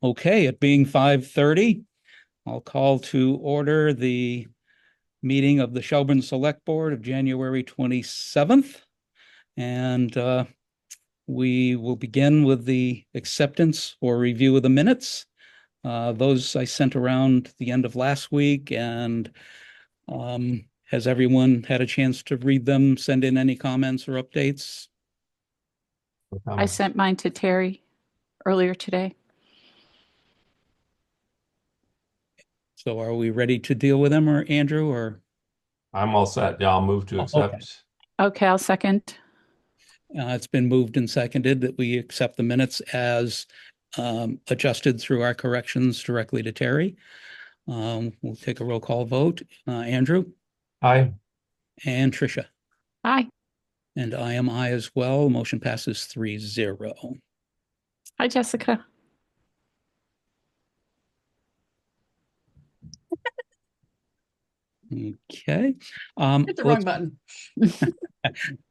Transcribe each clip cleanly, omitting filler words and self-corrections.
Okay, it being 5:30, I'll call to order the meeting of the Shelburne Selectboard of January 27th. And we will begin with the acceptance or review of the minutes. Those I sent around the end of last week, and has everyone had a chance to read them, send in any comments or updates? I sent mine to Terry earlier today. So are we ready to deal with them, or Andrew, or? I'm all set. Yeah, I'll move to Oh, okay. accept. Okay, I'll second. It's been moved and seconded that we accept the minutes as adjusted through our corrections directly to Terry. We'll take a roll call vote. Andrew Aye. and Tricia. Hi. And I am I as well. Motion passes 3-0. Hi, Jessica. Okay. Hit the wrong button.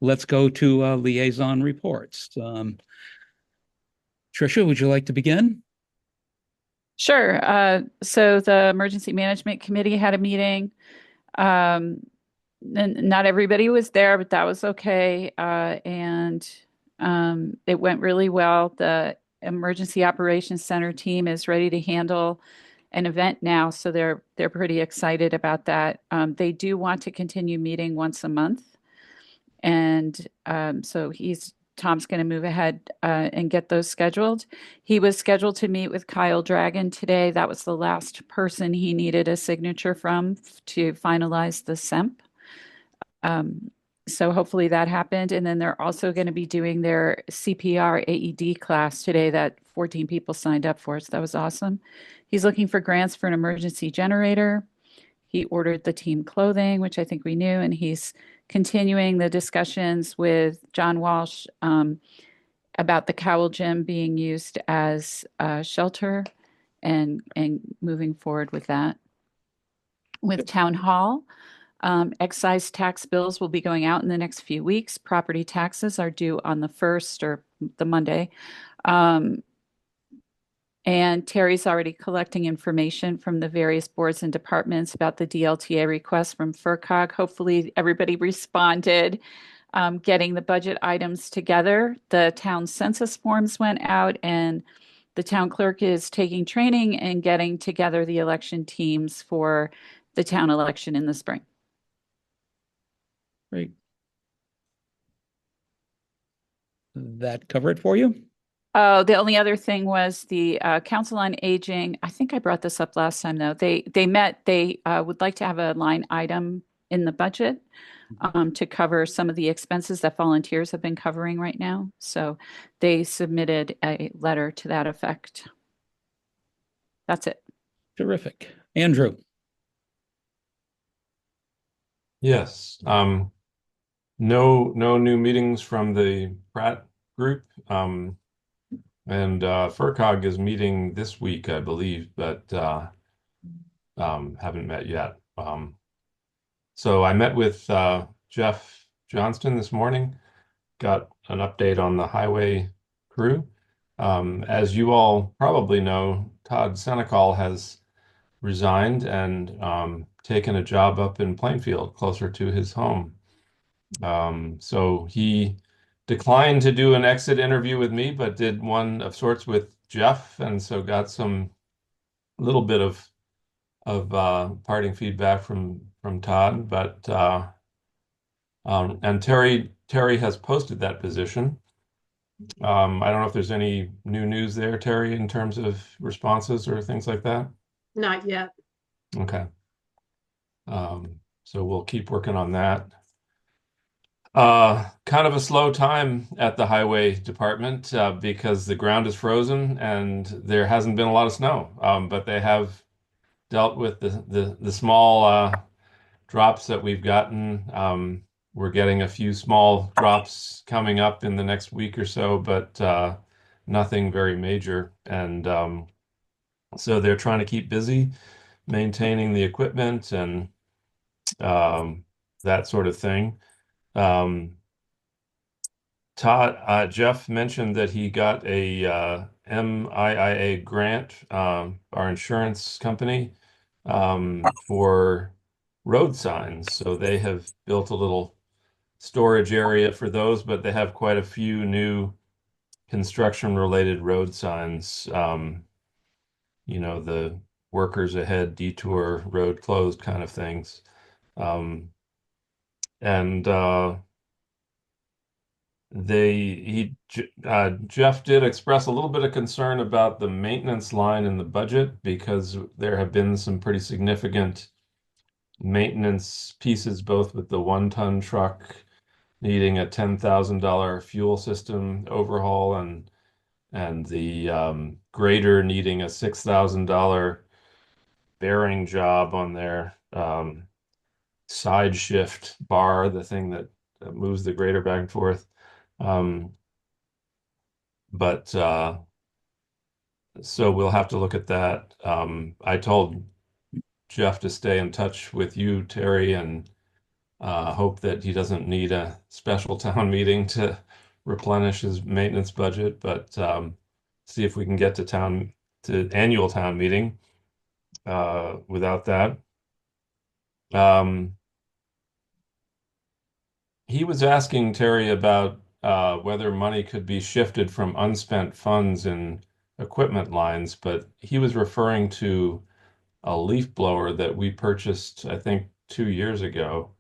Let's go to liaison reports. Tricia, would you like to begin? Sure. So the Emergency Management Committee had a meeting. And not everybody was there, but that was okay. And it went really well. The Emergency Operations Center team is ready to handle an event now, so they're pretty excited about that. They do want to continue meeting once a month, and so Tom's going to move ahead and get those scheduled. He was scheduled to meet with Kyle Dragon today. That was the last person he needed a signature from to finalize the SEMP. So hopefully that happened. And then they're also going to be doing their CPR AED class today that 14 people signed up for. So that was awesome. He's looking for grants for an emergency generator. He ordered the team clothing, which I think we knew, and he's continuing the discussions with John Walsh about the Cowell Gym being used as a shelter and moving forward with that. With Town Hall, excise tax bills will be going out in the next few weeks. Property taxes are due on the 1st or the Monday. And Terry's already collecting information from the various boards and departments about the DLTA request from FERCog. Hopefully everybody responded, getting the budget items together. The town census forms went out, and the town clerk is taking training and getting together the election teams for the town election in the spring. Great. That cover it for you? The only other thing was the Council on Aging. I think I brought this up last time, though. They met. They would like to have a line item in the budget to cover some of the expenses that volunteers have been covering right now. So they submitted a letter to that effect. That's it. Terrific. Andrew. Yes. No new meetings from the Pratt group. And FERCog is meeting this week, I believe, but haven't met yet. So I met with Jeff Johnston this morning, got an update on the highway crew. As you all probably know, Todd Senecal has resigned and taken a job up in Plainfield, closer to his home. So he declined to do an exit interview with me, but did one of sorts with Jeff, and so got some little bit of parting feedback from Todd. But and Terry has posted that position. I don't know if there's any new news there, Terry, in terms of responses or things like that. Not yet. Okay. So we'll keep working on that. Kind of a slow time at the highway department because the ground is frozen and there hasn't been a lot of snow. But they have dealt with the small drops that we've gotten. We're getting a few small drops coming up in the next week or so, but nothing very major. And so they're trying to keep busy maintaining the equipment and that sort of thing. Jeff mentioned that he got a MIA grant, our insurance company, for road signs. So they have built a little storage area for those, but they have quite a few new construction-related road signs. The workers ahead, detour, road closed kind of things. And Jeff did express a little bit of concern about the maintenance line in the budget because there have been some pretty significant maintenance pieces, both with the 1-ton truck needing a $10,000 fuel system overhaul and the grader needing a $6,000 bearing job on their side shift bar, the thing that moves the grader back and forth. But so we'll have to look at that. I told Jeff to stay in touch with you, Terry, and hope that he doesn't need a special town meeting to replenish his maintenance budget, but see if we can get to annual town meeting without that. He was asking Terry about whether money could be shifted from unspent funds in equipment lines, but he was referring to a leaf blower that we purchased, I think, 2 years ago.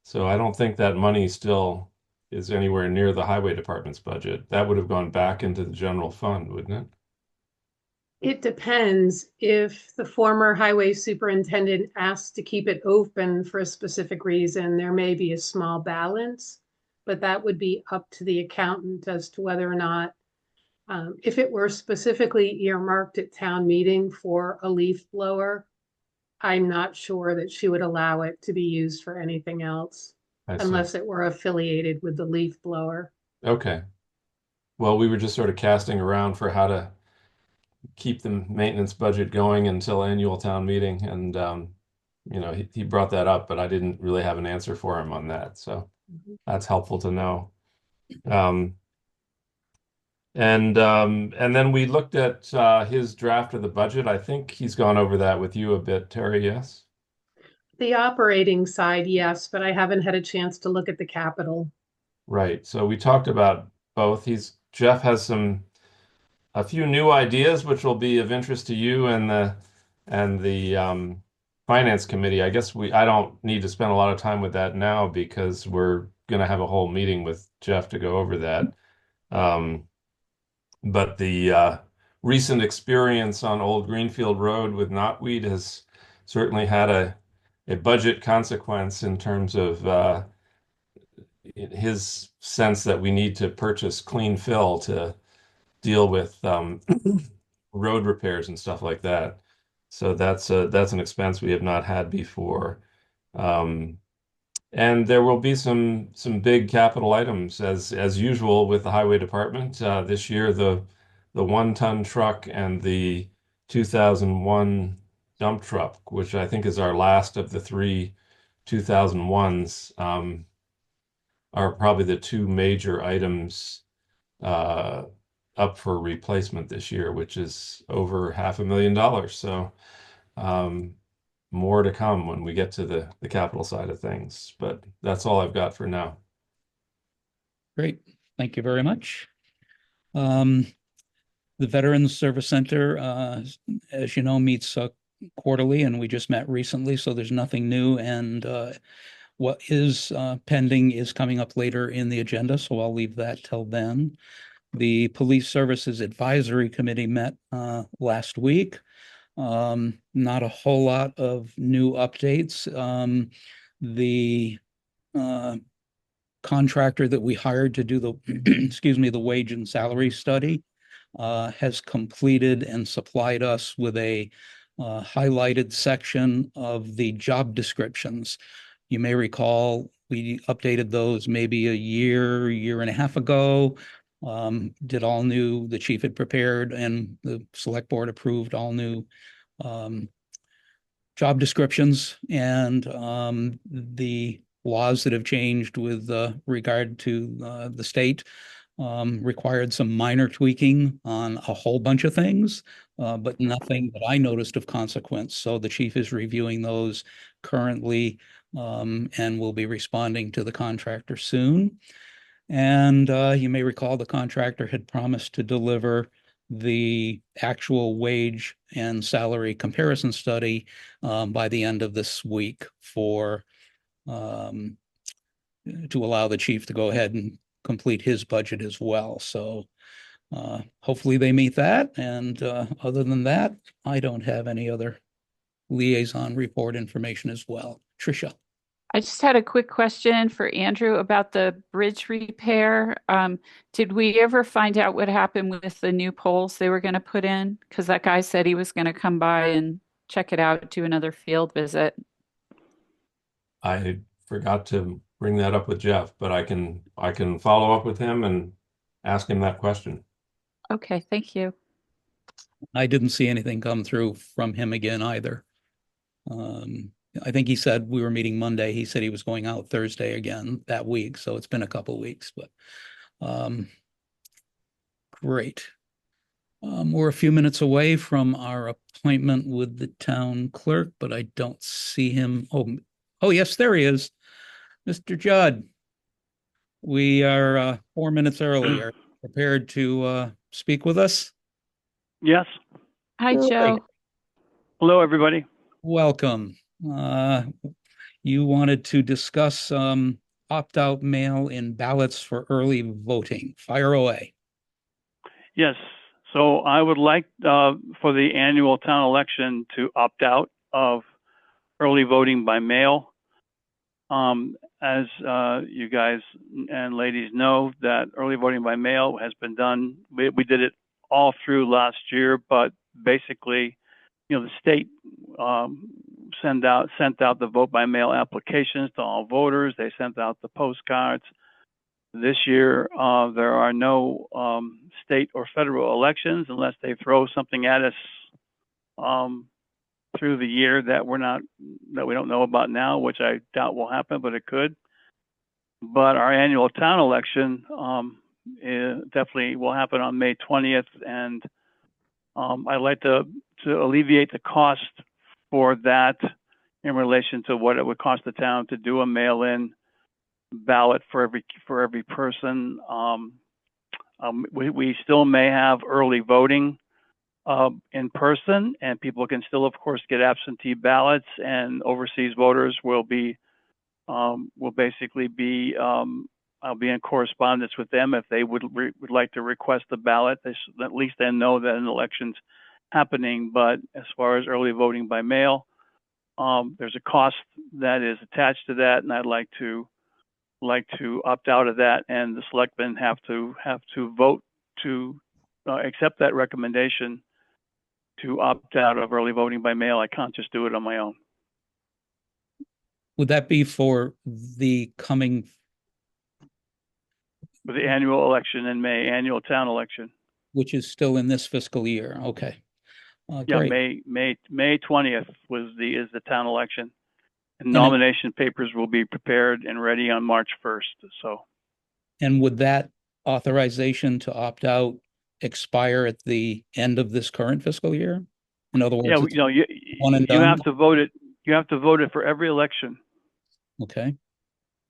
So I don't think that money still is anywhere near the highway department's budget. That would have gone back into the general fund, wouldn't it? It depends. If the former highway superintendent asked to keep it open for a specific reason, there may be a small balance, but that would be up to the accountant as to whether or not, if it were specifically earmarked at town meeting for a leaf blower, I'm not sure that she would allow it to be used for anything else I see. unless it were affiliated with the leaf blower. Okay. Well, we were just sort of casting around for how to keep the maintenance budget going until annual town meeting. And, he brought that up, but I didn't really have an answer for him on that. So that's helpful to know. And then we looked at his draft of the budget. I think he's gone over that with you a bit, Terry, yes? The operating side, yes, but I haven't had a chance to look at the capital. Right. So we talked about both. Jeff has a few new ideas which will be of interest to you and the finance committee. I guess I don't need to spend a lot of time with that now because we're going to have a whole meeting with Jeff to go over that. But the recent experience on Old Greenfield Road with knotweed has certainly had a budget consequence in terms of his sense that we need to purchase clean fill to deal with road repairs and stuff like that. So that's an expense we have not had before. And there will be some big capital items as usual with the highway department. This year, the 1-ton truck and the 2001 dump truck, which I think is our last of the 3 2001s, are probably the two major items up for replacement this year, which is over $500,000. So more to come when we get to the capital side of things. But that's all I've got for now. Great. Thank you very much. The Veterans Service Center, as you know, meets quarterly, and we just met recently, so there's nothing new. And what is pending is coming up later in the agenda, so I'll leave that till then. The Police Services Advisory Committee met last week. Not a whole lot of new updates. The contractor that we hired to do the excuse me, the wage and salary study has completed and supplied us with a highlighted section of the job descriptions. You may recall we updated those maybe a year and a half ago. Did all new, the chief had prepared and the select board approved all new job descriptions, and the laws that have changed with regard to the state required some minor tweaking on a whole bunch of things, but nothing that I noticed of consequence. So the chief is reviewing those currently, and will be responding to the contractor soon. And you may recall the contractor had promised to deliver the actual wage and salary comparison study by the end of this week for to allow the chief to go ahead and complete his budget as well. So hopefully they meet that. And other than that, I don't have any other liaison report information as well. Tricia. I just had a quick question for Andrew about the bridge repair. Did we ever find out what happened with the new poles they were going to put in? Because that guy said he was going to come by and check it out, do another field visit. I forgot to bring that up with Jeff, but I can follow up with him and ask him that question. Okay, thank you. I didn't see anything come through from him again either. I think he said we were meeting Monday. He said he was going out Thursday again that week. So it's been a couple weeks, but great. We're a few minutes away from our appointment with the town clerk, but I don't see him. Oh, yes, there he is. Mr. Judd. We are 4 minutes early. Are you prepared to speak with us? Yes. Hi, Great. Joe. Hello, everybody. Welcome. You wanted to discuss opt-out mail in ballots for early voting. Fire away. Yes. So I would like for the annual town election to opt out of early voting by mail. As you guys and ladies know, that early voting by mail has been done. We did it all through last year, but basically, the state sent out the vote by mail applications to all voters. They sent out the postcards. This year, there are no state or federal elections unless they throw something at us through the year that we don't know about now, which I doubt will happen, but it could. But our annual town election definitely will happen on May 20th, and I'd like to alleviate the cost for that in relation to what it would cost the town to do a mail-in ballot for every person. We still may have early voting in person, and people can still, of course, get absentee ballots. And overseas voters will basically be. I'll be in correspondence with them if they would like to request a ballot. At least they know that an election's happening. But as far as early voting by mail, there's a cost that is attached to that, and I'd like to opt out of that, and the selectmen have to vote to accept that recommendation to opt out of early voting by mail. I can't just do it on my own. Would that be for the coming? For the annual election in May, annual town election. Which is still in this fiscal year. Okay. Yeah, great. May 20th is the town election. And And nomination papers will be prepared and ready on March 1st. So. And would that authorization to opt out expire at the end of this current fiscal year? In other words, Yeah, one and you done? have to vote it. You have to vote it for every election. Okay.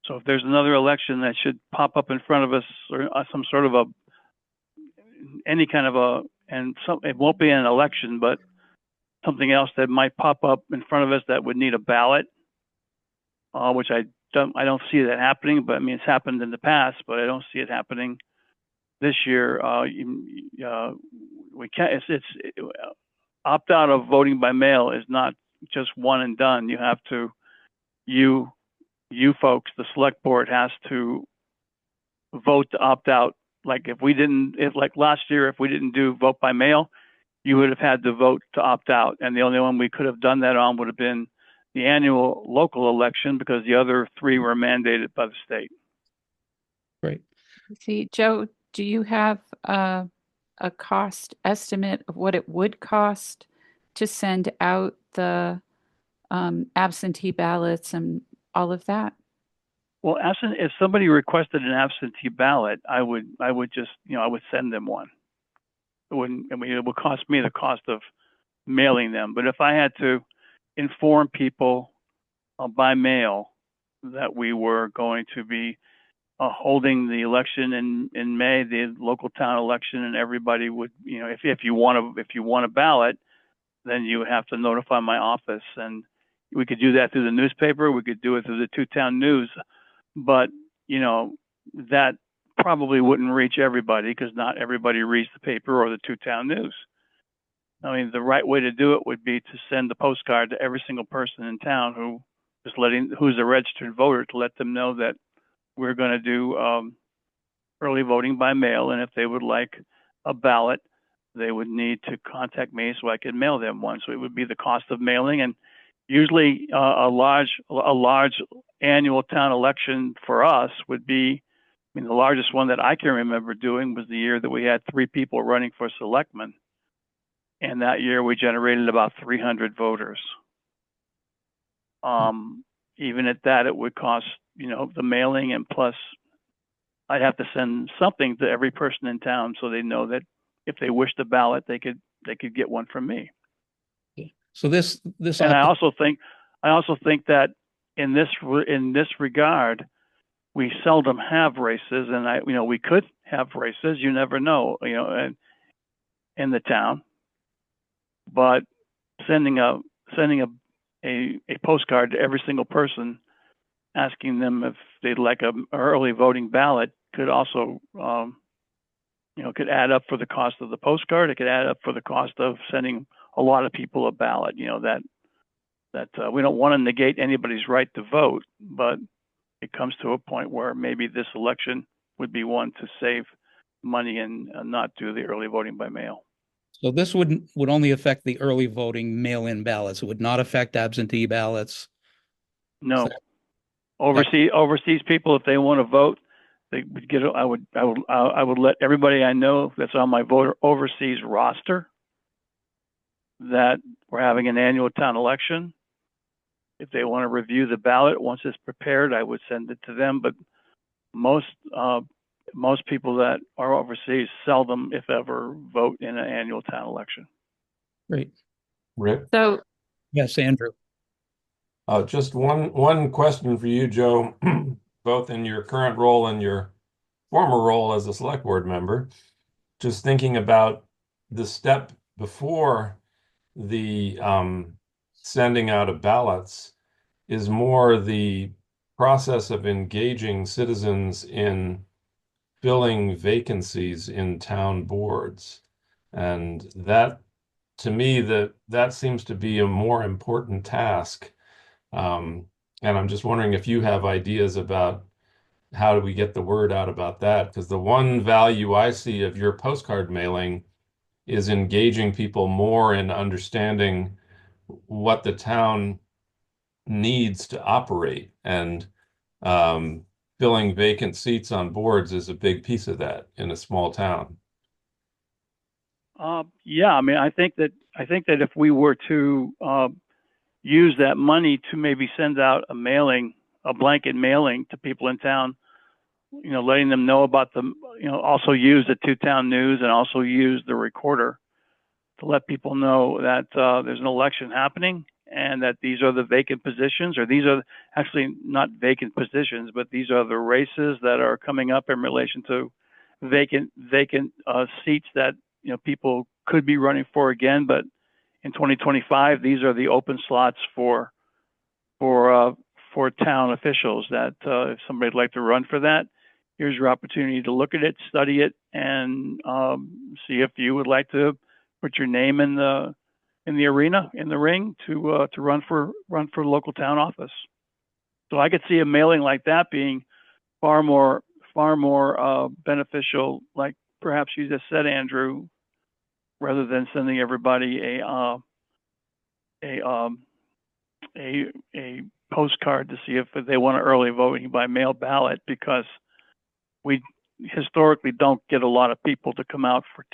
So if there's another election that should pop up in front of us, or some sort of it won't be an election, but something else that might pop up in front of us that would need a ballot, which I don't see that happening. But I mean, it's happened in the past, but I don't see it happening this year. We can't. Opt out of voting by mail is not just one and done. You have to, you folks, the select board has to vote to opt out. Like like last year, if we didn't do vote by mail, you would have had to vote to opt out. And the only one we could have done that on would have been the annual local election, because the other three were mandated by the state. Great. See, Joe, do you have a cost estimate of what it would cost to send out the absentee ballots and all of that? Well, if somebody requested an absentee ballot, I would just, I would send them one. It wouldn't, I mean, it would cost me the cost of mailing them. But if I had to inform people by mail that we were going to be holding the election in May, the local town election, and everybody would, if you want a ballot, then you have to notify my office, and we could do that through the newspaper. We could do it through the two-town news, but that probably wouldn't reach everybody because not everybody reads the paper or the two-town news. I mean, the right way to do it would be to send a postcard to every single person in town who's a registered voter, to let them know that we're going to do early voting by mail, and if they would like a ballot, they would need to contact me so I could mail them one. So it would be the cost of mailing, and usually a large annual town election for us would be, I mean, the largest one that I can remember doing was the year that we had 3 people running for selectmen, and that year we generated about 300 voters. Even at that, it would cost, the mailing, and plus I'd have to send something to every person in town so they know that if they wished a ballot, they could get one from me. So this, And I also think that in this regard, we seldom have races, and we could have races. You never know, in the town. But sending a postcard to every single person, asking them if they'd like an early voting ballot, could also, could add up for the cost of the postcard. It could add up for the cost of sending a lot of people a ballot. That we don't want to negate anybody's right to vote, but it comes to a point where maybe this election would be one to save money and not do the early voting by mail. So this would only affect the early voting mail-in ballots. It would not affect absentee ballots. No. Overseas people, if they want to vote, they would get. I would let everybody I know that's on my voter overseas roster that we're having an annual town election. If they want to review the ballot once it's prepared, I would send it to them. But most people that are overseas seldom, if ever, vote in an annual town election. Great. Rick? So, Yes, Andrew. Just one question for you, Joe, both in your current role and your former role as a select board member. Just thinking about the step before the sending out of ballots is more the process of engaging citizens in filling vacancies in town boards. And that, to me, that seems to be a more important task. And I'm just wondering if you have ideas about how do we get the word out about that? Because the one value I see of your postcard mailing is engaging people more in understanding what the town needs to operate, and filling vacant seats on boards is a big piece of that in a small town. Yeah, I mean, I think that if we were to use that money to maybe send out a blanket mailing to people in town, letting them know about also use the two-town news and also use the recorder to let people know that there's an election happening and that these are the vacant positions, or these are actually not vacant positions, but these are the races that are coming up in relation to vacant seats that people could be running for again, but in 2025 these are the open slots for town officials. That if somebody'd like to run for that, here's your opportunity to look at it, study it, and see if you would like to put your name in the arena, in the ring, to run for local town office. So I could see a mailing like that being far more beneficial, like perhaps you just said, Andrew, rather than sending everybody a postcard to see if they want an early voting by mail ballot, because we historically don't get a lot of people to come out for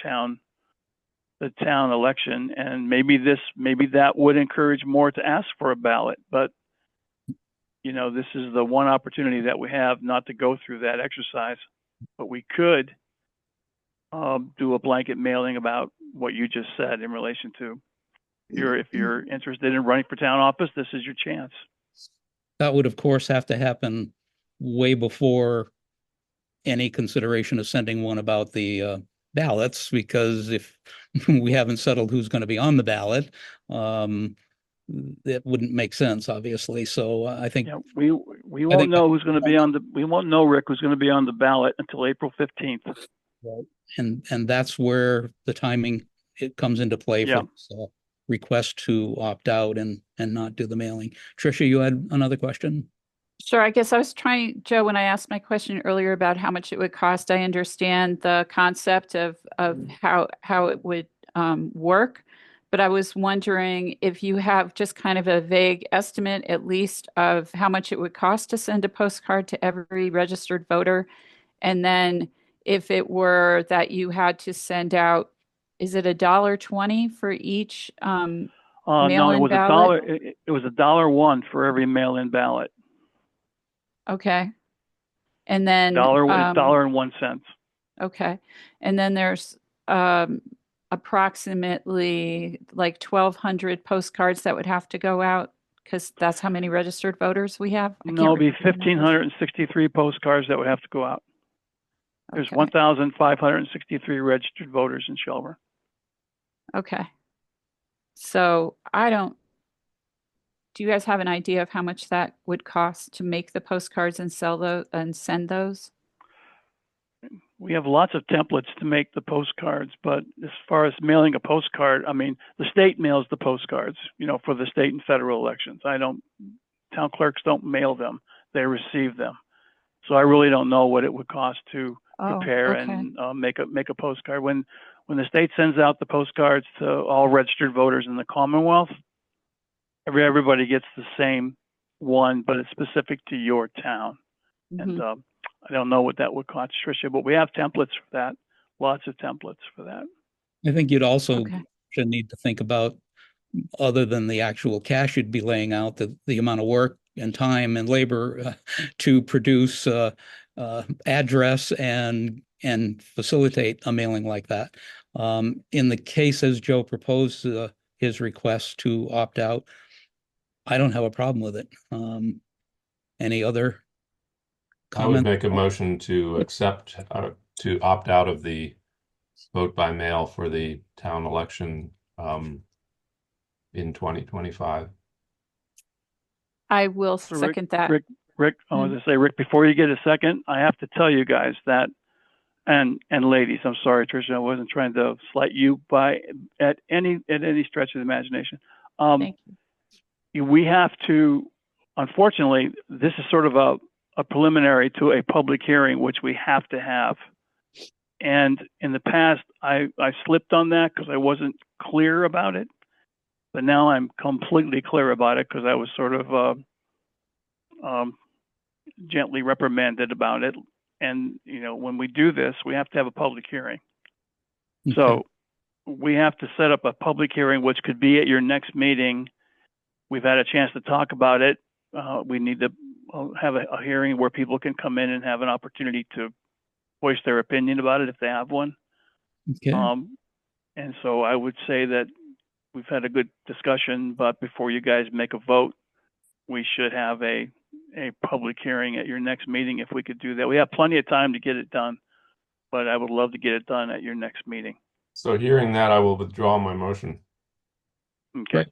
the town election, and maybe that would encourage more to ask for a ballot. But this is the one opportunity that we have not to go through that exercise. But we could do a blanket mailing about what you just said in relation to if you're interested in running for town office, this is your chance. That would, of course, have to happen way before any consideration of sending one about the ballots, because if we haven't settled who's going to be on the ballot, it wouldn't make sense, obviously. So I think Yeah, we won't know who's going to be we won't know, Rick, who's going to be on the ballot until April 15th. and that's where the timing it comes into play for this, request to opt out and not do the mailing. Tricia, you had another question? Sure. I guess I was trying, Joe, when I asked my question earlier about how much it would cost, I understand the concept of how it would work, but I was wondering if you have just kind of a vague estimate, at least, of how much it would cost to send a postcard to every registered voter. And then if it were that you had to send out, is it $1.20 for each No, mail-in ballot? It was $1 for every mail-in ballot. Okay. And then $1.01. Okay. And then there's approximately like 1,200 postcards that would have to go out, because that's how many registered voters we have. No, it'll be 1,563 postcards that would have to go out. There's Okay. 1,563 registered voters in Shelburne. Okay. So do you guys have an idea of how much that would cost to make the postcards and sell those and send those? We have lots of templates to make the postcards, but as far as mailing a postcard, I mean, the state mails the postcards, for the state and federal elections. Town clerks don't mail them, they receive them. So I really don't know what it would cost to prepare and make a postcard. When the state sends out the postcards to all registered voters in the Commonwealth, everybody gets the same one, but it's specific to your town. Mm-hmm. And I don't know what that would cost, Tricia, but we have templates for that. Lots of templates for that. I think you'd also should need to think about, other than the actual cash you'd be laying out, the amount of work and time and labor to produce address and facilitate a mailing like that. In the case as Joe proposed, his request to opt out, I don't have a problem with it. Any other I would comment? make a motion to accept, to opt out of the vote by mail for the town election in 2025. I will second that. Rick, I was to say, Rick, before you get a second, I have to tell you guys that, and ladies, I'm sorry, Tricia, I wasn't trying to slight you at any stretch of the imagination. Thank you. We have to, unfortunately, this is sort of a preliminary to a public hearing, which we have to have. And in the past, I slipped on that because I wasn't clear about it. But now I'm completely clear about it because I was sort of gently reprimanded about it. And, when we do this, we have to have a public hearing. Okay. So we have to set up a public hearing, which could be at your next meeting. We've had a chance to talk about it. We need to have a hearing where people can come in and have an opportunity to voice their opinion about it if they have one. Okay. And so I would say that we've had a good discussion, but before you guys make a vote, we should have a public hearing at your next meeting if we could do that. We have plenty of time to get it done, but I would love to get it done at your next meeting. So hearing that, I will withdraw my motion. Okay. Right.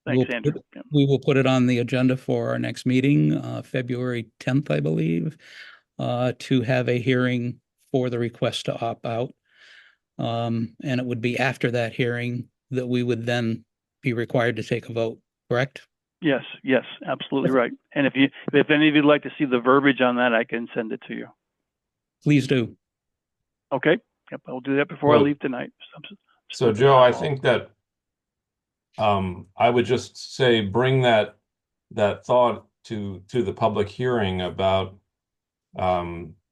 Thanks, Andrew. We will put it on the agenda for our next meeting, February 10th, I believe, to have a hearing for the request to opt out. And it would be after that hearing that we would then be required to take a vote, correct? Yes, absolutely right. And if any of you'd like to see the verbiage on that, I can send it to you. Please do. Okay. Yep, I'll do that before I leave tonight. So Joe, I think that I would just say bring that thought to the public hearing about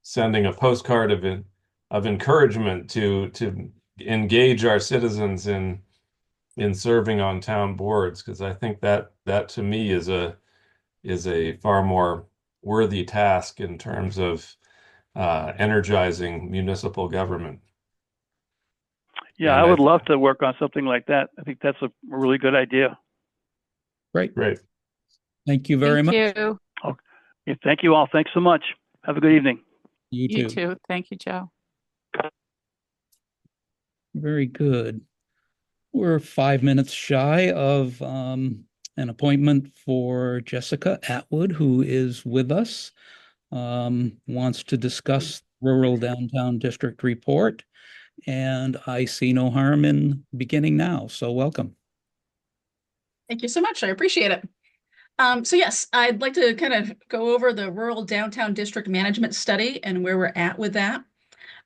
sending a postcard of encouragement to engage our citizens in serving on town boards, because I think that to me is a is a far more worthy task in terms of energizing municipal government. Yeah, And I would love to work on something like that. I think that's a really good idea. Great. Great. Thank you very much. Thank you. Yeah, thank you all. Thanks so much. Have a good evening. You You too. too. Thank you, Joe. Very good. We're 5 minutes shy of an appointment for Jessica Atwood, who is with us, wants to discuss Rural Downtown District Report. And I see no harm in beginning now. So welcome. Thank you so much. I appreciate it. So yes, I'd like to kind of go over the Rural Downtown District Management Study and where we're at with that.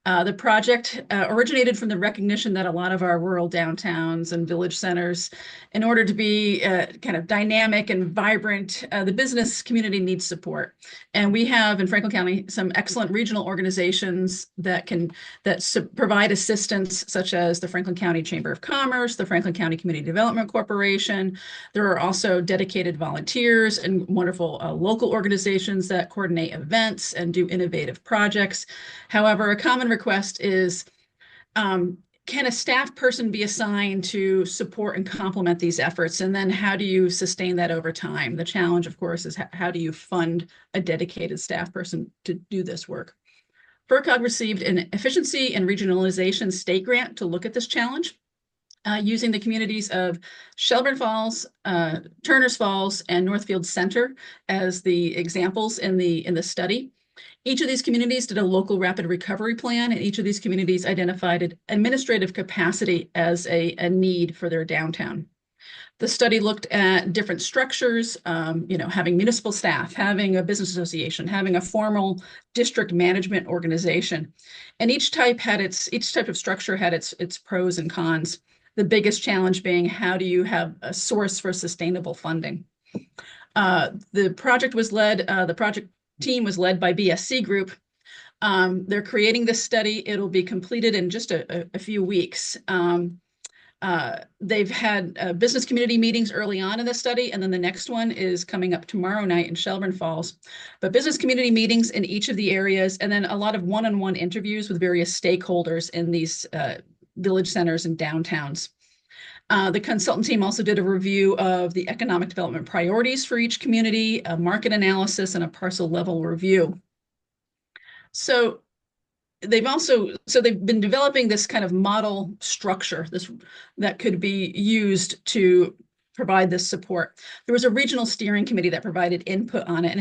The project originated from the recognition that a lot of our rural downtowns and village centers, in order to be kind of dynamic and vibrant, the business community needs support. And we have in Franklin County some excellent regional organizations that provide assistance, such as the Franklin County Chamber of Commerce, the Franklin County Community Development Corporation. There are also dedicated volunteers and wonderful local organizations that coordinate events and do innovative projects. However, a common request is, can a staff person be assigned to support and complement these efforts? And then how do you sustain that over time? The challenge, of course, is how do you fund a dedicated staff person to do this work? FERCog received an efficiency and regionalization state grant to look at this challenge, using the communities of Shelburne Falls, Turners Falls, and Northfield Center as the examples in the study. Each of these communities did a local rapid recovery plan, and each of these communities identified administrative capacity as a need for their downtown. The study looked at different structures, having municipal staff, having a business association, having a formal district management organization, and each type of structure had its pros and cons. The biggest challenge being, how do you have a source for sustainable funding? The project team was led by BSC Group. They're creating this study. It'll be completed in just a few weeks. They've had business community meetings early on in the study, and then the next one is coming up tomorrow night in Shelburne Falls. But business community meetings in each of the areas, and then a lot of one-on-one interviews with various stakeholders in these village centers and downtowns. The consultant team also did a review of the economic development priorities for each community, a market analysis, and a parcel level review. So they've been developing this kind of model structure that could be used to provide this support. There was a regional steering committee that provided input on it,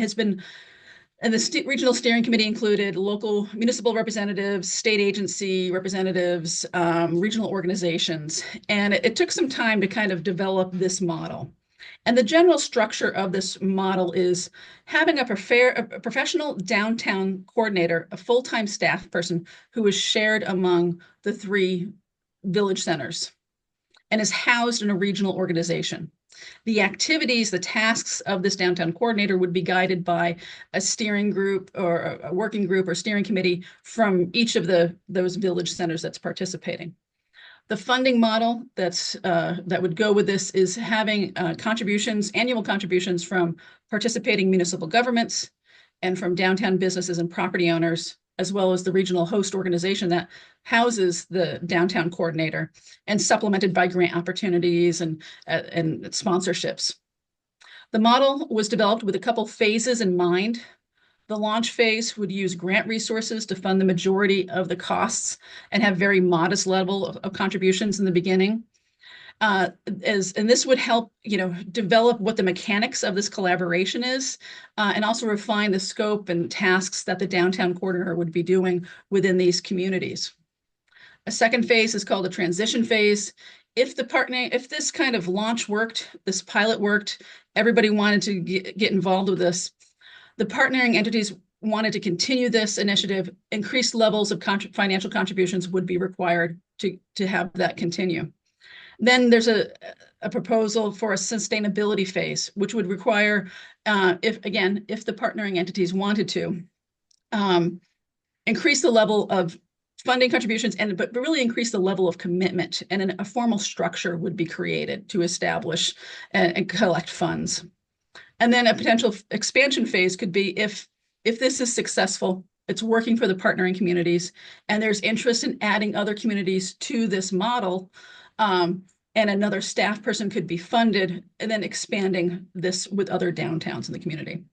and the regional steering committee included local municipal representatives, state agency representatives, regional organizations. And it took some time to kind of develop this model. And the general structure of this model is having a professional downtown coordinator, a full-time staff person who is shared among the 3 village centers and is housed in a regional organization. The activities, the tasks of this downtown coordinator would be guided by a steering group or a working group or steering committee from each of those village centers that's participating. The funding model that would go with this is having annual contributions from participating municipal governments and from downtown businesses and property owners, as well as the regional host organization that houses the downtown coordinator, and supplemented by grant opportunities and sponsorships. The model was developed with a couple phases in mind. The launch phase would use grant resources to fund the majority of the costs and have very modest level of contributions in the beginning. And this would help, develop what the mechanics of this collaboration is, and also refine the scope and tasks that the downtown coordinator would be doing within these communities. A second phase is called a transition phase. If this kind of launch worked, this pilot worked, everybody wanted to get involved with this, the partnering entities wanted to continue this initiative, increased levels of financial contributions would be required to have that continue. Then there's a proposal for a sustainability phase, which would require, if the partnering entities wanted to, increase the level of funding contributions, but really increase the level of commitment, and a formal structure would be created to establish and collect funds. And then a potential expansion phase could be if this is successful, it's working for the partnering communities, and there's interest in adding other communities to this model, and another staff person could be funded, and then expanding this with other downtowns in the community.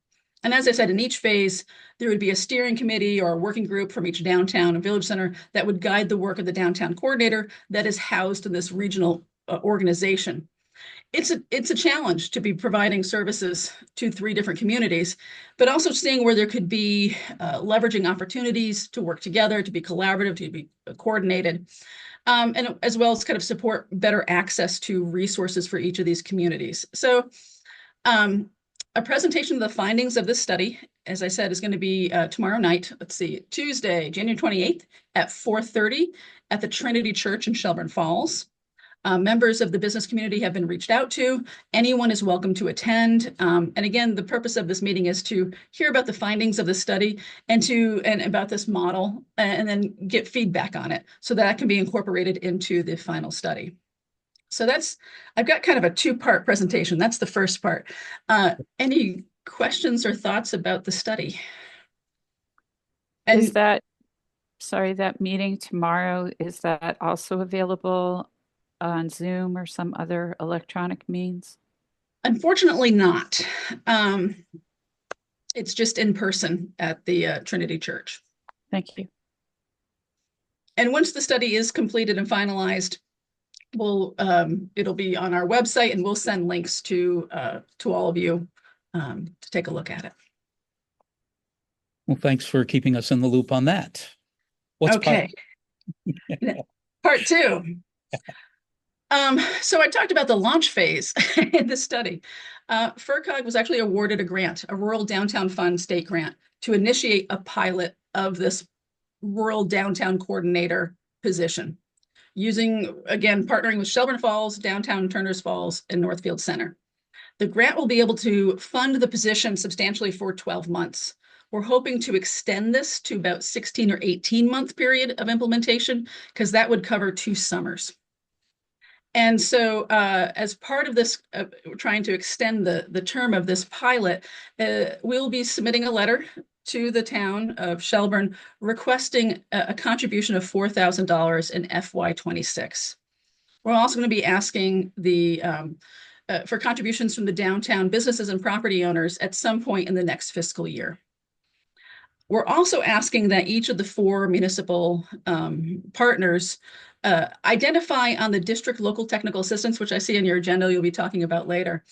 And as I said, in each phase, there would be a steering committee or a working group from each downtown and village center that would guide the work of the downtown coordinator that is housed in this regional organization. It's a challenge to be providing services to 3 different communities, but also seeing where there could be leveraging opportunities to work together, to be collaborative, to be coordinated, and as well as kind of support better access to resources for each of these communities. So a presentation of the findings of this study, as I said, is going to be tomorrow night. Let's see, Tuesday, January 28th at 4:30 at the Trinity Church in Shelburne Falls. Members of the business community have been reached out to. Anyone is welcome to attend. And again, the purpose of this meeting is to hear about the findings of the study and about this model, and then get feedback on it so that can be incorporated into the final study. So I've got kind of a 2-part presentation. That's the first part. Any questions or thoughts about the study? And Is that meeting tomorrow, is that also available on Zoom or some other electronic means? unfortunately not. It's just in person at the Trinity Church. Thank you. And once the study is completed and finalized, it'll be on our website, and we'll send links to all of you to take a look at it. Well, thanks for keeping us in the loop on that. What's okay. Part 2. So I talked about the launch phase in this study. FERCog was actually awarded a grant, a Rural Downtown Fund state grant, to initiate a pilot of this Rural Downtown Coordinator position, using, again, partnering with Shelburne Falls, Downtown Turners Falls, and Northfield Center. The grant will be able to fund the position substantially for 12 months. We're hoping to extend this to about 16 or 18-month period of implementation, because that would cover 2 summers. And so as part of this, we're trying to extend the term of this pilot, we'll be submitting a letter to the town of Shelburne requesting a contribution of $4,000 in FY26. We're also going to be asking for contributions from the downtown businesses and property owners at some point in the next fiscal year. We're also asking that each of the 4 municipal partners identify on the district local technical assistance, which I see in your agenda you'll be talking about later,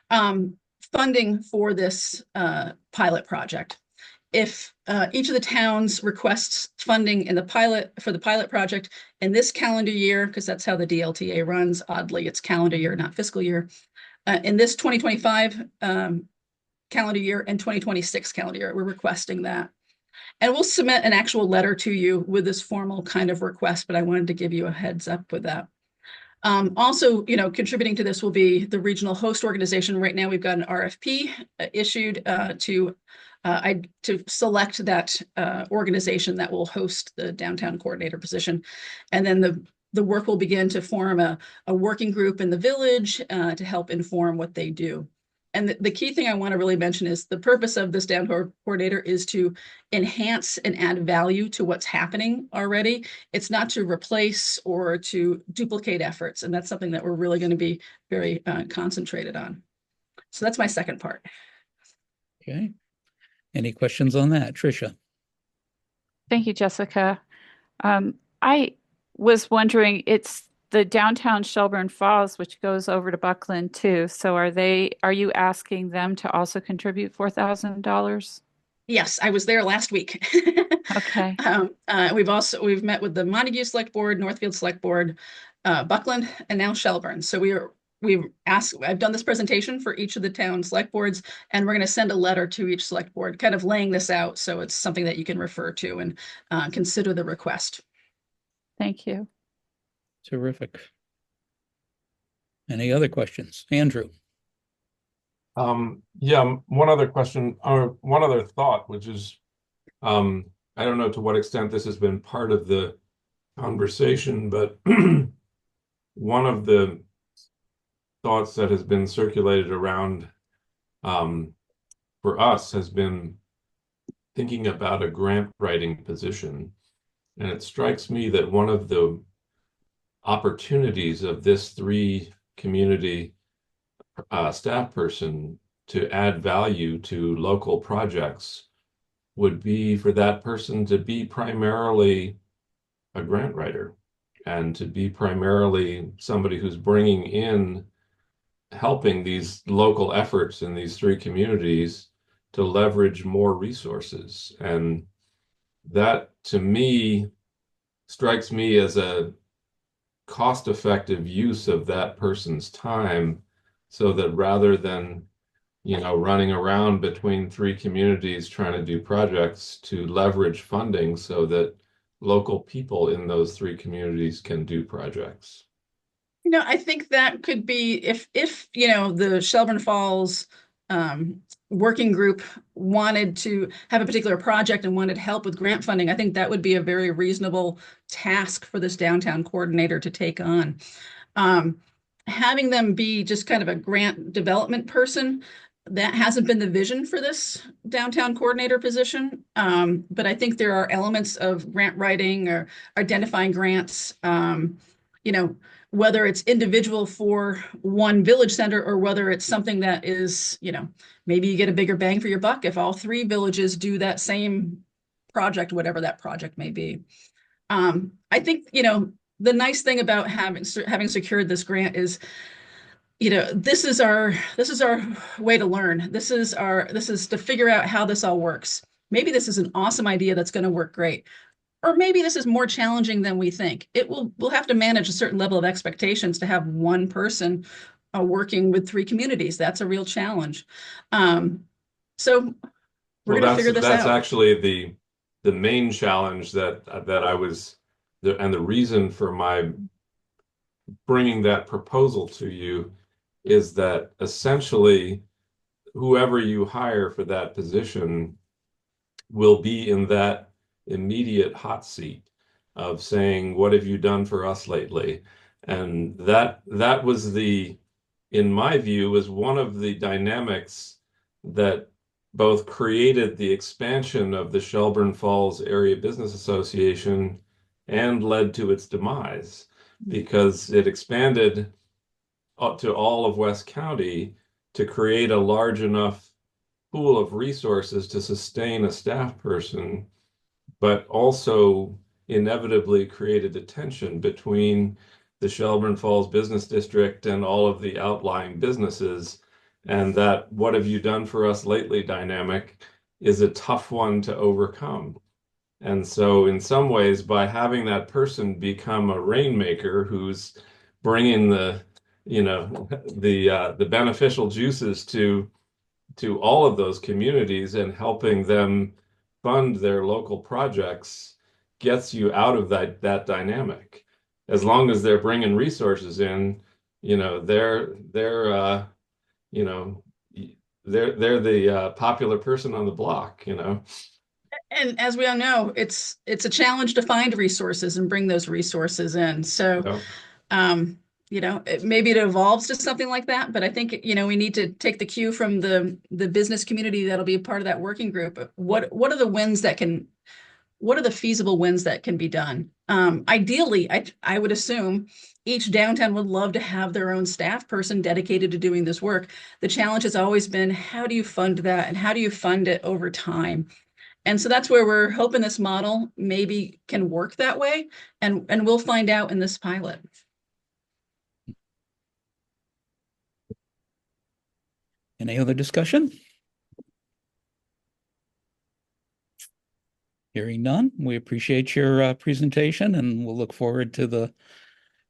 funding for this pilot project. If each of the towns requests funding in for the pilot project in this calendar year, because that's how the DLTA runs, oddly, it's calendar year, not fiscal year, in this 2025 calendar year and 2026 calendar year, we're requesting that. And we'll submit an actual letter to you with this formal kind of request, but I wanted to give you a heads up with that. Also, contributing to this will be the regional host organization. Right now, we've got an RFP issued to select that organization that will host the downtown coordinator position. And then the work will begin to form a working group in the village to help inform what they do. And the key thing I want to really mention is the purpose of this downtown coordinator is to enhance and add value to what's happening already. It's not to replace or to duplicate efforts. And that's something that we're really going to be very concentrated on. So that's my second part. Okay. Any questions on that, Tricia? Thank you, Jessica. I was wondering, it's the downtown Shelburne Falls, which goes over to Buckland too. So are you asking them to also contribute $4,000? Yes, I was there last week. Okay. We've met with the Montague Select Board, Northfield Select Board, Buckland, and now Shelburne. So I've done this presentation for each of the town select boards, and we're going to send a letter to each select board, kind of laying this out so it's something that you can refer to and consider the request. Thank you. Terrific. Any other questions? Andrew? Yeah, one other question, or one other thought, which is, I don't know to what extent this has been part of the conversation, but one of the thoughts that has been circulated around for us has been thinking about a grant writing position. And it strikes me that one of the opportunities of this three community staff person to add value to local projects would be for that person to be primarily a grant writer and to be primarily somebody who's bringing in, helping these local efforts in these three communities to leverage more resources. And that, to me, strikes me as a cost-effective use of that person's time, so that rather than, running around between three communities trying to do projects, to leverage funding so that local people in those three communities can do projects. I think that could be if the Shelburne Falls working group wanted to have a particular project and wanted help with grant funding, I think that would be a very reasonable task for this downtown coordinator to take on. Having them be just kind of a grant development person, that hasn't been the vision for this downtown coordinator position. But I think there are elements of grant writing or identifying grants, whether it's individual for one village center or whether it's something that is, maybe you get a bigger bang for your buck if all three villages do that same project, whatever that project may be. I think, the nice thing about having secured this grant is, this is our way to learn. This is to figure out how this all works. Maybe this is an awesome idea that's going to work great. Or maybe this is more challenging than we think. We'll have to manage a certain level of expectations to have one person working with three communities. That's a real challenge. So we're going to figure this out. That's actually the main challenge that I was, and the reason for my bringing that proposal to you is that essentially whoever you hire for that position will be in that immediate hot seat of saying, what have you done for us lately? And that was in my view, was one of the dynamics that both created the expansion of the Shelburne Falls Area Business Association and led to its demise, because it expanded up to all of West County to create a large enough pool of resources to sustain a staff person, but also inevitably created a tension between the Shelburne Falls Business District and all of the outlying businesses. And that what have you done for us lately dynamic is a tough one to overcome. And so in some ways, by having that person become a rainmaker who's bringing the beneficial juices to all of those communities and helping them fund their local projects, gets you out of that dynamic. As long as they're bringing resources in, they're the popular person on the block, And as we all know, it's a challenge to find resources and bring those resources in. So, maybe it evolves to something like that, but I think, we need to take the cue from the business community that'll be a part of that working group. What are the feasible wins that can be done? Ideally, I would assume each downtown would love to have their own staff person dedicated to doing this work. The challenge has always been, how do you fund that and how do you fund it over time? And so that's where we're hoping this model maybe can work that way, and we'll find out in this pilot. Any other discussion? Hearing none, we appreciate your presentation, and we'll look forward to the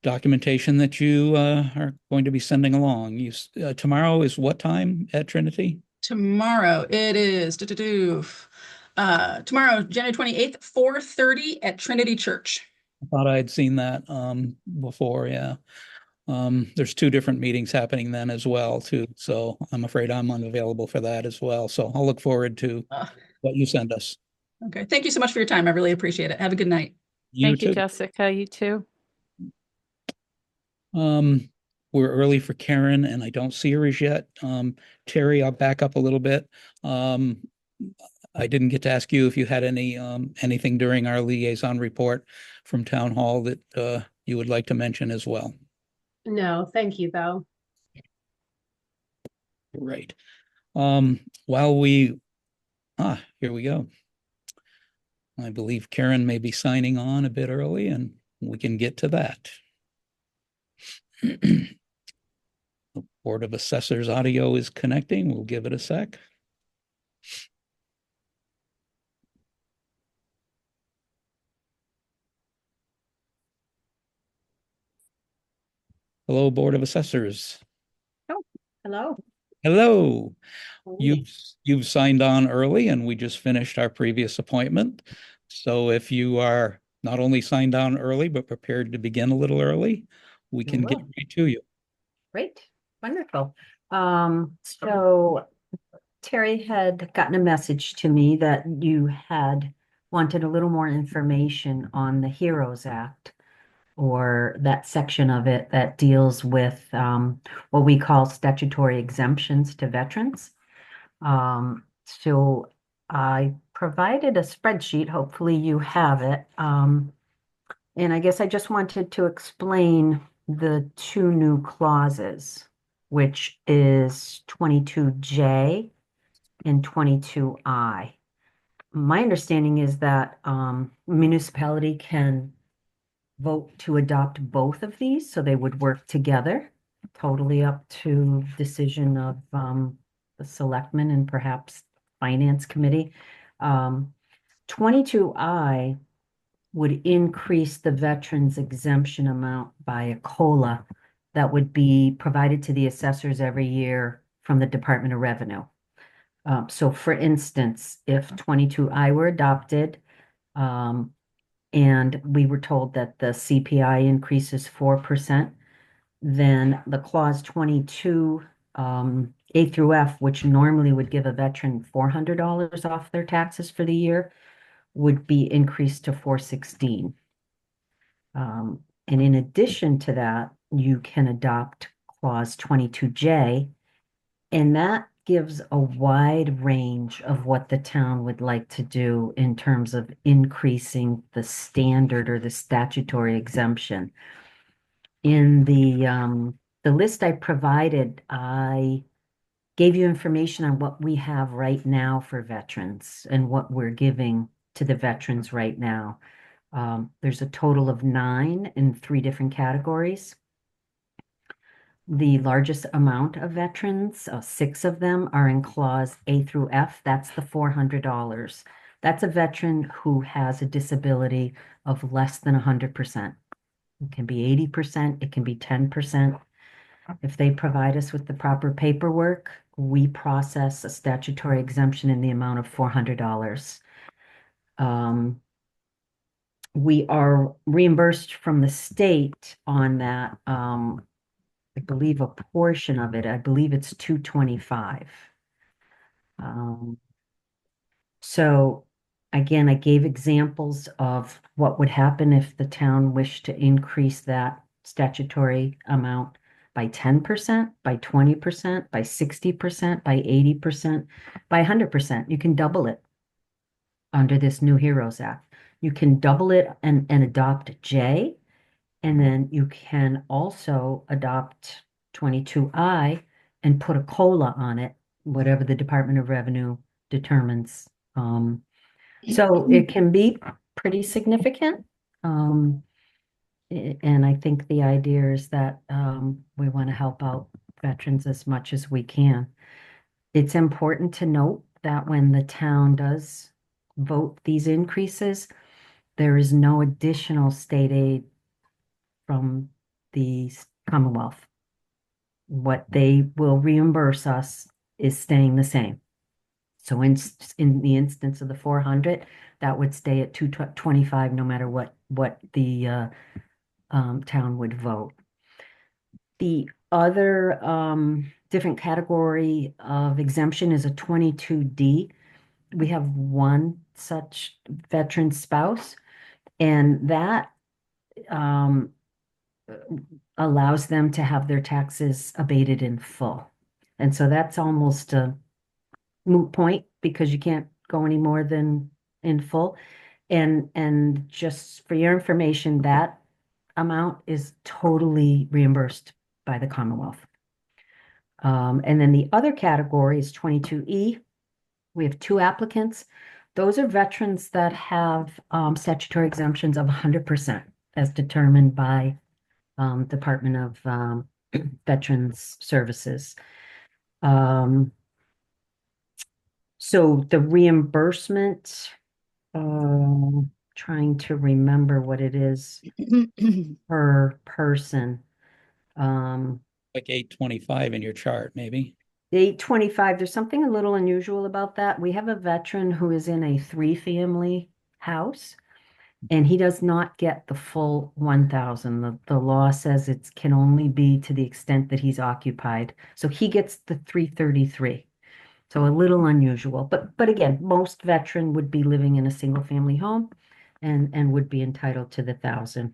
documentation that you are going to be sending along. Tomorrow is what time at Trinity? Tomorrow it is tomorrow, January 28th, 4:30 at Trinity Church. I thought I had seen that before, yeah. There's two different meetings happening then as well, too. So I'm afraid I'm unavailable for that as well. So I'll look forward to what you send us. Okay. Thank you so much for your time. I really appreciate it. Have a good night. Thank you, Jessica. You too. we're early for Karen and I don't see her as yet. Terry, I'll back up a little bit. I didn't get to ask you if you had anything during our liaison report from town hall that you would like to mention as well. No, thank you, though. Right. While here we go. I believe Karen may be signing on a bit early and we can get to that. The Board of Assessors audio is connecting. We'll give it a sec. Hello, Board of Assessors. Hello. Hello. Hey. You've signed on early and we just finished our previous appointment. So if you are not only signed on early, but prepared to begin a little early, we can get will. right to you. Great, wonderful. So Terry had gotten a message to me that you had wanted a little more information on the HEROES Act, or that section of it that deals with what we call statutory exemptions to veterans. So I provided a spreadsheet. Hopefully you have it. And I guess I just wanted to explain the two new clauses, which is 22J and 22I. My understanding is that municipality can vote to adopt both of these, so they would work together, totally up to decision of the selectmen and perhaps finance committee. 22I would increase the veterans exemption amount by a COLA that would be provided to the assessors every year from the Department of Revenue. So for instance, if 22I were adopted, and we were told that the CPI increases 4%, then the clause 22, A through F, which normally would give a veteran $400 off their taxes for the year, would be increased to 416. And in addition to that, you can adopt clause 22J, and that gives a wide range of what the town would like to do in terms of increasing the standard or the statutory exemption. In the list I provided, I gave you information on what we have right now for veterans and what we're giving to the veterans right now. There's a total of 9 in 3 different categories. The largest amount of veterans, 6 of them, are in clause A through F. That's the $400. That's a veteran who has a disability of less than 100%. It can be 80%, it can be 10%. If they provide us with the proper paperwork, we process a statutory exemption in the amount of $400. We are reimbursed from the state on that. I believe a portion of it, I believe it's $225. So again, I gave examples of what would happen if the town wished to increase that statutory amount by 10%, by 20%, by 60%, by 80%, by 100%. You can double it under this new HEROES Act. You can double it and adopt J, and then you can also adopt 22I and put a COLA on it, whatever the Department of Revenue determines. So it can be pretty significant. And I think the idea is that we want to help out veterans as much as we can. It's important to note that when the town does vote these increases, there is no additional state aid from the Commonwealth. What they will reimburse us is staying the same. So in the instance of the 400, that would stay at 225 no matter what the town would vote. The other different category of exemption is a 22D. We have one such veteran spouse, and that allows them to have their taxes abated in full. And so that's almost a moot point because you can't go any more than in full. And just for your information, that amount is totally reimbursed by the Commonwealth. And then the other category is 22E. We have 2 applicants. Those are veterans that have statutory exemptions of 100% as determined by Department of Veterans Services. So the reimbursement, trying to remember what it is per person. Like 825 in your chart, maybe. 825, there's something a little unusual about that. We have a veteran who is in a 3-family house, and he does not get the full 1,000. The law says it can only be to the extent that he's occupied. So he gets the 333. So a little unusual, but again, most veteran would be living in a single family home and would be entitled to the 1,000.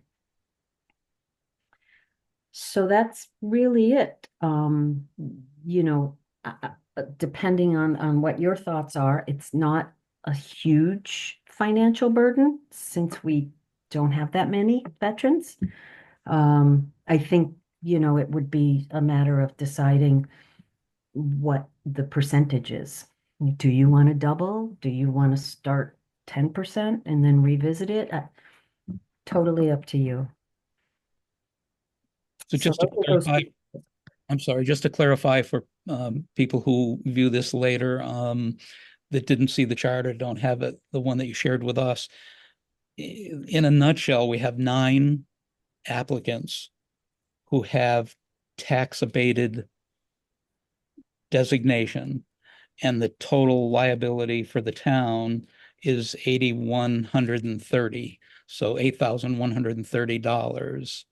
So that's really it. You know, depending on what your thoughts are, it's not a huge financial burden since we don't have that many veterans. I think, you know, it would be a matter of deciding what the percentage is. Do you want to double? Do you want to start 10% and then revisit it? Totally up to you. So just to those are those clarify, I'm sorry, just to clarify for people who view this later, that didn't see the chart or don't have it, the one that you shared with us. In a nutshell, we have 9 applicants who have tax abated designation, and the total liability for the town is $8,130, so $8,130.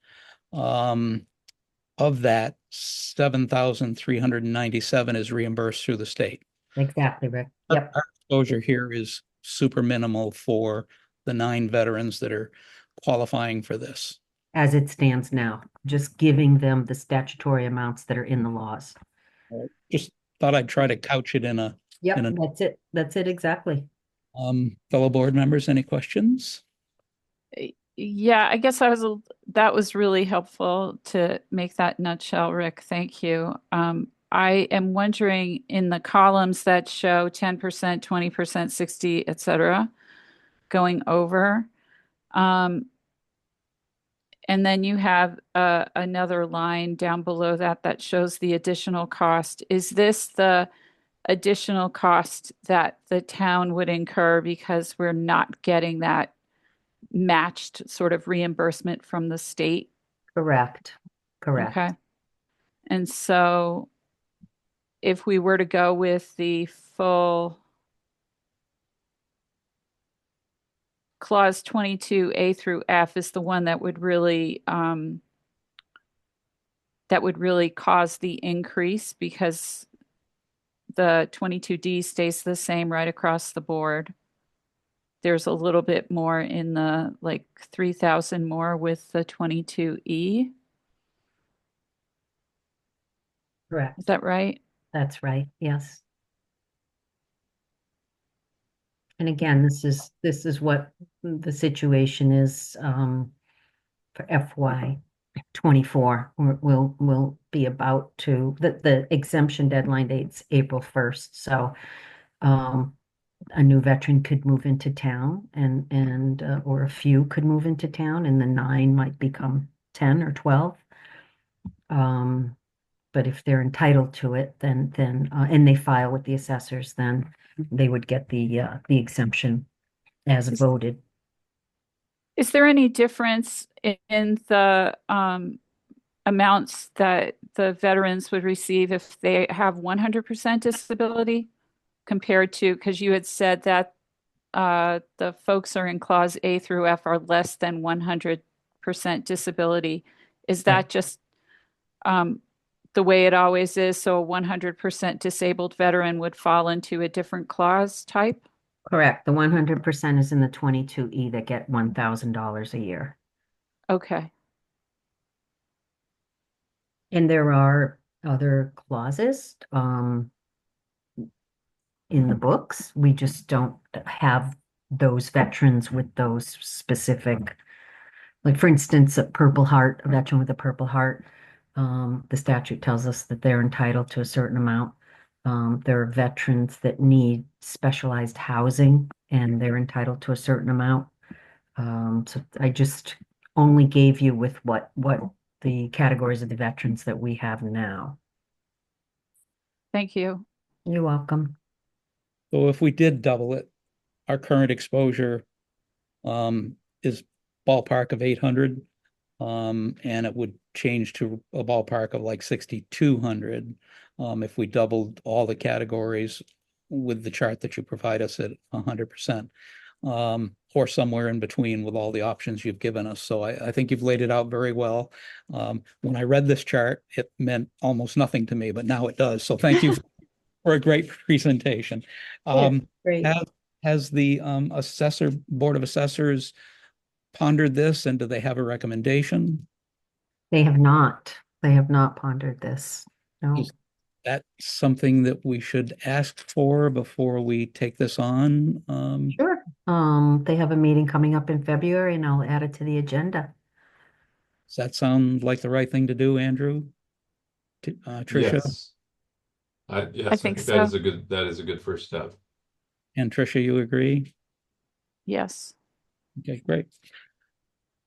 Of that, 7,397 is reimbursed through the state. Exactly, Rick. Yep. Our exposure here is super minimal for the 9 veterans that are qualifying for this. As it stands now, just giving them the statutory amounts that are in the laws. Just thought I'd try to couch it in a. Yep, in a, that's it. That's it exactly. fellow board members, any questions? Yeah, I guess that was really helpful to make that nutshell, Rick. Thank you. I am wondering in the columns that show 10%, 20%, 60, etc., going over. And then you have another line down below that shows the additional cost. Is this the additional cost that the town would incur because we're not getting that matched sort of reimbursement from the state? Correct. Correct. Okay. And so if we were to go with the full clause 22A through F is the one that would really cause the increase because the 22D stays the same right across the board. There's a little bit more in the like 3,000 more with the 22E. Correct. Is that right? That's right. Yes. And again, this is what the situation is for FY 24. We'll be about to the exemption deadline date's April 1st. So a new veteran could move into town and or a few could move into town and the 9 might become 10 or 12. But if they're entitled to it, then and they file with the assessors, then they would get the exemption as voted. Is there any difference in the amounts that the veterans would receive if they have 100% disability compared to, because you had said that the folks are in clause A through F are less than 100% disability. Is that Right. just the way it always is? So a 100% disabled veteran would fall into a different clause type? Correct. The 100% is in the 22E that get $1,000 a year. Okay. And there are other clauses in the books. We just don't have those veterans with those specific, like for instance, a Purple Heart, a veteran with a Purple Heart. The statute tells us that they're entitled to a certain amount. There are veterans that need specialized housing and they're entitled to a certain amount. So I just only gave you with what the categories of the veterans that we have now. Thank you. You're welcome. So if we did double it, our current exposure is ballpark of 800, and it would change to a ballpark of like 6,200 if we doubled all the categories with the chart that you provide us at 100%, or somewhere in between with all the options you've given us. So I think you've laid it out very well. When I read this chart, it meant almost nothing to me, but now it does. So thank you for a great presentation. Great. Has the Board of Assessors pondered this, and do they have a recommendation? They have not. They have not pondered this. No. Is that something that we should ask for before we take this on? Sure. They have a meeting coming up in February and I'll add it to the agenda. Does that sound like the right thing to do, Andrew? Tricia? Yes. Yes, I think think that is so. a good first step. And Tricia, you agree? Yes. Okay, great.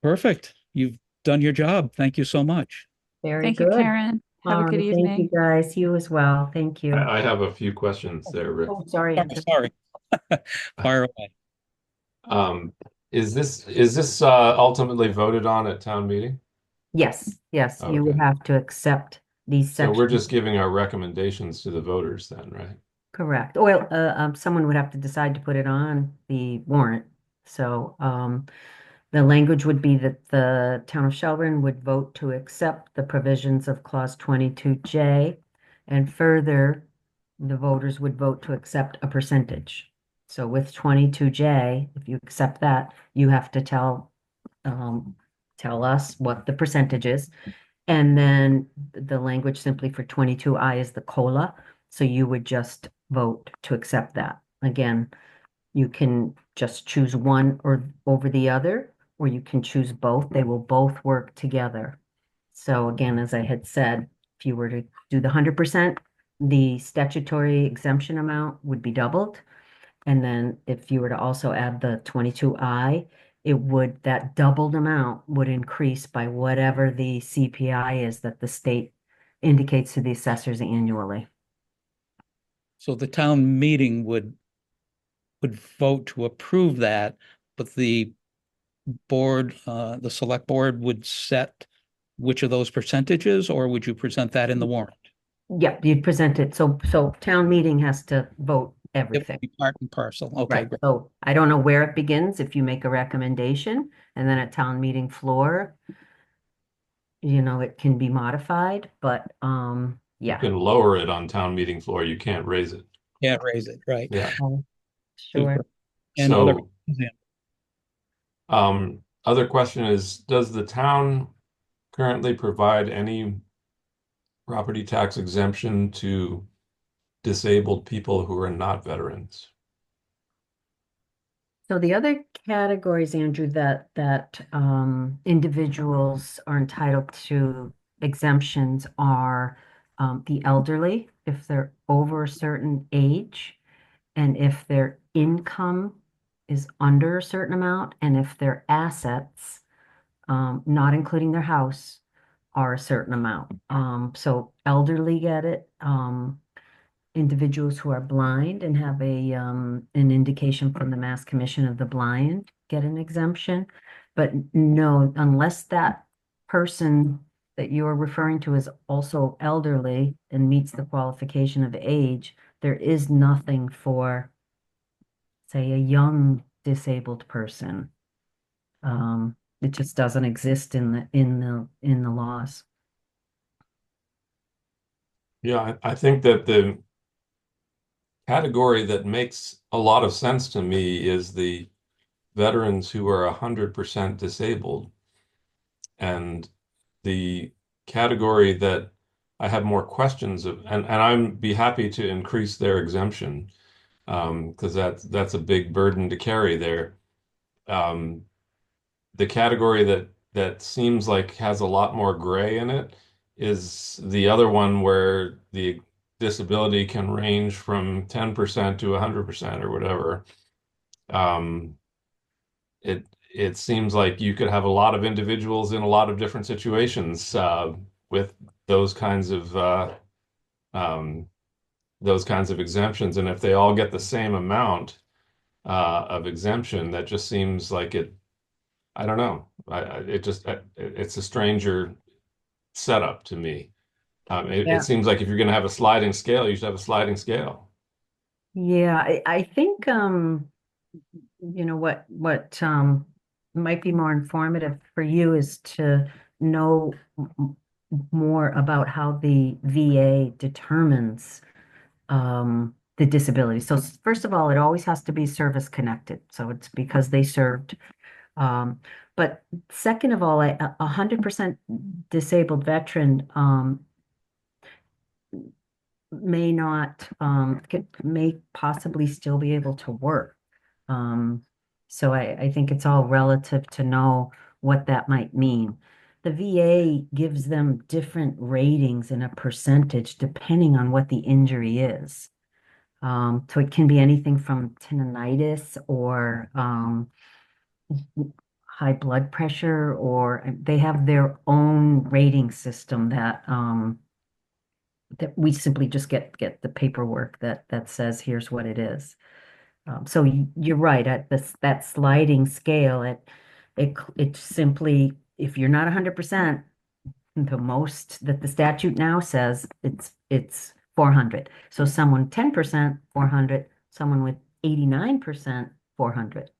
Perfect. You've done your job. Thank you so much. Very Thank you, good. Karen. Have All a good right, thank you evening. guys. You as well. Thank you. I have a few questions there, Rick. Oh, sorry, Andrew. Sorry. Fire away. Is this ultimately voted on at town meeting? Yes, yes, you would Okay. have to accept these So we're sections. just giving our recommendations to the voters then, right? Correct. Well, someone would have to decide to put it on the warrant. So, the language would be that the town of Shelburne would vote to accept the provisions of clause 22J. And further, the voters would vote to accept a percentage. So with 22J, if you accept that, you have to tell us what the percentage is. And then the language simply for 22I is the COLA. So you would just vote to accept that. Again, you can just choose one or over the other, or you can choose both. They will both work together. So again, as I had said, if you were to do the 100%, the statutory exemption amount would be doubled. And then if you were to also add the 22I, that doubled amount would increase by whatever the CPI is that the state indicates to the assessors annually. So the town meeting would vote to approve that, but the select board would set which of those percentages, or would you present that in the warrant? Yep, you'd present it. So town meeting has to vote It everything. would be part and parcel. Okay, Right. great. So I don't know where it begins if you make a recommendation and then at town meeting floor, it can be modified, but You yeah. can lower it on town meeting floor. You can't raise it. Can't raise it, right? Yeah. Sure. Super. And other, Other question is, does the town currently provide any property tax exemption to disabled people who are not veterans? So the other categories, Andrew, that individuals are entitled to exemptions are the elderly, if they're over a certain age, and if their income is under a certain amount, and if their assets, not including their house, are a certain amount. So elderly get it. Individuals who are blind and have an indication from the Mass Commission of the Blind get an exemption. But no, unless that person that you're referring to is also elderly and meets the qualification of age, there is nothing for, say, a young disabled person. It just doesn't exist in the laws. Yeah, I think that the category that makes a lot of sense to me is the veterans who are 100% disabled. And the category that I have more questions of, and I'd be happy to increase their exemption, because that's a big burden to carry there. Um, the category that seems like has a lot more gray in it is the other one where the disability can range from 10% to 100% or whatever. Um, it seems like you could have a lot of individuals in a lot of different situations with those kinds of um, those kinds of exemptions, and if they all get the same amount of exemption, that just seems like it. I don't know. It's a stranger setup to me. It Yeah. seems like if you're going to have a sliding scale, you should have a sliding scale. Yeah, I think you know what might be more informative for you is to know more about how the VA determines the disability. So first of all, it always has to be service connected. So it's because they served. But second of all, a 100% disabled veteran may not may possibly still be able to work. So I think it's all relative to know what that might mean. The VA gives them different ratings in a percentage depending on what the injury is. So it can be anything from tendonitis or high blood pressure, or they have their own rating system that we simply just get the paperwork that says here's what it is. So you're right at this that sliding scale. It simply, if you're not 100%, the most that the statute now says it's 400. So someone 10% 400, someone with 89% 400.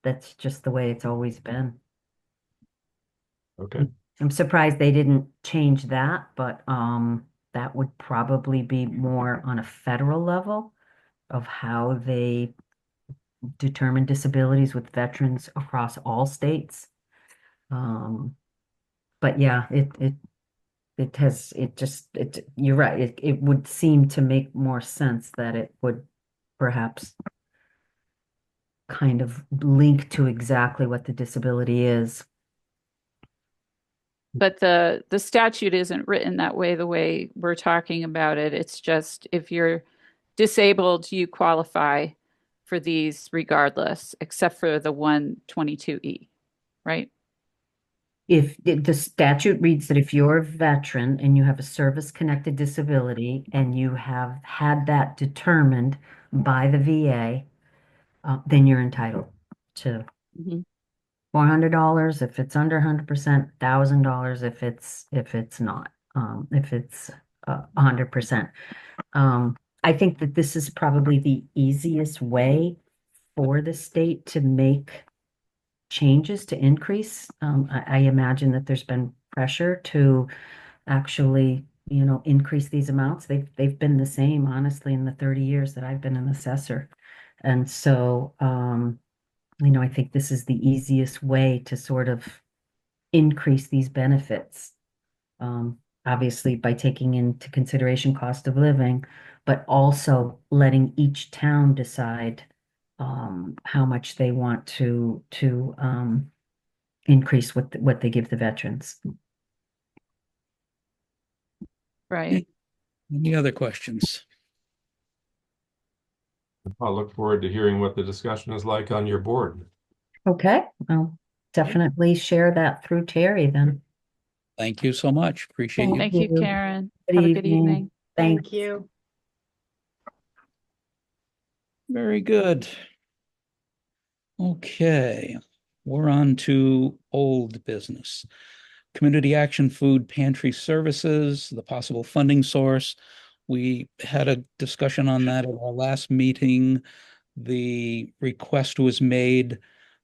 That's just the way it's always been. Okay. I'm surprised they didn't change that, but that would probably be more on a federal level of how they determine disabilities with veterans across all states. But yeah, you're right. It would seem to make more sense that it would perhaps kind of link to exactly what the disability is. But the statute isn't written that way, the way we're talking about it. It's just if you're disabled, you qualify for these regardless, except for the 122E, right? If the statute reads that if you're a veteran and you have a service-connected disability and you have had that determined by the VA, then you're entitled to $400 if it's under 100%, $1,000 if it's not, if it's 100%. I think that this is probably the easiest way for the state to make changes to increase. I imagine that there's been pressure to actually, increase these amounts. They've been the same, honestly, in the 30 years that I've been an assessor. And so, I think this is the easiest way to sort of increase these benefits. Obviously by taking into consideration cost of living, but also letting each town decide how much they want to increase what they give the veterans. Right. Any other questions? I'll look forward to hearing what the discussion is like on your board. Okay, I'll definitely share that through Terry then. Thank you so much. Appreciate you. Thank you, Karen. Good Have a good evening. evening. Thanks. Thank you. Very good. Okay, we're on to old business. Community Action Food Pantry Services, the possible funding source. We had a discussion on that at our last meeting. The request was made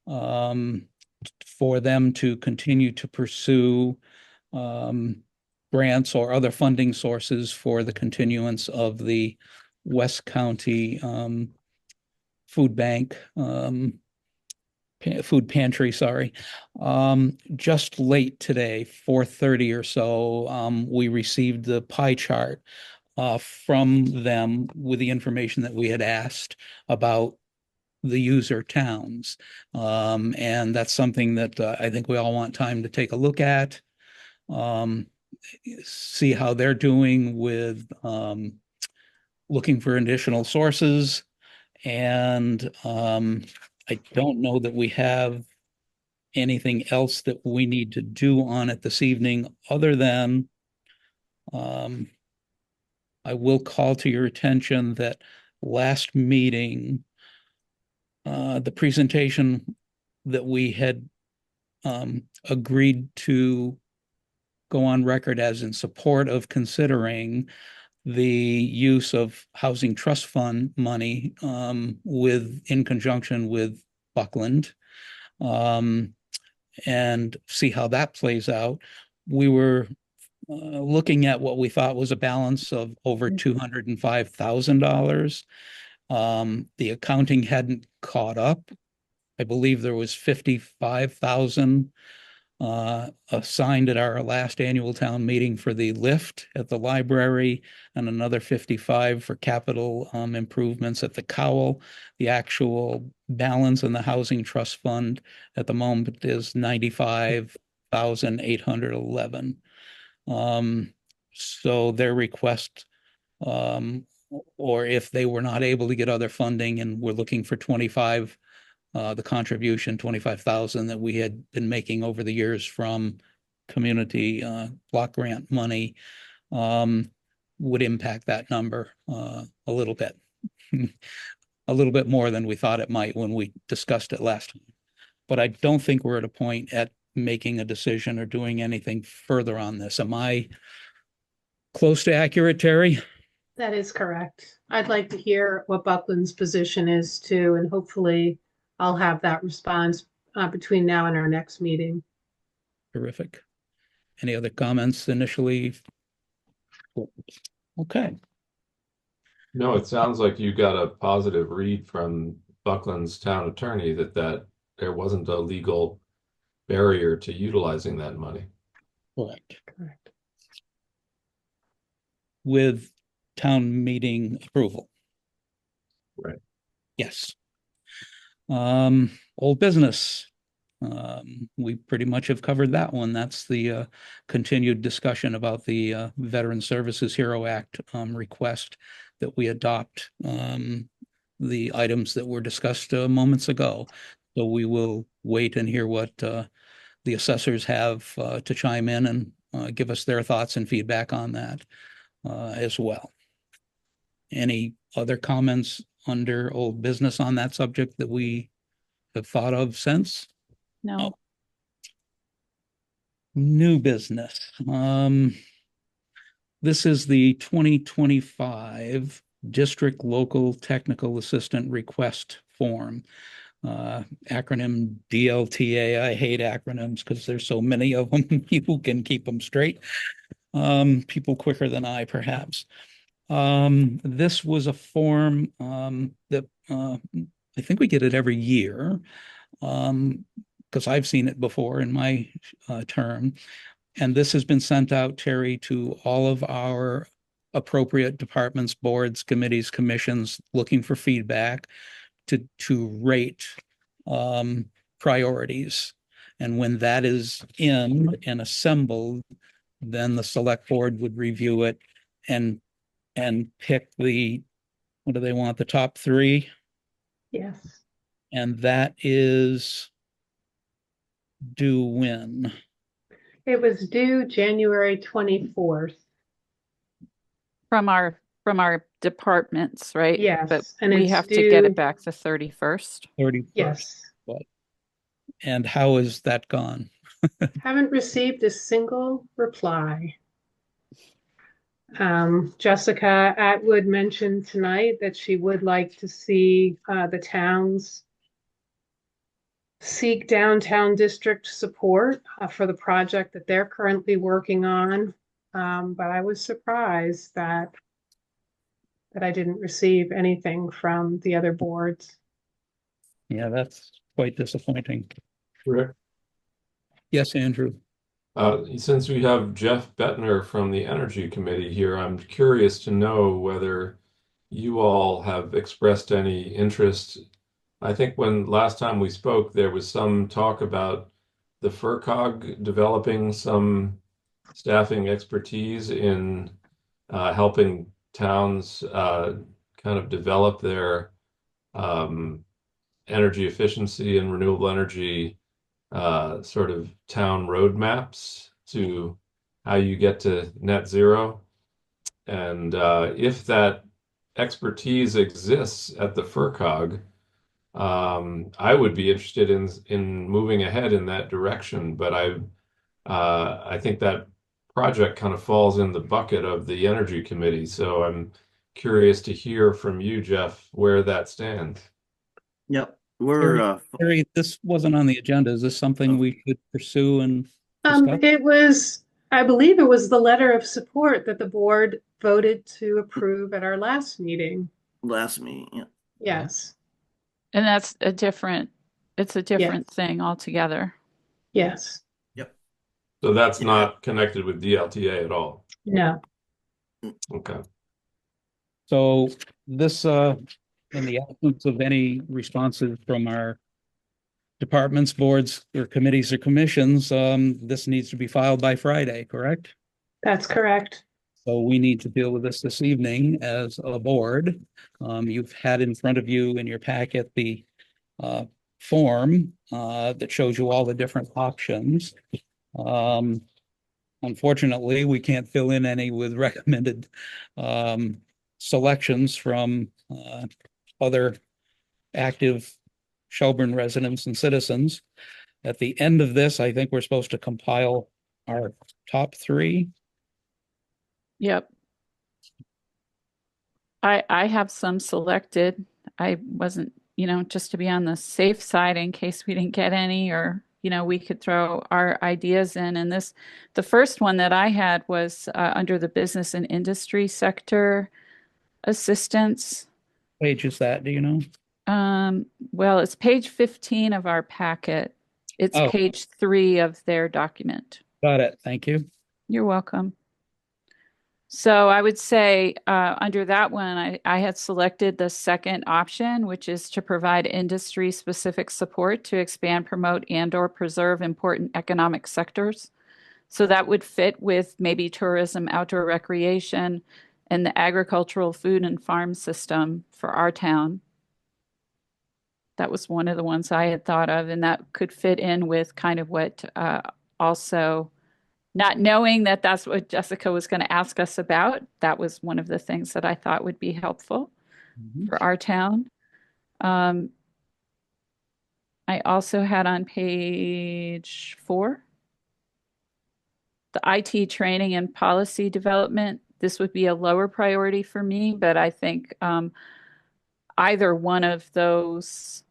for them to continue to pursue grants or other funding sources for the continuance of the West County Food Bank food pantry, sorry. Just late today, 4:30 or so, we received the pie chart from them with the information that we had asked about the user towns. And that's something that I think we all want time to take a look at, see how they're doing with looking for additional sources. And I don't know that we have anything else that we need to do on it this evening, other than I will call to your attention that last meeting, the presentation that we had agreed to go on record as in support of considering the use of housing trust fund money in conjunction with Buckland, and see how that plays out. We were looking at what we thought was a balance of over $205,000. The accounting hadn't caught up. I believe there was 55,000 assigned at our last annual town meeting for the lift at the library, and another 55 for capital improvements at the Cowell. The actual balance in the housing trust fund at the moment is 95,811. So their request, or if they were not able to get other funding and were looking for 25, the contribution, 25,000 that we had been making over the years from community block grant money, would impact that number a little bit. A little bit more than we thought it might when we discussed it last time. But I don't think we're at a point at making a decision or doing anything further on this. Am I close to accurate, Terry? That is correct. I'd like to hear what Buckland's position is too, and hopefully I'll have that response between now and our next meeting. Terrific. Any other comments initially? Okay. No, it sounds like you got a positive read from Buckland's town attorney that there wasn't a legal barrier to utilizing that money. Correct. Correct. With town meeting approval. Right. Yes. Old business. We pretty much have covered that one. That's the continued discussion about the Veteran Services Hero Act request that we adopt the items that were discussed moments ago. So we will wait and hear what the assessors have to chime in and give us their thoughts and feedback on that as well. Any other comments under old business on that subject that we have thought of since? No. New business. This is the 2025 District Local Technical Assistant Request Form. Acronym DLTA. I hate acronyms because there's so many of them. You can keep them straight. People quicker than I, perhaps. This was a form that I think we get it every year, because I've seen it before in my term. And this has been sent out, Terry, to all of our appropriate departments, boards, committees, commissions, looking for feedback to rate priorities. And when that is in and assembled, then the select board would review it and pick what do they want, the top 3? Yes. And that is due when? It was due January 24th. From our departments, right? Yes, But and we it's have to get due- it back the 31st. 31st. Yes. And how has that gone? Haven't received a single reply. Jessica Atwood mentioned tonight that she would like to see the towns seek downtown district support for the project that they're currently working on. But I was surprised that I didn't receive anything from the other boards. Yeah, that's quite disappointing. Rick? Yes, Andrew. Since we have Jeff Bettner from the Energy Committee here, I'm curious to know whether you all have expressed any interest. I think when last time we spoke, there was some talk about the FERCog developing some staffing expertise in helping towns kind of develop their energy efficiency and renewable energy sort of town roadmaps to how you get to net zero. And if that expertise exists at the FERCog, I would be interested in moving ahead in that direction. But I think that project kind of falls in the bucket of the Energy Committee. So I'm curious to hear from you, Jeff, where that stands. Yep, we're Terry, this wasn't on the agenda. Is this something we should pursue and discuss? It was, I believe it was the letter of support that the board voted to approve at our last meeting. last meeting. Yeah. Yes, And that's a different, it's a different thing altogether. yes, So that's Yeah. not connected with DLTA at all. no. Okay. So this, in the absence of any responses from our departments, boards, or committees or commissions, this needs to be filed by Friday, correct? That's correct. So we need to deal with this evening as a board. You've had in front of you in your packet the form that shows you all the different options. Unfortunately, we can't fill in any with recommended selections from other active Shelburne residents and citizens. At the end of this, I think we're supposed to compile our top three. Yep. I have some selected. I wasn't, just to be on the safe side in case we didn't get any, or, we could throw our ideas in. And the first one that I had was under the business and industry sector assistance. Page is that, do you know? Well, it's page 15 of our packet. It's Oh. page 3 of their document. Got it. Thank you. You're welcome. So I would say under that one, I had selected the second option, which is to provide industry-specific support to expand, promote, and/or preserve important economic sectors. So that would fit with maybe tourism, outdoor recreation, and the agricultural food and farm system for our town. That was one of the ones I had thought of, and that could fit in with kind of what also, not knowing that that's what Jessica was going to ask us about, that was one of the things that I thought would be helpful for our town. I also had on page 4, the IT training and policy development. This would be a lower priority for me, but I think either one of those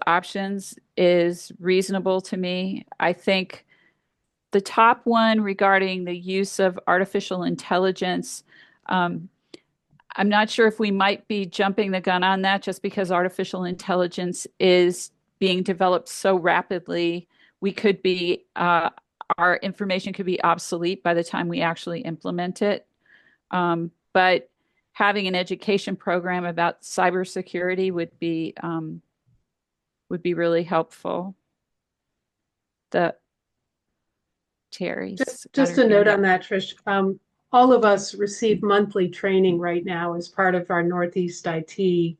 options is reasonable to me. I think the top one regarding the use of artificial intelligence, I'm not sure if we might be jumping the gun on that just because artificial intelligence is being developed so rapidly. We could be, our information could be obsolete by the time we actually implement it. But having an education program about cybersecurity would be really helpful. Terry. Just a note on that, Trish. All of us receive monthly training right now as part of our Northeast IT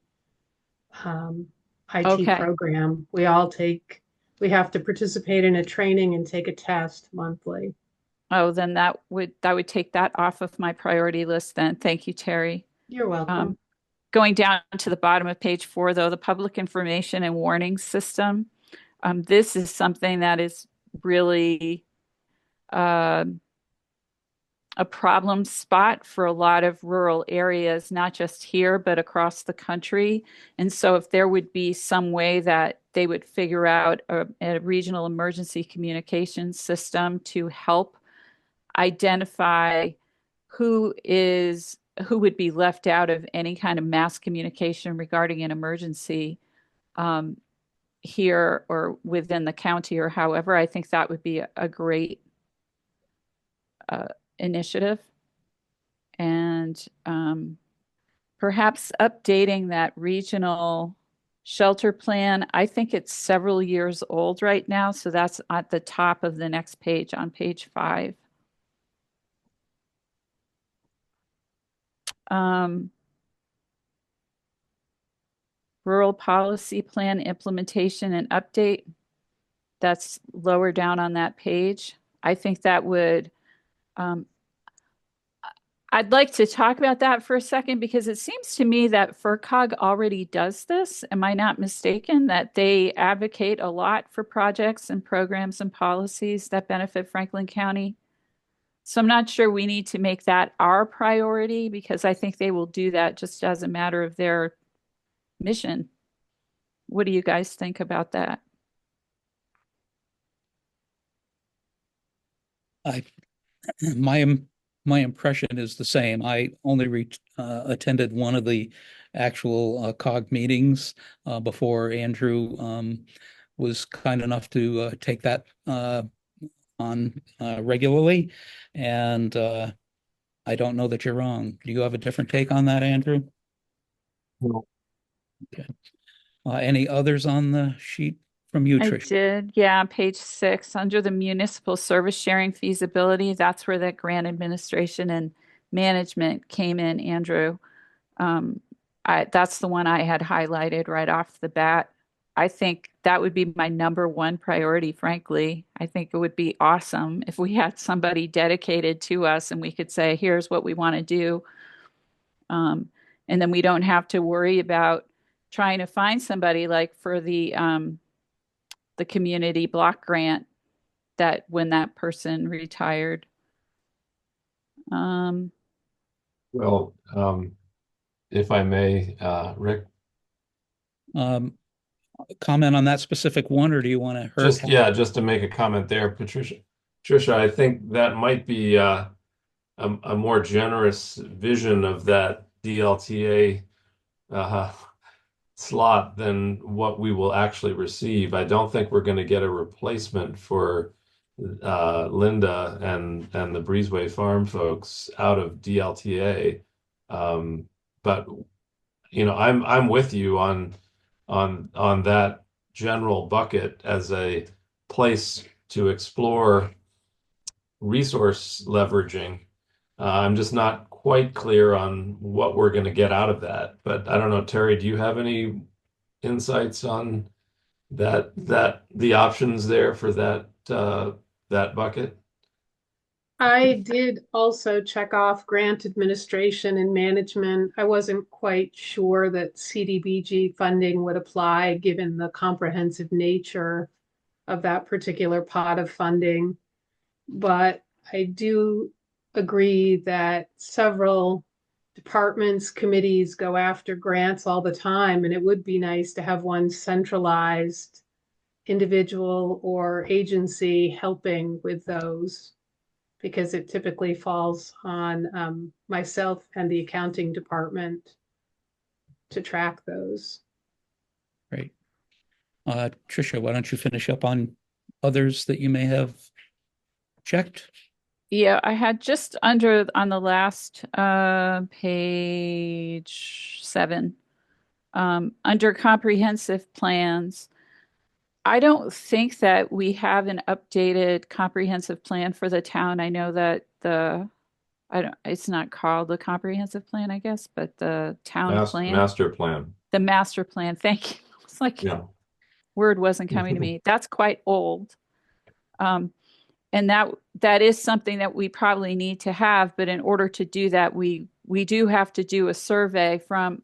Okay. program. We have to participate in a training and take a test monthly. Oh, then that would take that off of my priority list then. Thank you, Terry. You're welcome. Going down to the bottom of page 4, though, the public information and warning system. This is something that is really a problem spot for a lot of rural areas, not just here, but across the country. And so if there would be some way that they would figure out a regional emergency communications system to help identify who would be left out of any kind of mass communication regarding an emergency, here or within the county or however, I think that would be a great initiative. And perhaps updating that regional shelter plan. I think it's several years old right now, so that's at the top of the next page on page 5. Rural policy plan implementation and update. That's lower down on that page. I think that would, I'd like to talk about that for a second because it seems to me that FERCog already does this. Am I not mistaken that they advocate a lot for projects and programs and policies that benefit Franklin County? So I'm not sure we need to make that our priority because I think they will do that just as a matter of their mission. What do you guys think about that? My impression is the same. I only attended one of the actual COG meetings before Andrew was kind enough to take that on regularly, and I don't know that you're wrong. Do you have a different take on that, Andrew? No. Okay. Any others on the sheet from you, I Trish? did, yeah, on page 6, under the municipal service sharing feasibility, that's where that grant administration and management came in, Andrew. That's the one I had highlighted right off the bat. I think that would be my #1 priority, frankly. I think it would be awesome if we had somebody dedicated to us and we could say, here's what we want to do. And then we don't have to worry about trying to find somebody like for the community block grant that when that person retired. Well, if I may, Rick, Comment on that specific one, or do you want to just to make a comment there, Patricia, I think that might be a more generous vision of that DLTA slot than what we will actually receive. I don't think we're going to get a replacement for Linda and the Breezeway Farm folks out of DLTA. But I'm with you on that general bucket as a place to explore resource leveraging. I'm just not quite clear on what we're going to get out of that. But I don't know, Terry, do you have any insights on that the options there for that bucket? I did also check off grant administration and management. I wasn't quite sure that CDBG funding would apply given the comprehensive nature of that particular pot of funding. But I do agree that several departments, committees go after grants all the time, and it would be nice to have one centralized individual or agency helping with those, because it typically falls on myself and the accounting department to track those. Great. Tricia, why don't you finish up on others that you may have checked? Yeah, I had just on the last page 7, under comprehensive plans. I don't think that we have an updated comprehensive plan for the town. I know that it's not called the comprehensive plan, I guess, but the town plan. Master plan. The master plan. Thank you. It's like word wasn't coming to me. That's quite old. And that is something that we probably need to have, but in order to do that, we do have to do a survey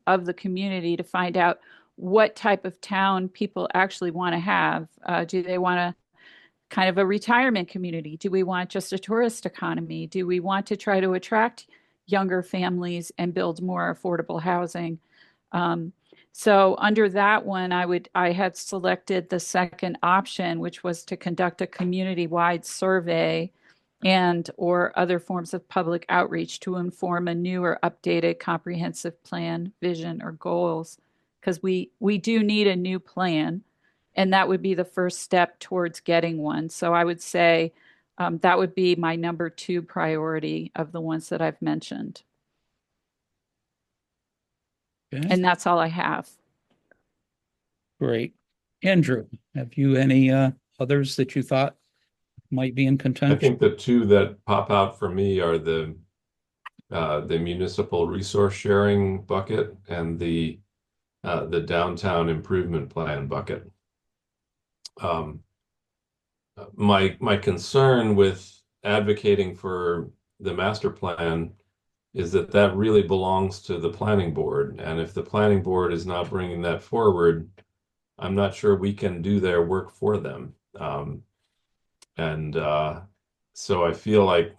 of the community to find out what type of town people actually want to have. Do they want a kind of a retirement community? Do we want just a tourist economy? Do we want to try to attract younger families and build more affordable housing? So under that one, I had selected the second option, which was to conduct a community-wide survey or other forms of public outreach to inform a new or updated comprehensive plan, vision, or goals because we do need a new plan, and that would be the first step towards getting one. So I would say that would be my number 2 priority of the ones that I've mentioned. Okay, And that's all I have. great. Andrew, have you any others that you thought might be in I contention? think the two that pop out for me are the municipal resource sharing bucket and the downtown improvement plan bucket. My concern with advocating for the master plan is that that really belongs to the planning board. And if the planning board is not bringing that forward, I'm not sure we can do their work for them. So I feel like,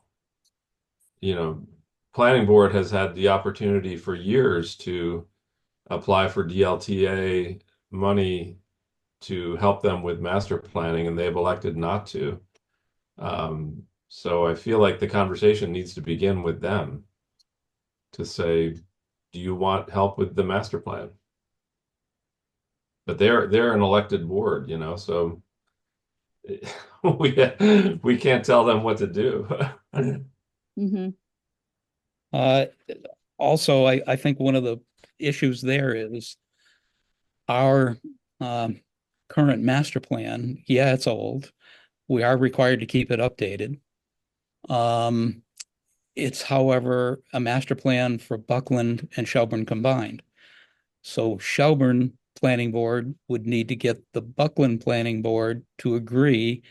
planning board has had the opportunity for years to apply for DLTA money to help them with master planning, and they've elected not to. So I feel like the conversation needs to begin with them to say, do you want help with the master plan? But they're an elected board, so we can't tell them what to do. Mm-hmm. Also, I think one of the issues there is our current master plan. Yeah, it's old. We are required to keep it updated. It's, however, a master plan for Buckland and Shelburne combined. So Shelburne Planning Board would need to get the Buckland Planning Board to agree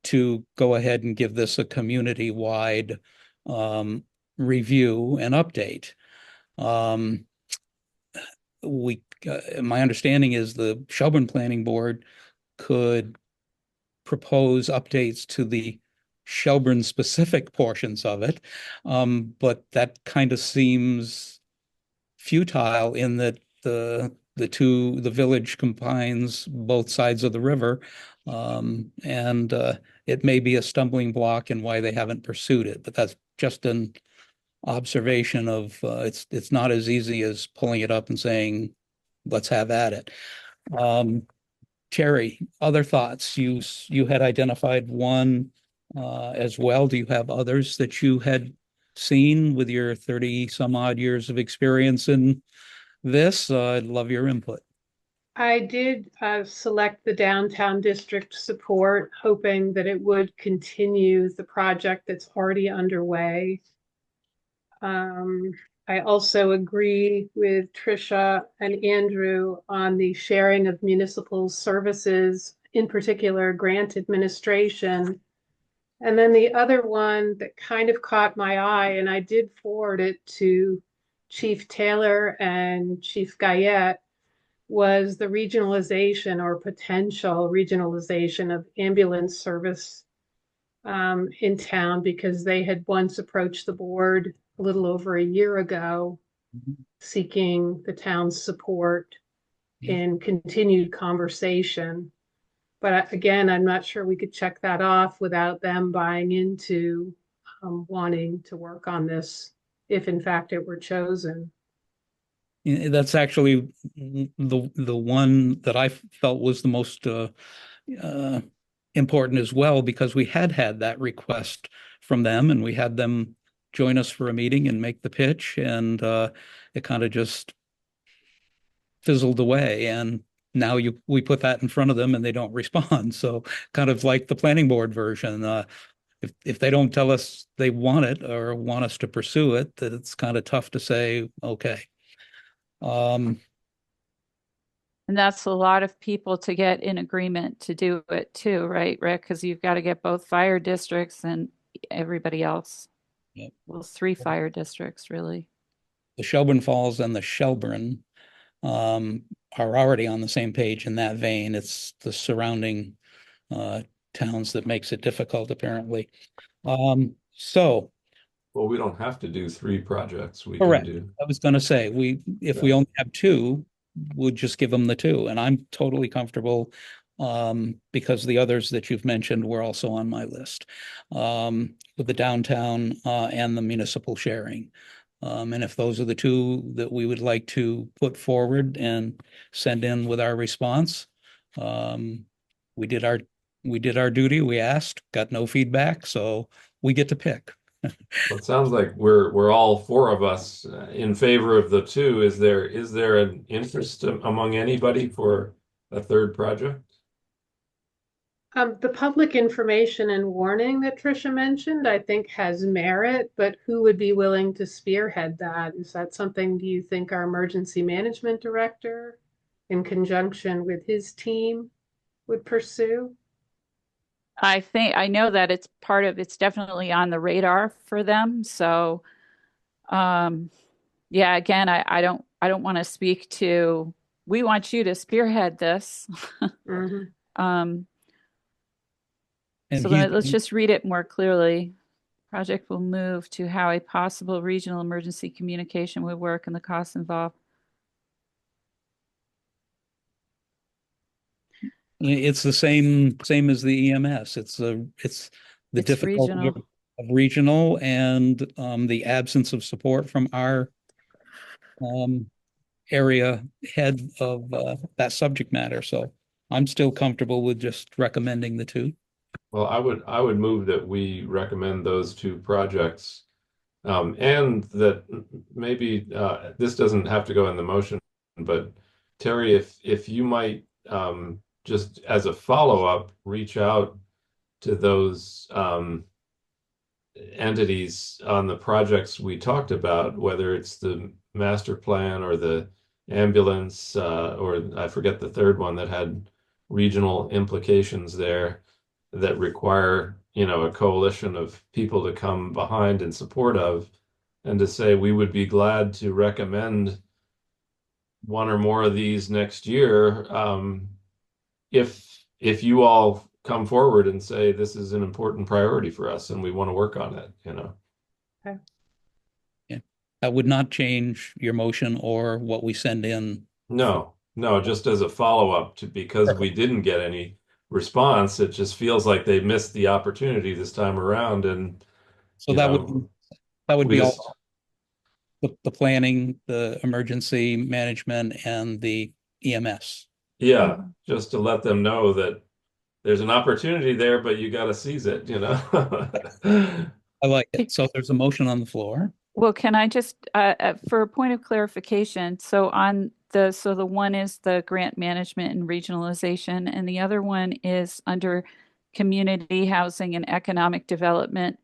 to go ahead and give this a community-wide review and update. My understanding is the Shelburne Planning Board could propose updates to the Shelburne specific portions of it, but that kind of seems futile in that the village combines both sides of the river, and it may be a stumbling block in why they haven't pursued it. But that's just an observation of it's not as easy as pulling it up and saying, let's have at it. Terry, other thoughts? You had identified one as well. Do you have others that you had seen with your 30 some odd years of experience in this? I'd love your input. I did select the downtown district support, hoping that it would continue the project that's already underway. I also agree with Tricia and Andrew on the sharing of municipal services, in particular grant administration. And then the other one that kind of caught my eye, and I did forward it to Chief Taylor and Chief Guyette, was the regionalization or potential regionalization of ambulance service in town, because they had once approached the board a little over a year ago seeking the town's support in continued conversation. But again, I'm not sure we could check that off without them buying into wanting to work on this, if in fact it were chosen. That's actually the one that I felt was the most important as well, because we had that request from them, and we had them join us for a meeting and make the pitch, and it kind of just fizzled away. And now we put that in front of them and they don't respond. So kind of like the planning board version. If they don't tell us they want it or want us to pursue it, that it's kind of tough to say, okay. And that's a lot of people to get in agreement to do it too, right, Rick? Because you've got to get both fire districts and everybody else. Yep. Well, 3 fire districts, really. The Shelburne Falls and the Shelburne are already on the same page in that vein. It's the surrounding towns that makes it difficult, apparently. So. Well, we don't have to do 3 projects. We Correct. can do. I was going to say, if we only have 2, we'll just give them the 2. And I'm totally comfortable because the others that you've mentioned were also on my list with the downtown and the municipal sharing. And if those are the two that we would like to put forward and send in with our response, we did our duty. We asked, got no feedback, so we get to pick. Well, it sounds like we're all four of us in favor of the two. Is there an interest among anybody for a third project? The public information and warning that Tricia mentioned, I think has merit, but who would be willing to spearhead that? Is that something, do you think our emergency management director, in conjunction with his team, would pursue? I know that it's definitely on the radar for them. So, yeah, again, I don't want to speak to, we want you to spearhead this. Mhm. And So let's just read it more clearly. Project will move to how a possible regional emergency communication would work and the costs involved. it's the same as the EMS. It's the It's difficulty regional. of regional and the absence of support from our area head of that subject matter. So I'm still comfortable with just recommending the two. Well, I would move that we recommend those two projects. And that maybe this doesn't have to go in the motion, but Terry, if you might just as a follow-up, reach out to those entities on the projects we talked about, whether it's the master plan or the ambulance, or I forget the third one that had regional implications there that require, a coalition of people to come behind in support of, and to say we would be glad to recommend one or more of these next year, if you all come forward and say this is an important priority for us and we want to work on it. Okay. Yeah, that would not change your motion or what we send in. No, just as a follow-up to, because we didn't get any response, it just feels like they missed the opportunity this time around. And So you know, that would we be just, all the planning, the emergency management, and the EMS. yeah, just to let them know that there's an opportunity there, but you got to seize it. I like it. So there's a motion on the floor. Well, can I just, for a point of clarification, so the one is the grant management and regionalization, and the other one is under community housing and economic development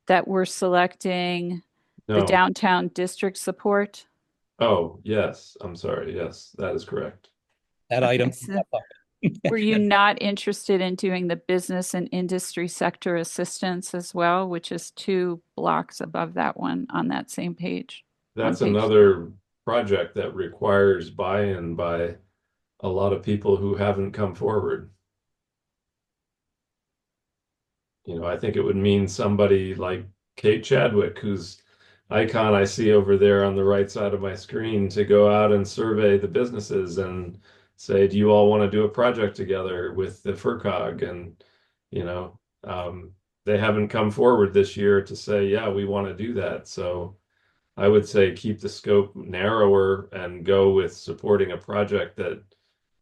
that we're selecting the No. downtown district support. Oh, yes. I'm sorry. Yes, that is correct. That Okay, item. so were you not interested in doing the business and industry sector assistance as well, which is 2 blocks above that one on that same page? That's page another project that requires buy-in by a lot of people who haven't come forward. I think it would mean somebody like Kate Chadwick, whose icon I see over there on the right side of my screen, to go out and survey the businesses and say, do you all want to do a project together with the FERCog? And, they haven't come forward this year to say, yeah, we want to do that. So I would say keep the scope narrower and go with supporting a project that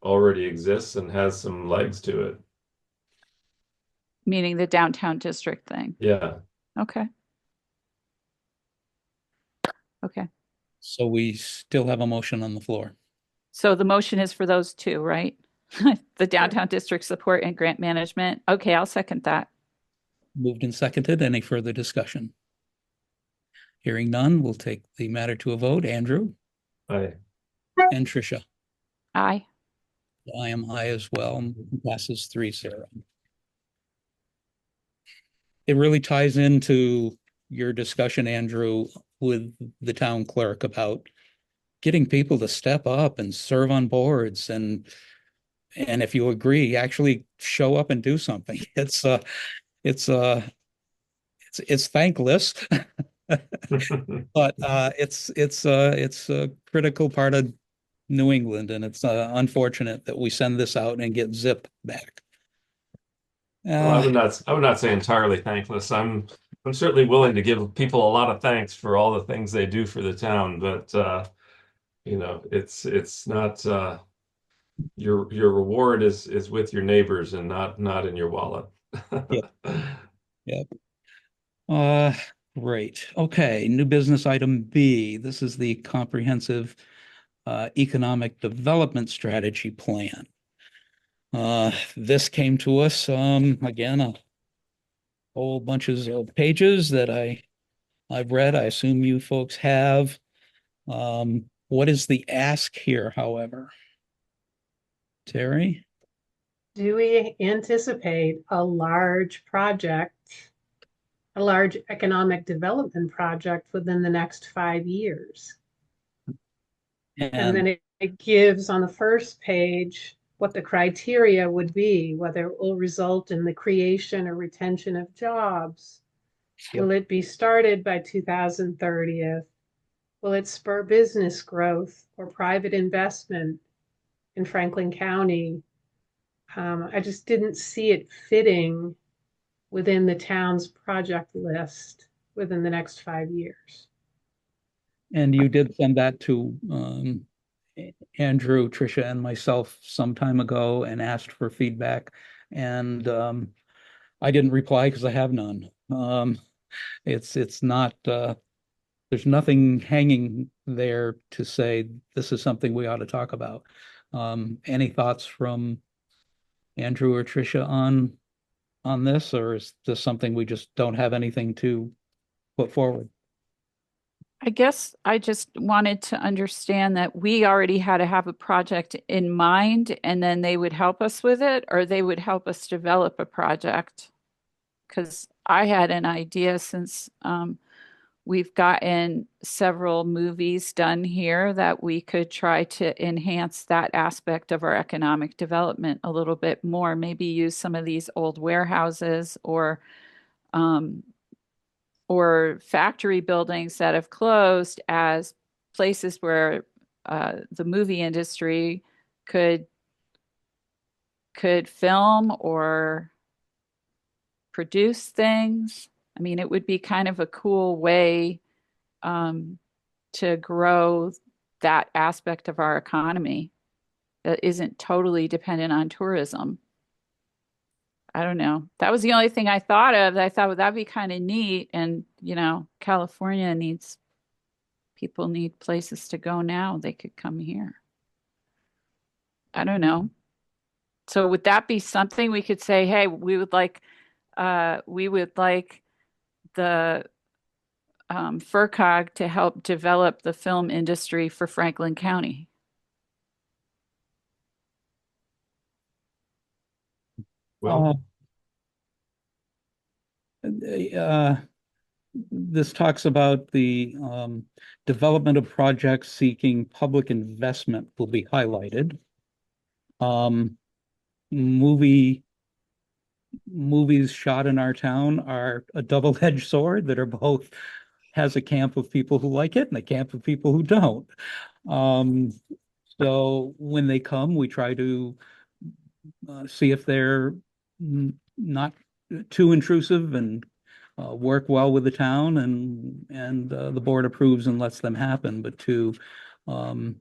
already exists and has some legs to it. Meaning the downtown district thing. Yeah. Okay. Okay. So we still have a motion on the floor. So the motion is for those two, right? The downtown district support and grant management. Okay, I'll second that. Moved and seconded. Any further discussion? Hearing none, we'll take the matter to a vote. Andrew Aye. and Tricia. Aye. I am aye as well. Passes 3-0. It really ties into your discussion, Andrew, with the town clerk about getting people to step up and serve on boards, and if you agree, actually show up and do something. It's thankless, but it's a critical part of New England, and it's unfortunate that we send this out and get zip back. Well, I would not say entirely thankless. I'm I'm certainly willing to give people a lot of thanks for all the things they do for the town, but it's not your reward is with your neighbors and not in your wallet. Yep. Yep. Uh, great. Okay, new business item B. This is the comprehensive economic development strategy plan. This came to us again, a whole bunches of pages that I've read. I assume you folks have. What is the ask here, however? Terry? Do we anticipate a large project, a large economic development project within the next 5 years? And then it gives on the first page what the criteria would be, whether it will result in the creation or retention of jobs. Yep. Will it be started by 2030? Will it spur business growth or private investment in Franklin County? I just didn't see it fitting within the town's project list within the next 5 years. And you did send that to Andrew, Tricia, and myself some time ago and asked for feedback. And I didn't reply because I have none. It's not there's nothing hanging there to say this is something we ought to talk about. Any thoughts from Andrew or Tricia on this, or is this something we just don't have anything to put forward? I guess I just wanted to understand that we already had to have a project in mind and then they would help us with it, or they would help us develop a project. Because I had an idea since we've gotten several movies done here that we could try to enhance that aspect of our economic development a little bit more. Maybe use some of these old warehouses or factory buildings that have closed as places where the movie industry could film or produce things. I mean, it would be kind of a cool way to grow that aspect of our economy that isn't totally dependent on tourism. I don't know. That was the only thing I thought of. I thought, well, that'd be kind of neat. And, California people need places to go now. They could come here. I don't know. So would that be something we could say, hey, we would like the FERCog to help develop the film industry for Franklin County? Well, this talks about the development of projects seeking public investment will be highlighted. Movies shot in our town are a double-edged sword that are both has a camp of people who like it and a camp of people who don't. So when they come, we try to see if they're not too intrusive and work well with the town, and the board approves and lets them happen. But I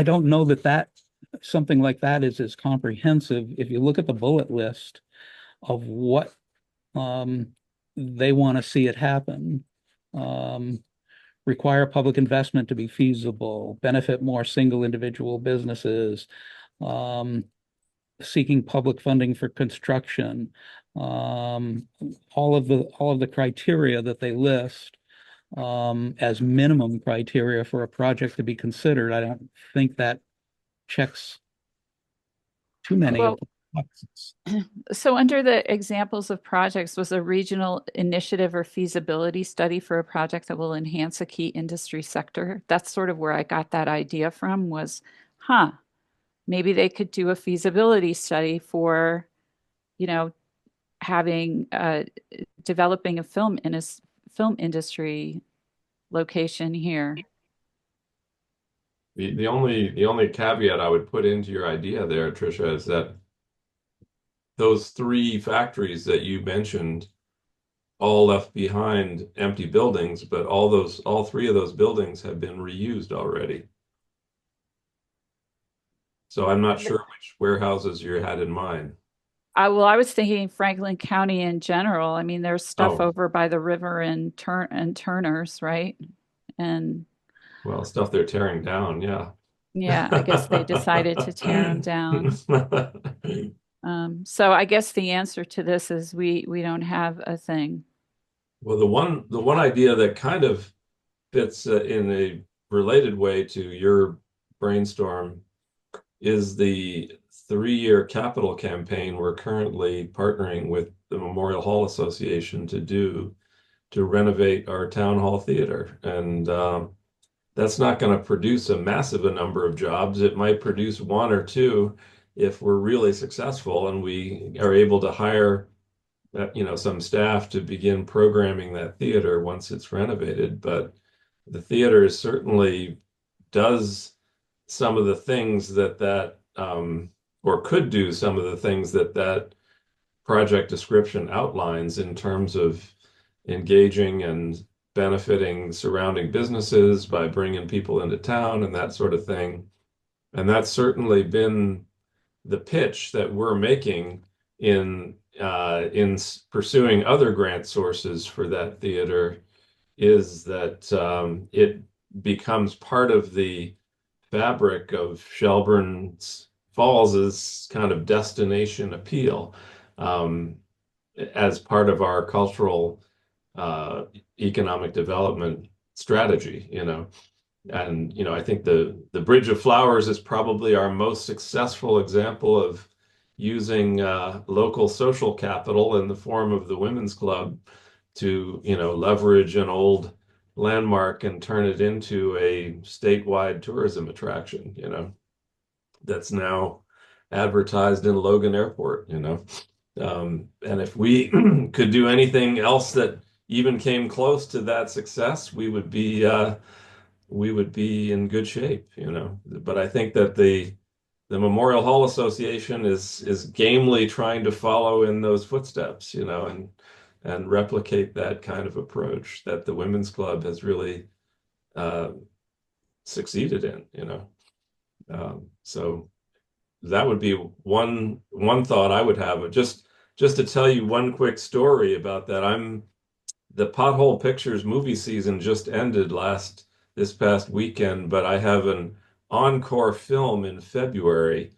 don't know that something like that is as comprehensive. If you look at the bullet list of what they want to see it happen, require public investment to be feasible, benefit more single individual businesses, seeking public funding for construction, all of the criteria that they list as minimum criteria for a project to be considered. I don't think that checks too many of the boxes. So under the examples of projects was a regional initiative or feasibility study for a project that will enhance a key industry sector. That's sort of where I got that idea from was, maybe they could do a feasibility study for, having developing a film industry location here. The only caveat I would put into your idea there, Tricia, is that those three factories that you mentioned all left behind empty buildings, but all three of those buildings have been reused already. So I'm not sure which warehouses you had in mind. I was thinking Franklin County in general. I mean, there's stuff Oh, over by the river and Turner's, right? And well, stuff they're tearing down, yeah. yeah, I guess they decided to tear them down. So I guess the answer to this is we don't have a thing. Well, the one idea that kind of fits in a related way to your brainstorm is the 3-year capital campaign we're currently partnering with the Memorial Hall Association to do to renovate our town hall theater. And that's not going to produce a massive number of jobs. It might produce one or two if we're really successful and we are able to hire some staff to begin programming that theater once it's renovated. But the theater certainly does some of the things or could do some of the things that project description outlines in terms of engaging and benefiting surrounding businesses by bringing people into town and that sort of thing. And that's certainly been the pitch that we're making in pursuing other grant sources for that theater, is that it becomes part of the fabric of Shelburne's Falls's kind of destination appeal, um, as part of our cultural economic development strategy, And I think the Bridge of Flowers is probably our most successful example of using local social capital in the form of the Women's Club to, leverage an old landmark and turn it into a statewide tourism attraction, that's now advertised in Logan Airport. And if we could do anything else that even came close to that success, we would be in good shape. But I think that the Memorial Hall Association is gamely trying to follow in those footsteps, and replicate that kind of approach that the Women's Club has really uh, succeeded in. So that would be one thought I would have. Just to tell you one quick story about that. The Pothole Pictures movie season just ended this past weekend, but I have an encore film in February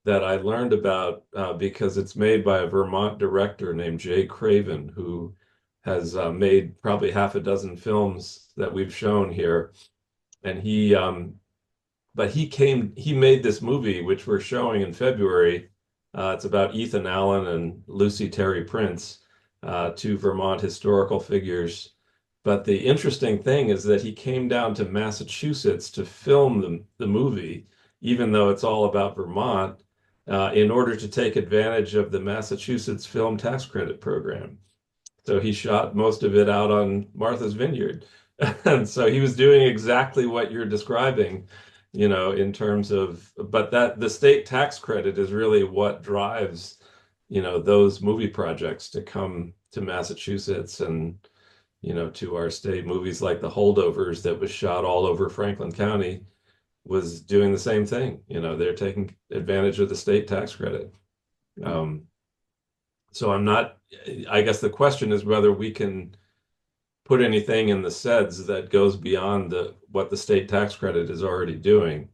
that I learned about because it's made by a Vermont director named Jay Craven, who has made probably half a dozen films that we've shown here. And he made this movie, which we're showing in February. It's about Ethan Allen and Lucy Terry Prince, two Vermont historical figures. But the interesting thing is that he came down to Massachusetts to film the movie, even though it's all about Vermont, in order to take advantage of the Massachusetts Film Tax Credit Program. So he shot most of it out on Martha's Vineyard. And so he was doing exactly what you're describing, in terms of, but that the state tax credit is really what drives, those movie projects to come to Massachusetts and, to our state. Movies like The Holdovers that was shot all over Franklin County was doing the same thing. They're taking advantage of the state tax credit. Um, so I guess the question is whether we can put anything in the SEDS that goes beyond what the state tax credit is already doing.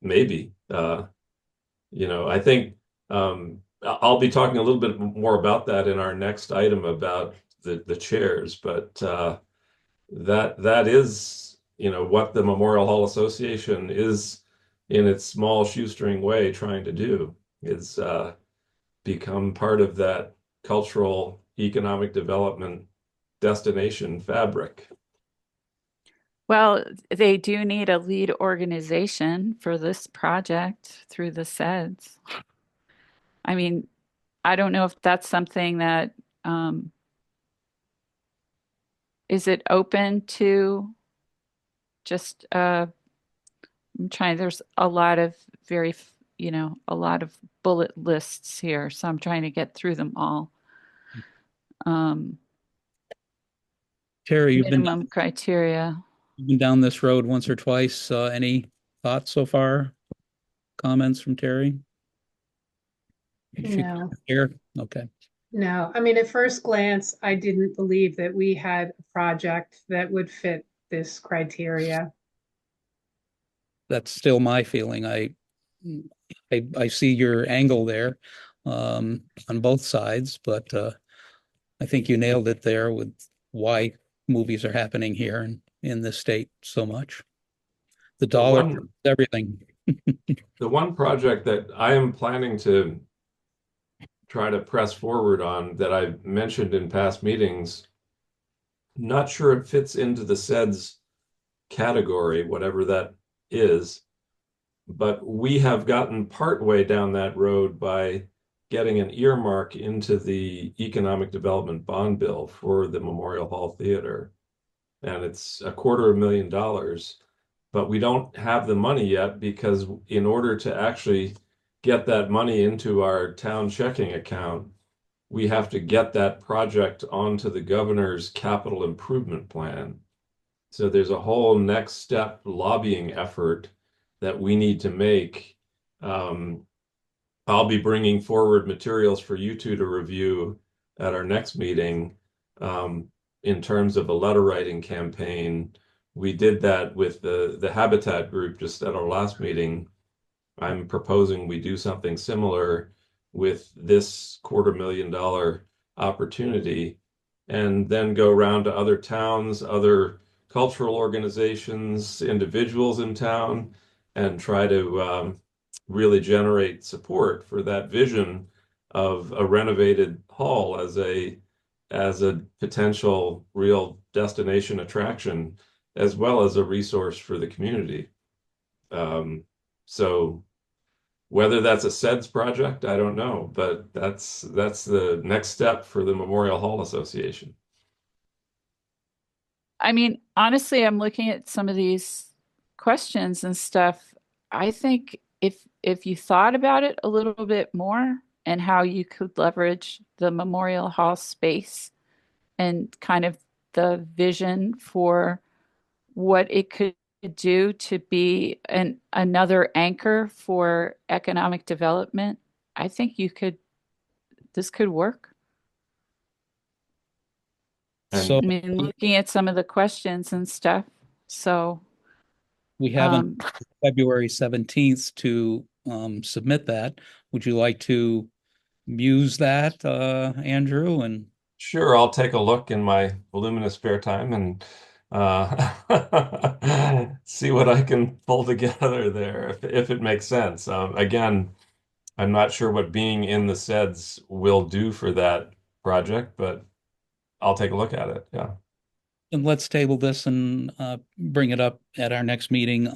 Maybe. I think I'll be talking a little bit more about that in our next item about the chairs, but that is, what the Memorial Hall Association is in its small shoestring way trying to do, is become part of that cultural economic development destination fabric. Well, they do need a lead organization for this project through the SEDS. I mean, I don't know if that's something that is it open to just I'm trying, there's a lot of a lot of bullet lists here, so I'm trying to get through them all. um, Terry, minimum criteria. you've been down this road once or twice. Any thoughts so far? Comments from Terry? Did she No, care? Okay. no. I mean, at first glance, I didn't believe that we had a project that would fit this criteria. That's still my feeling. I see your angle there on both sides, but I think you nailed it there with why movies are happening here in this state so much. The The dollar, one, everything. the one project that I am planning to try to press forward on that I've mentioned in past meetings, not sure it fits into the SEDS category, whatever that is, but we have gotten partway down that road by getting an earmark into the Economic Development Bond Bill for the Memorial Hall Theater. And it's $250,000, but we don't have the money yet because in order to actually get that money into our town checking account, we have to get that project onto the governor's capital improvement plan. So there's a whole next step lobbying effort that we need to make. I'll be bringing forward materials for you two to review at our next meeting in terms of a letter writing campaign. We did that with the Habitat group just at our last meeting. I'm proposing we do something similar with this $250,000 opportunity and then go around to other towns, other cultural organizations, individuals in town, and try to really generate support for that vision of a renovated hall as a potential real destination attraction, as well as a resource for the community. So whether that's a SEDS project, I don't know, but that's the next step for the Memorial Hall Association. I mean, honestly, I'm looking at some of these questions and stuff. I think if you thought about it a little bit more and how you could leverage the Memorial Hall space and kind of the vision for what it could do to be another anchor for economic development, I think this could work. So I mean, looking at some of the questions and stuff. So, we haven't February 17th to submit that. Would you like to muse that, Andrew? And Sure, I'll take a look in my voluminous spare time and see what I can pull together there if it makes sense. Again, I'm not sure what being in the SEDS will do for that project, but I'll take a look at it. Yeah. and let's table this and bring it up at our next meeting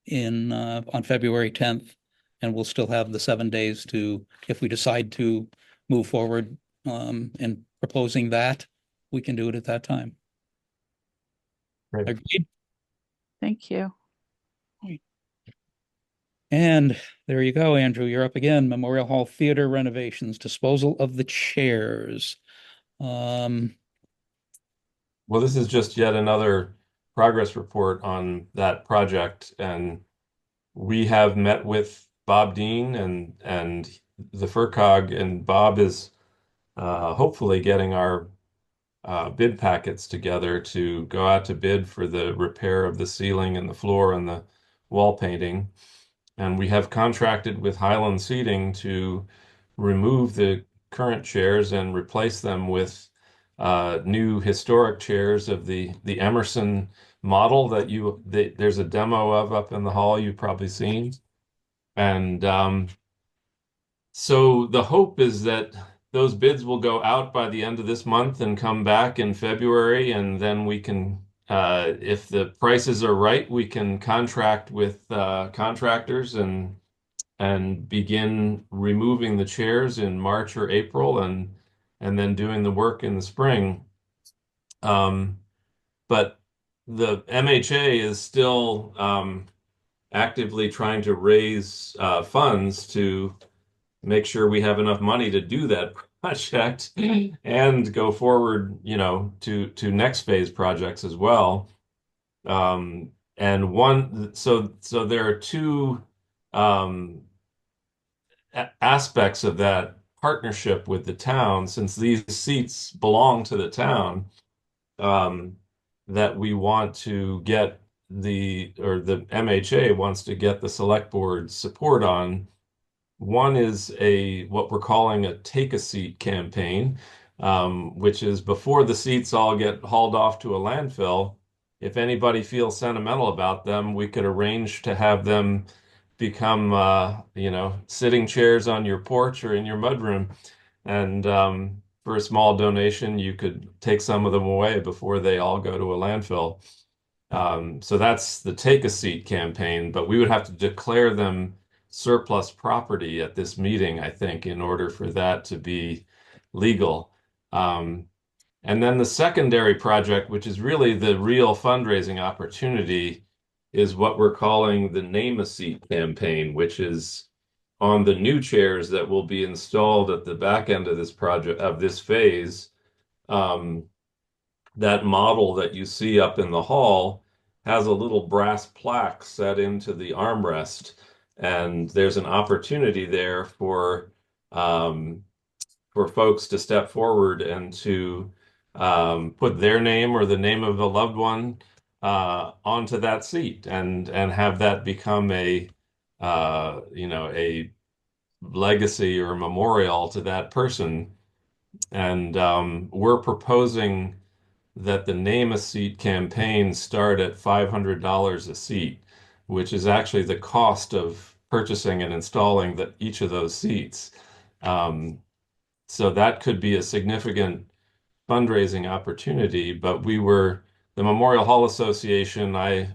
in on February 10th, and we'll still have the 7 days to, if we decide to move forward in proposing that, we can do it at that time. Great. Agreed? thank you. And there you go, Andrew. You're up again. Memorial Hall Theater renovations, disposal of the chairs. Well, this is just yet another progress report on that project, and we have met with Bob Dean and the FERCog, and Bob is hopefully getting our bid packets together to go out to bid for the repair of the ceiling and the floor and the wall painting. And we have contracted with Highland Seating to remove the current chairs and replace them with new historic chairs of the Emerson model that there's a demo of up in the hall you've probably seen. And so the hope is that those bids will go out by the end of this month and come back in February, and then we can, if the prices are right, we can contract with contractors and begin removing the chairs in March or April, and then doing the work in the spring. But the MHA is still actively trying to raise funds to make sure we have enough money to do that project and go forward, to next phase projects as well. So there are two aspects of that partnership with the town, since these seats belong to the town, that we want to get the MHA wants to get the select board support on. One is what we're calling a take a seat campaign, which is before the seats all get hauled off to a landfill. If anybody feels sentimental about them, we could arrange to have them become, sitting chairs on your porch or in your mudroom. And for a small donation, you could take some of them away before they all go to a landfill. So that's the take a seat campaign, but we would have to declare them surplus property at this meeting, I think, in order for that to be legal. And then the secondary project, which is really the real fundraising opportunity, is what we're calling the Name a Seat campaign, which is on the new chairs that will be installed at the back end of this project, of this phase. That model that you see up in the hall has a little brass plaque set into the armrest, and there's an opportunity there for folks to step forward and to put their name or the name of a loved one onto that seat, and have that become a legacy or memorial to that person. And we're proposing that the Name a Seat campaign start at $500 a seat, which is actually the cost of purchasing and installing each of those seats. So that could be a significant fundraising opportunity. But the Memorial Hall Association, I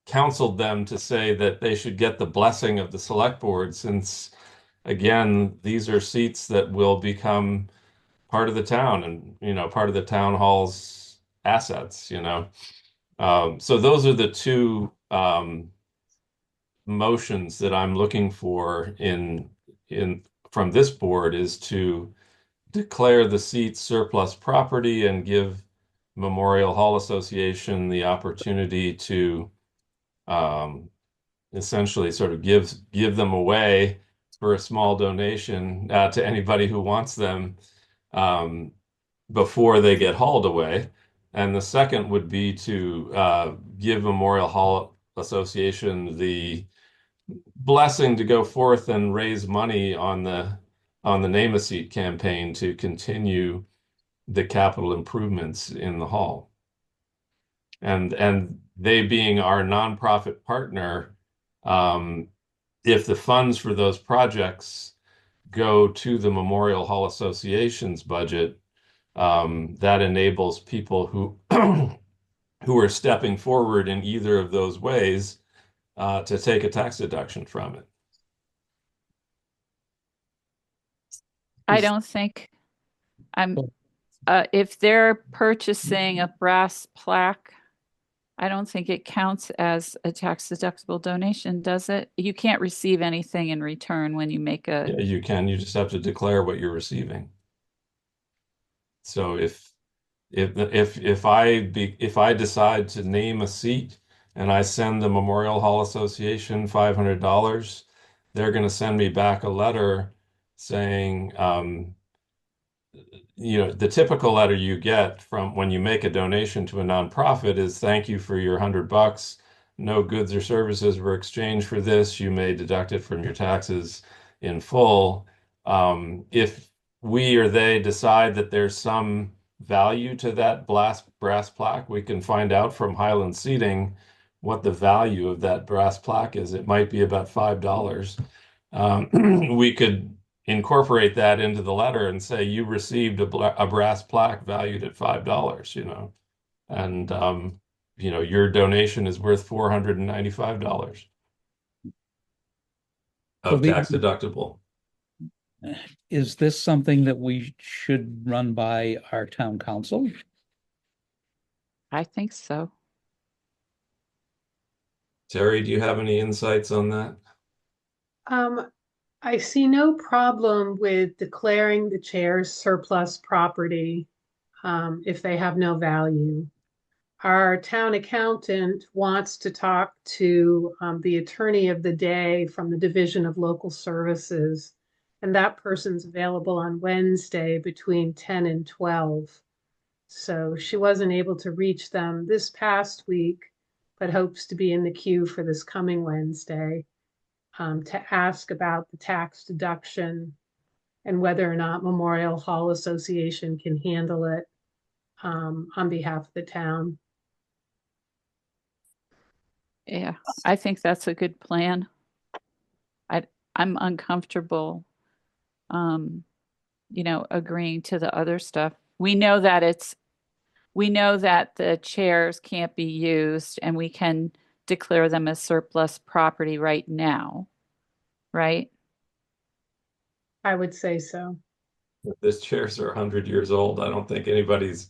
counseled them to say that they should get the blessing of the select board, since, again, these are seats that will become part of the town and, part of the town hall's assets. So those are the two motions that I'm looking for from this board, is to declare the seats surplus property and give Memorial Hall Association the opportunity to essentially sort of give them away for a small donation to anybody who wants them before they get hauled away. And the second would be to give Memorial Hall Association the blessing to go forth and raise money on the Name a Seat campaign to continue the capital improvements in the hall. And they being our nonprofit partner, if the funds for those projects go to the Memorial Hall Association's budget, that enables people who who are stepping forward in either of those ways to take a tax deduction from it. I don't think if they're purchasing a brass plaque, I don't think it counts as a tax deductible donation, does it? You can't receive anything in return when you make Yeah, you can. You just have to declare what you're receiving. So if I decide to name a seat and I send the Memorial Hall Association $500, they're going to send me back a letter saying, the typical letter you get from when you make a donation to a nonprofit is, thank you for your $100. No goods or services were exchanged for this. You may deduct it from your taxes in full. If we or they decide that there's some value to that brass plaque, we can find out from Highland Seating what the value of that brass plaque is. It might be about $5. We could incorporate that into the letter and say you received a brass plaque valued at $5, and your donation is worth $495 of tax deductible. Is this something that we should run by our town council? I think so. Terry, do you have any insights on that? I see no problem with declaring the chairs surplus property if they have no value. Our town accountant wants to talk to the attorney of the day from the Division of Local Services, and that person's available on Wednesday between 10 and 12. So she wasn't able to reach them this past week, but hopes to be in the queue for this coming Wednesday to ask about the tax deduction and whether or not Memorial Hall Association can handle it on behalf of the town. Yeah, I think that's a good plan. I'm uncomfortable, agreeing to the other stuff. We know that the chairs can't be used and we can declare them as surplus property right now, right? I would say so. If these chairs are 100 years old, I don't think anybody's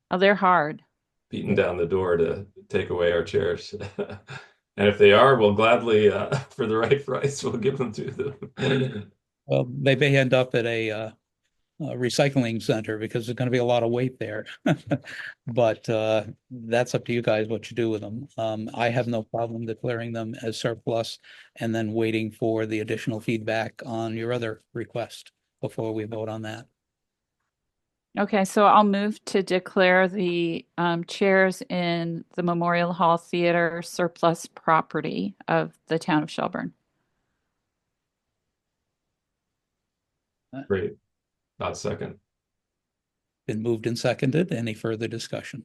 Oh, they're hard. beating down the door to take away our chairs. And if they are, we'll gladly, for the right price, we'll give them to them. Well, they may end up at a recycling center because there's going to be a lot of weight there. But that's up to you guys what you do with them. I have no problem declaring them as surplus and then waiting for the additional feedback on your other request before we vote on that. Okay, so I'll move to declare the chairs in the Memorial Hall Theater surplus property of the town of Shelburne. Great. Not second. Been moved and seconded. Any further discussion?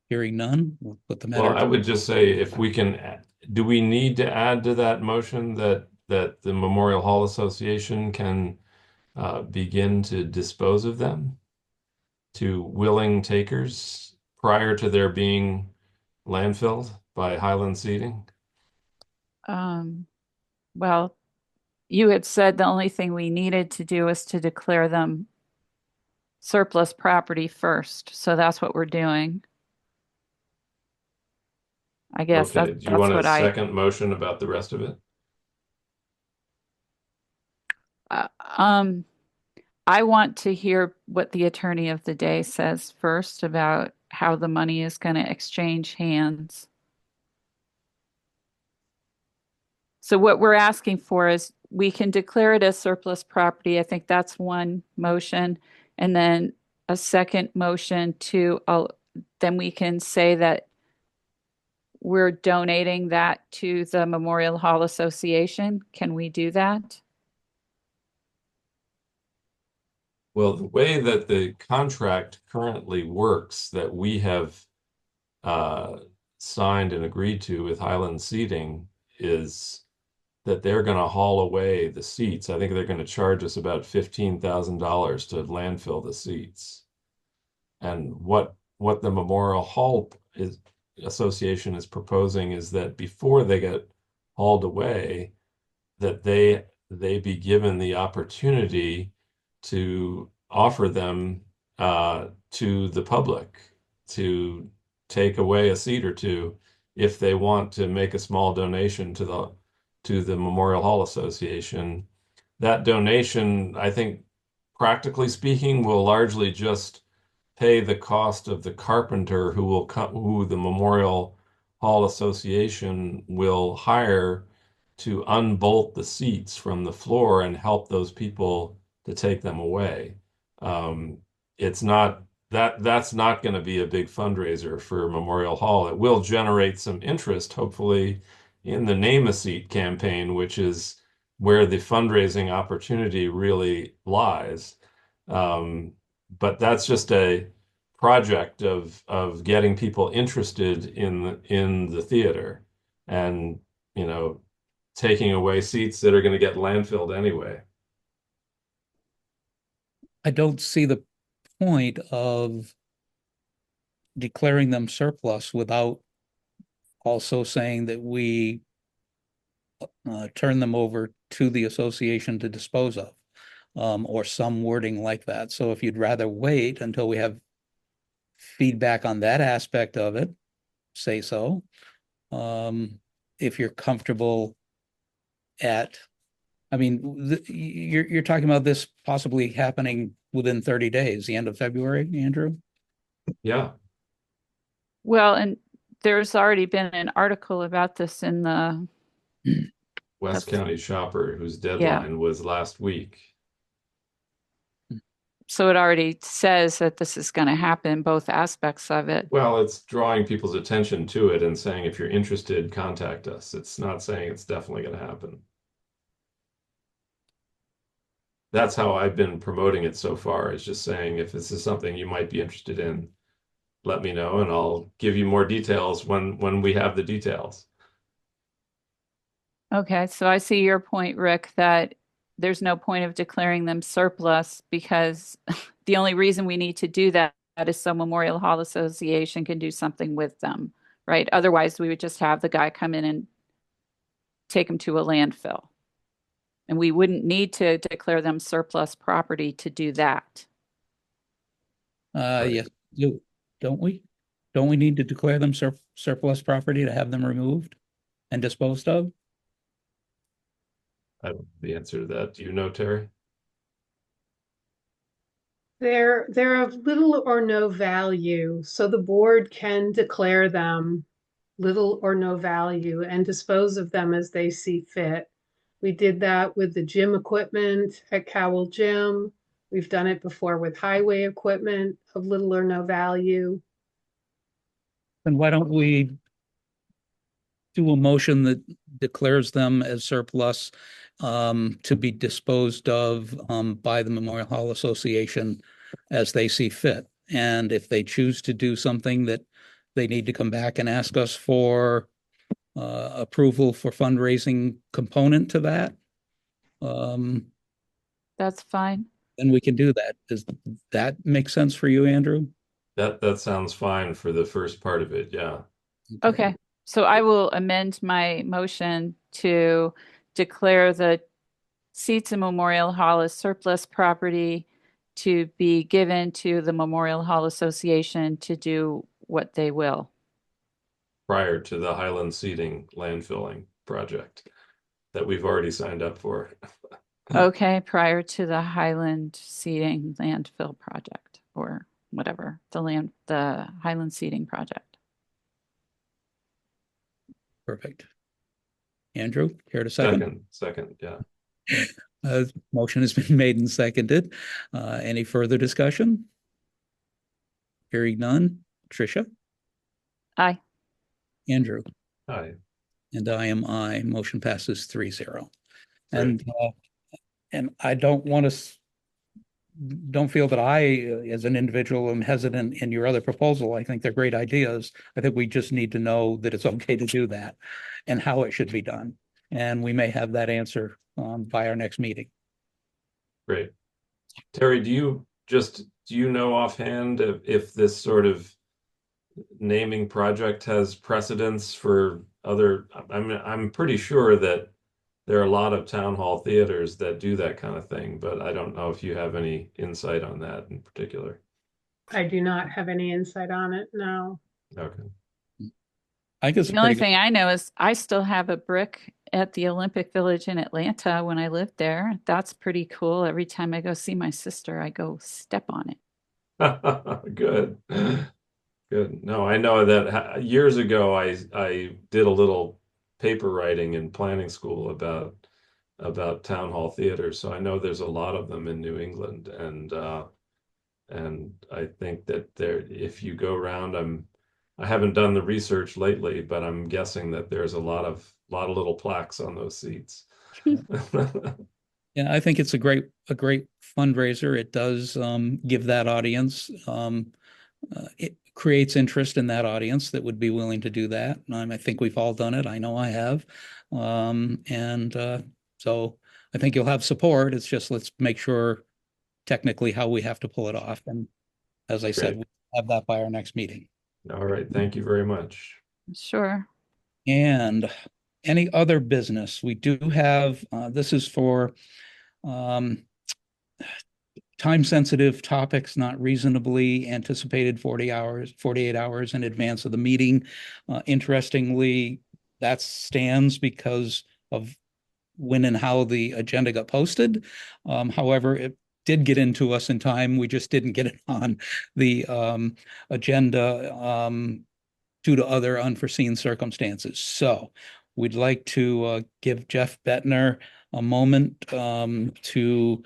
Hearing none, we'll put the matter. Well, I would just say if we can, do we need to add to that motion that the Memorial Hall Association can begin to dispose of them to willing takers prior to their being landfilled by Highland Seating? Well, you had said the only thing we needed to do is to declare them surplus property first. So that's what we're doing. I guess Okay, do you that's want a what second motion about the rest of it? I want to hear what the attorney of the day says first about how the money is going to exchange hands. So what we're asking for is we can declare it as surplus property. I think that's one motion. And then a second motion to, then we can say that we're donating that to the Memorial Hall Association. Can we do that? Well, the way that the contract currently works that we have signed and agreed to with Highland Seating is that they're going to haul away the seats. I think they're going to charge us about $15,000 to landfill the seats. And what the Memorial Hall Association is proposing is that before they get hauled away, that they be given the opportunity to offer them to the public to take away a seat or two if they want to make a small donation to the Memorial Hall Association. That donation, I think, practically speaking, will largely just pay the cost of the carpenter who the Memorial Hall Association will hire to unbolt the seats from the floor and help those people to take them away. It's not that's not going to be a big fundraiser for Memorial Hall. It will generate some interest, hopefully, in the Name a Seat campaign, which is where the fundraising opportunity really lies. But that's just a project of getting people interested in the theater and, taking away seats that are going to get landfilled anyway. I don't see the point of declaring them surplus without also saying that we turn them over to the association to dispose of, or some wording like that. So if you'd rather wait until we have feedback on that aspect of it, say so. If you're comfortable at, I mean, you're talking about this possibly happening within 30 days, the end of February, Andrew? Yeah, Well, and there's already been an article about this in the, West That's- County Shopper, whose Yeah. deadline was last week. so it already says that this is going to happen, both aspects of it. Well, it's drawing people's attention to it and saying, if you're interested, contact us. It's not saying it's definitely going to happen. That's how I've been promoting it so far, is just saying, if this is something you might be interested in, let me know and I'll give you more details when we have the details. Okay, so I see your point, Rick, that there's no point of declaring them surplus because the only reason we need to do that is so Memorial Hall Association can do something with them, right? Otherwise, we would just have the guy come in and take them to a landfill. And we wouldn't need to declare them surplus property to do that. Yes, don't we? Don't we need to declare them surplus property to have them removed and disposed of? I don't know the answer to that. Do you know, Terry? They're of little or no value, so the board can declare them little or no value and dispose of them as they see fit. We did that with the gym equipment at Cowell Gym. We've done it before with highway equipment of little or no value. Then why don't we do a motion that declares them as surplus to be disposed of by the Memorial Hall Association as they see fit. And if they choose to do something that they need to come back and ask us for approval for fundraising component to that, That's fine. then we can do that. Does that make sense for you, Andrew? That sounds fine for the first part of it, yeah. Okay, so I will amend my motion to declare the seats in Memorial Hall as surplus property to be given to the Memorial Hall Association to do what they will. Prior to the Highland Seating landfilling project that we've already signed up for. Okay, prior to the Highland Seating landfill project or whatever, the Highland Seating project. Perfect. Andrew, care to second? Second, yeah. Motion has been made and seconded. Any further discussion? Hearing none. Tricia? Aye. Andrew? Hi. And I am aye. Motion passes 3-0. Great. And I don't want to, don't feel that I, as an individual, am hesitant in your other proposal. I think they're great ideas. I think we just need to know that it's okay to do that and how it should be done. And we may have that answer by our next meeting. Great. Terry, do you know offhand if this sort of naming project has precedence for other? I'm pretty sure that there are a lot of town hall theaters that do that kind of thing, but I don't know if you have any insight on that in particular. I do not have any insight on it, no. Okay. I guess The only thing I know is I still have a brick at the Olympic Village in Atlanta when I lived there. That's pretty cool. Every time I go see my sister, I go step on it. Good. Good. No, I know that years ago I did a little paper writing in planning school about town hall theaters. So I know there's a lot of them in New England, and I think that if you go around, I haven't done the research lately, but I'm guessing that there's a lot of little plaques on those seats. Yeah, I think it's a great fundraiser. It does give that audience. It creates interest in that audience that would be willing to do that. I think we've all done it. I know I have. So I think you'll have support. It's just let's make sure technically how we have to pull it off. And as I said, we'll have that by our next meeting. All right. Thank you very much. Sure. And any other business? We do have, this is for time-sensitive topics not reasonably anticipated 48 hours in advance of the meeting. Interestingly, that stands because of when and how the agenda got posted. However, it did get into us in time. We just didn't get it on the agenda due to other unforeseen circumstances. So we'd like to give Jeff Bettner a moment to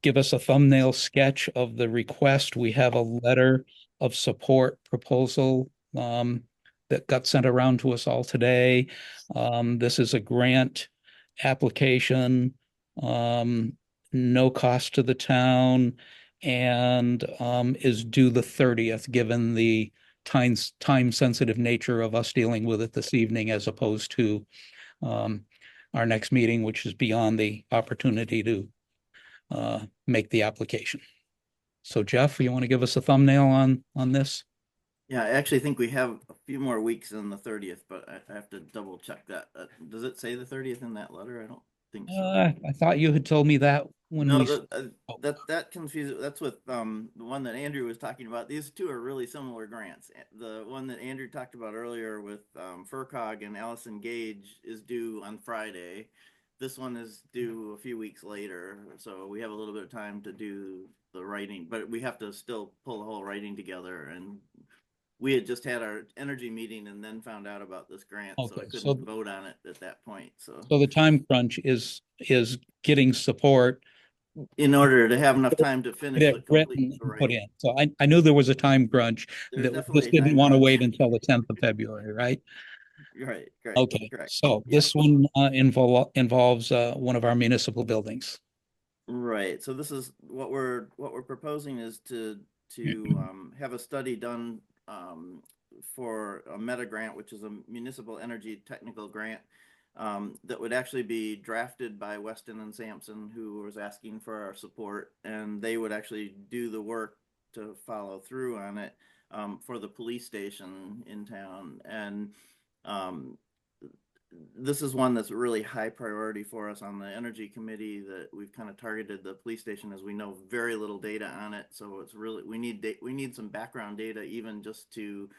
give us a thumbnail sketch of the request. We have a letter of support proposal that got sent around to us all today. This is a grant application, no cost to the town, and is due the 30th, given the time-sensitive nature of us dealing with it this evening, as opposed to our next meeting, which is beyond the opportunity to make the application. So Jeff, you want to give us a thumbnail on this? Yeah, I actually think we have a few more weeks than the 30th, but I have to double check that. Does it say the 30th in that letter? I don't think so. I thought you had told me that when No, we. that confuses. That's with the one that Andrew was talking about. These two are really similar grants. The one that Andrew talked about earlier with FERCog and Allison Gage is due on Friday. This one is due a few weeks later, so we have a little bit of time to do the writing, but we have to still pull the whole writing together. And we had just had our energy meeting and then found out about this grant, so I Okay, couldn't vote on it at that point. So the time crunch is getting support in order to have enough time to finish get the it complete written the and put writing. in. So I knew there was a time crunch, There's that we definitely just a didn't time want to crunch. wait until the 10th of February, right? Right, Okay, correct. so Yeah. this one involves one of our municipal buildings. Right. So this is what we're proposing is to have a study done for a meta grant, which is a municipal energy technical grant that would actually be drafted by Weston and Sampson, who was asking for our support, and they would actually do the work to follow through on it for the police station in town. And this is one that's a really high priority for us on the energy committee, that we've kind of targeted the police station, as we know very little data on it. So it's really, we need some background data even just to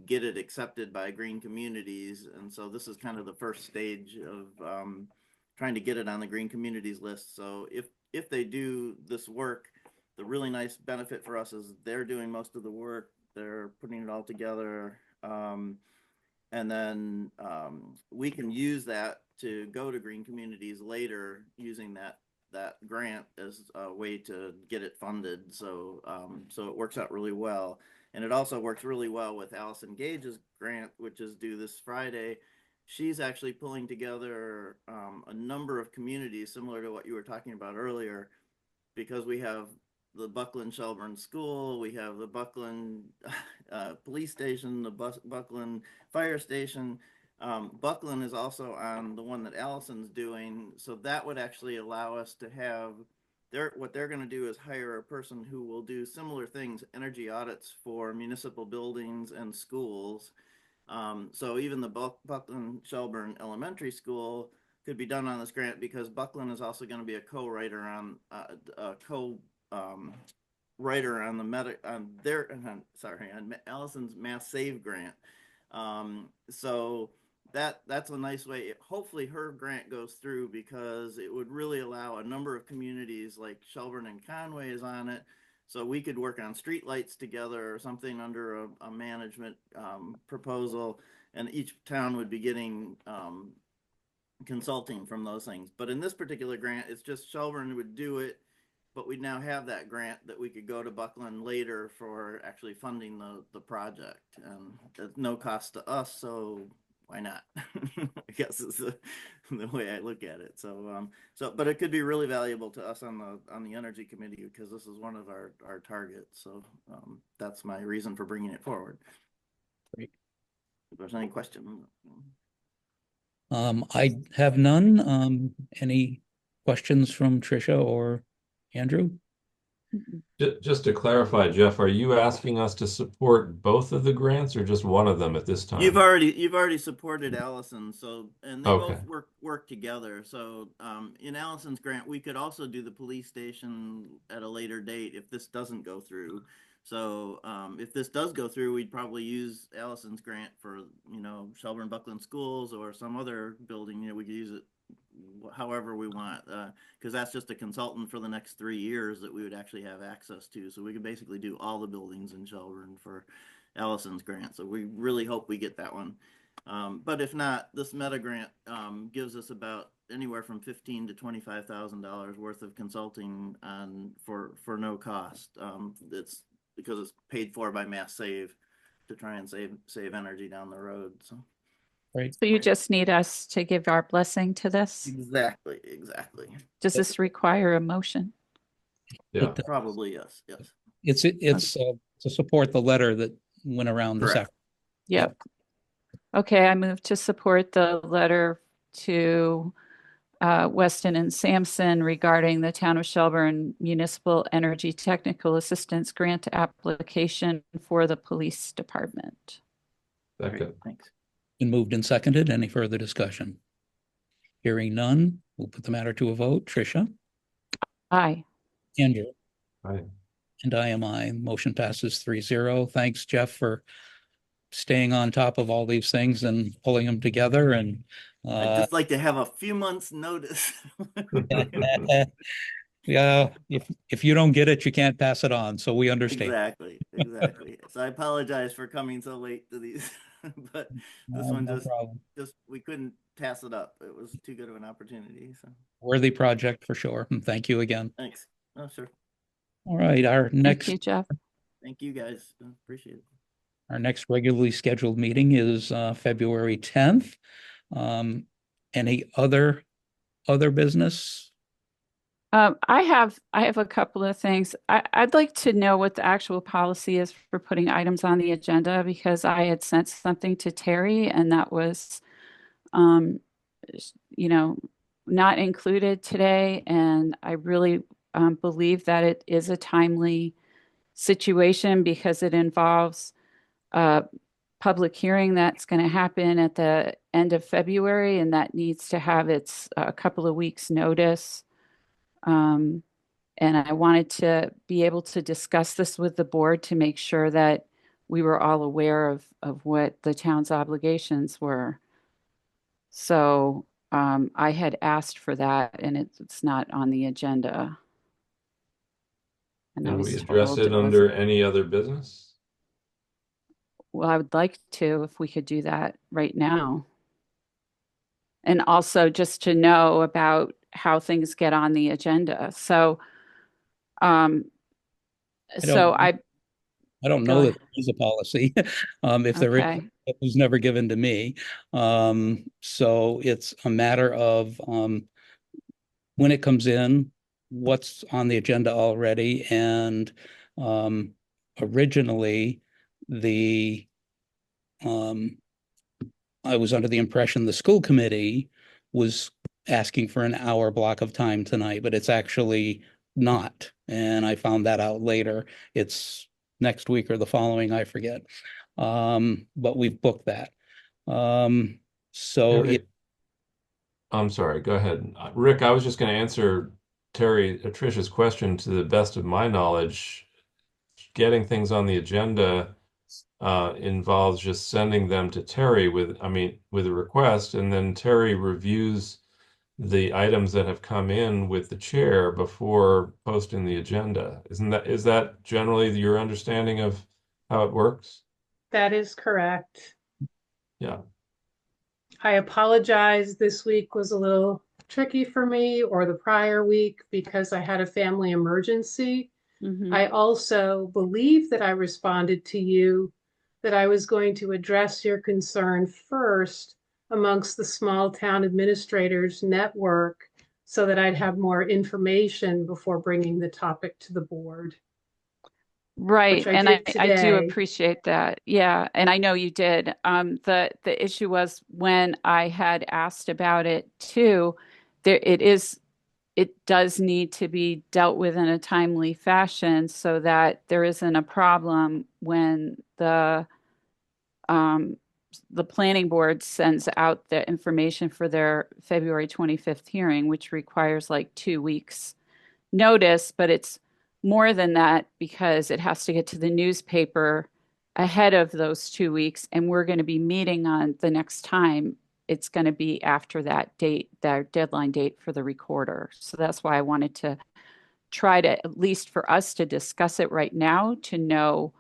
get it accepted by green communities. And so this is kind of the first stage of trying to get it on the green communities list. So if they do this work, the really nice benefit for us is they're doing most of the work, they're putting it all together. And then we can use that to go to green communities later, using that grant as a way to get it funded. So so it works out really well. And it also works really well with Allison Gage's grant, which is due this Friday. She's actually pulling together a number of communities similar to what you were talking about earlier, because we have the Buckland Shelburne School, we have the Buckland police station, the Buckland fire station. Buckland is also on the one that Allison's doing, so that would actually allow us to have what they're going to do is hire a person who will do similar things, energy audits for municipal buildings and schools. So even the Buckland Shelburne Elementary School could be done on this grant, because Buckland is also going to be a co-writer on writer on the on Allison's Mass Save grant. So that's a nice way. Hopefully her grant goes through, because it would really allow a number of communities, like Shelburne and Conway is on it. So we could work on streetlights together or something under a management proposal, and each town would be getting consulting from those things. But in this particular grant, it's just Shelburne would do it, but we now have that grant that we could go to Buckland later for actually funding the project, and at no cost to us, so why not? I guess is the way I look at it. So but it could be really valuable to us on the energy committee, because this is one of our targets. So that's my reason for bringing it forward. Great. If there's any question. I have none. Any questions from Tricia or Andrew? Just to clarify, Jeff, are you asking us to support both of the grants or just one of them at this time? You've already supported Allison, so, and they Okay. both work together. So in Allison's grant, we could also do the police station at a later date if this doesn't go through. So if this does go through, we'd probably use Allison's grant for, Shelburne Buckland schools or some other building. We could use it however we want, because that's just a consultant for the next 3 years that we would actually have access to. So we could basically do all the buildings in Shelburne for Allison's grant. So we really hope we get that one. But if not, this meta grant gives us about anywhere from $15,000 to $25,000 worth of consulting for no cost. It's because it's paid for by Mass Save to try and save energy down the road. So. Right. So you just need us to give our blessing to this? Exactly. Does this require a motion? Yeah. Probably yes. It's to support the letter that went around this Correct. afternoon. Yep. Okay, I move to support the letter to Weston and Sampson regarding the Town of Shelburne Municipal Energy Technical Assistance Grant application for the police department. Second. Thanks. Been moved and seconded. Any further discussion? Hearing none, we'll put the matter to a vote. Tricia? Aye. Andrew? Aye. And I am aye. Motion passes 3-0. Thanks, Jeff, for staying on top of all these things and pulling them together. And I'd just like to have a few months notice. yeah, if you don't get it, you can't pass it on. So we understand. Exactly. So I apologize for coming so late to these, but this one No problem. just we couldn't pass it up. It was too good of an opportunity. So Worthy project for sure. And thank you again. thanks. Oh, sure. All right, our Thank next you, Jeff. Thank you guys. Appreciate it. Our next regularly scheduled meeting is February 10th. Any other business? I have a couple of things. I'd like to know what the actual policy is for putting items on the agenda because I had sent something to Terry and that was, not included today. And I really believe that it is a timely situation because it involves a public hearing that's going to happen at the end of February, and that needs to have its a couple of weeks notice. And I wanted to be able to discuss this with the board to make sure that we were all aware of what the town's obligations were. So I had asked for that, and it's not on the agenda. And I Can was we address told it under any other business? Well, I would like to, if we could do that right now. And also just to know about how things get on the agenda. So, I don't Go know that ahead. there's a policy. If there is, Okay. it was never given to me. So it's a matter of when it comes in, what's on the agenda already. And originally, I was under the impression the school committee was asking for an hour block of time tonight, but it's actually not. And I found that out later. It's next week or the following, I forget. But we've booked that. So Terry, I'm sorry, go ahead. Rick, I was just going to answer Tricia's question to the best of my knowledge. Getting things on the agenda involves just sending them to Terry with a request, and then Terry reviews the items that have come in with the chair before posting the agenda. Is that generally your understanding of how it works? That is correct. Yeah. I apologize. This week was a little tricky for me, or the prior week, because I had a family emergency. Mhm. I also believe that I responded to you that I was going to address your concern first amongst the small town administrators network so that I'd have more information before bringing the topic to the board. Right. Which I And did I do today. appreciate that. Yeah. And I know you did. The issue was when I had asked about it too, it does need to be dealt with in a timely fashion so that there isn't a problem when the planning board sends out the information for their February 25th hearing, which requires like 2 weeks notice, but it's more than that because it has to get to the newspaper ahead of those 2 weeks. And we're going to be meeting on the next time it's going to be after that date, that deadline date for the recorder. So that's why I wanted to try to, at least for us to discuss it right now, to know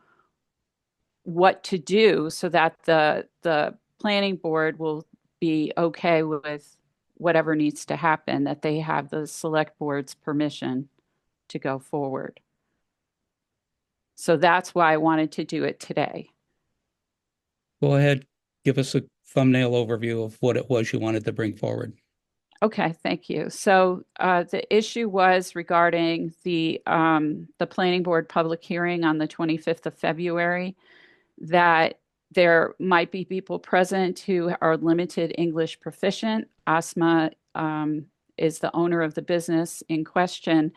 what to do so that the planning board will be okay with whatever needs to happen, that they have the select board's permission to go forward. So that's why I wanted to do it today. Go ahead, give us a thumbnail overview of what it was you wanted to bring forward. Okay, thank you. So the issue was regarding the planning board public hearing on the 25th of February, that there might be people present who are limited English proficient. Asma is the owner of the business in question.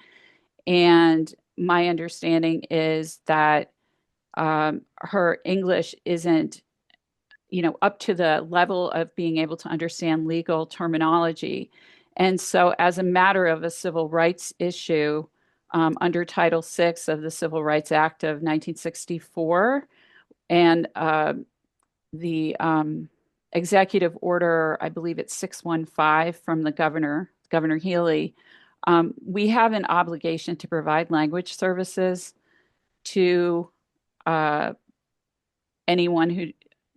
And my understanding is that her English isn't, up to the level of being able to understand legal terminology. And so as a matter of a civil rights issue, under Title VI of the Civil Rights Act of 1964, and the executive order, I believe it's 615 from the Governor Healy, we have an obligation to provide language services to anyone who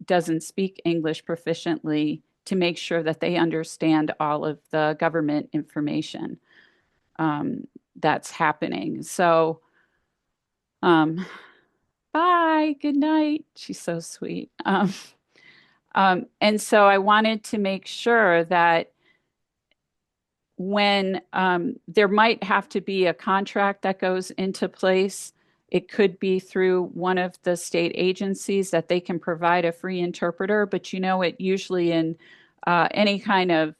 doesn't speak English proficiently, to make sure that they understand all of the government information that's happening. So, bye, good night. She's so sweet. And so I wanted to make sure that when there might have to be a contract that goes into place, it could be through one of the state agencies that they can provide a free interpreter. But it usually in any kind of